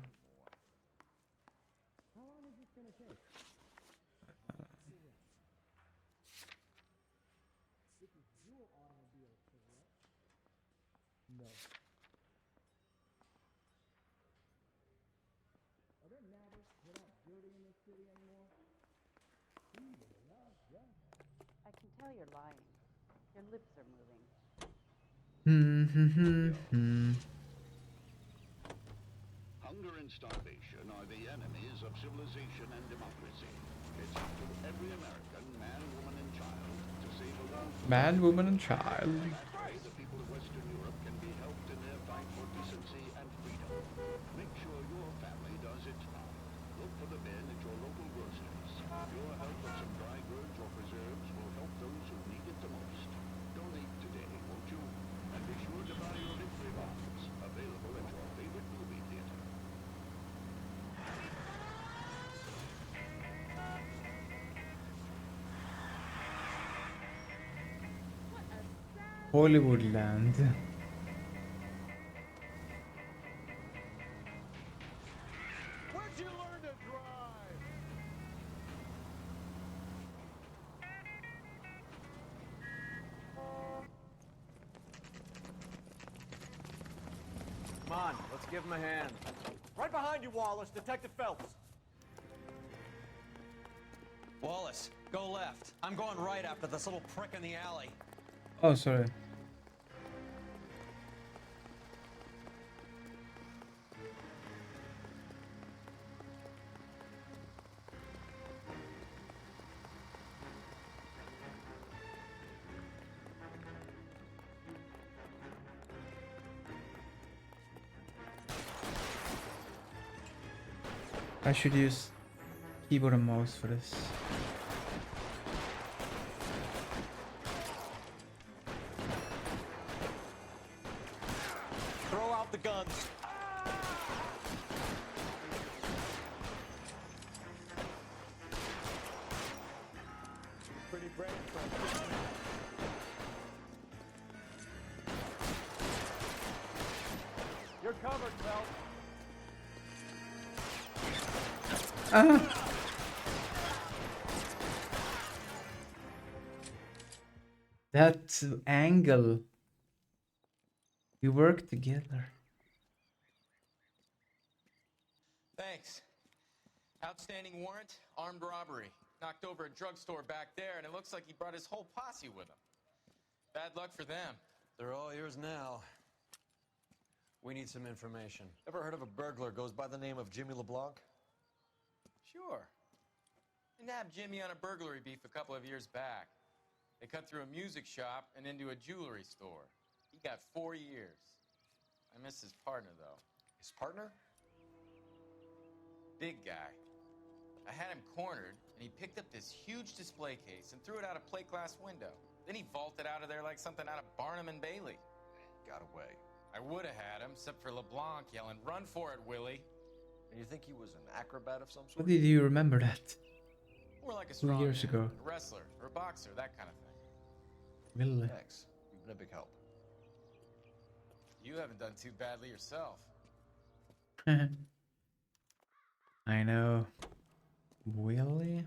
I can tell you're lying. Your lips are moving. Hunger and starvation are the enemies of civilization and democracy. It's up to every American, man, woman, and child to save a world. Man, woman, and child. The people of Western Europe can be helped in their fight for decency and freedom. Make sure your family does its part. Look for the bin at your local groceries. Your help of some dry goods or preserves will help those who need it the most. Donate today, won't you? And be sure to buy your victory bonds, available at your favorite movie theater. Hollywood land. Where'd you learn to drive? Come on, let's give him a hand. Right behind you, Wallace. Detective Phelps. Wallace, go left. I'm going right after this little prick in the alley. Oh, sorry. I should use keyboard and mouse for this. Throw out the guns. Pretty brave, Frank. You're covered, Phelps. That angle. We work together. Thanks. Outstanding warrant, armed robbery. Knocked over a drugstore back there, and it looks like he brought his whole posse with him. Bad luck for them. They're all yours now. We need some information. Ever heard of a burglar goes by the name of Jimmy LeBlanc? Sure. I nabbed Jimmy on a burglary beef a couple of years back. They cut through a music shop and into a jewelry store. He got 4 years. I miss his partner, though. His partner? Big guy. I had him cornered, and he picked up this huge display case and threw it out a plate glass window. Then he vaulted out of there like something out of Barnum and Bailey. Got away. I would have had him, except for LeBlanc yelling, "Run for it, Willie!" And you think he was an acrobat of some sort? How did you remember that? More like a 2 strong years man, ago. a wrestler, or a boxer, that kind of thing. Really? Thanks. You've been a big help. You haven't done too badly yourself. I know. Willie?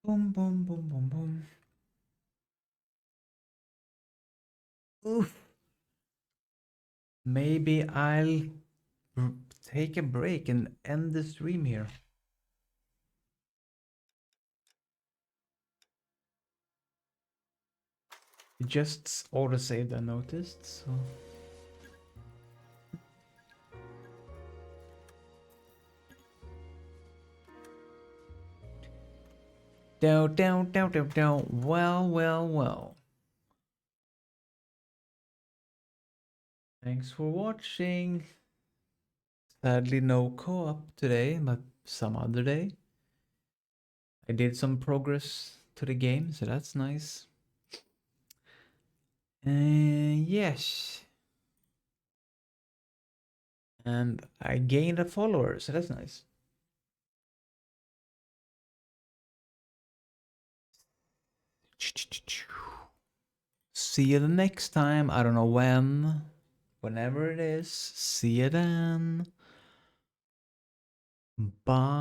Boom, boom, boom, boom, boom. Oof. Maybe I'll take a break and end the stream here. It just auto-saved, I noticed, so... Down. Well. Thanks for watching. Sadly no co-op today, but some other day. I did some progress to the game, so that's nice. Yes. And I gained a follower, so that's nice. See you the next time. I don't know when. Whenever it is. See you then. Bye.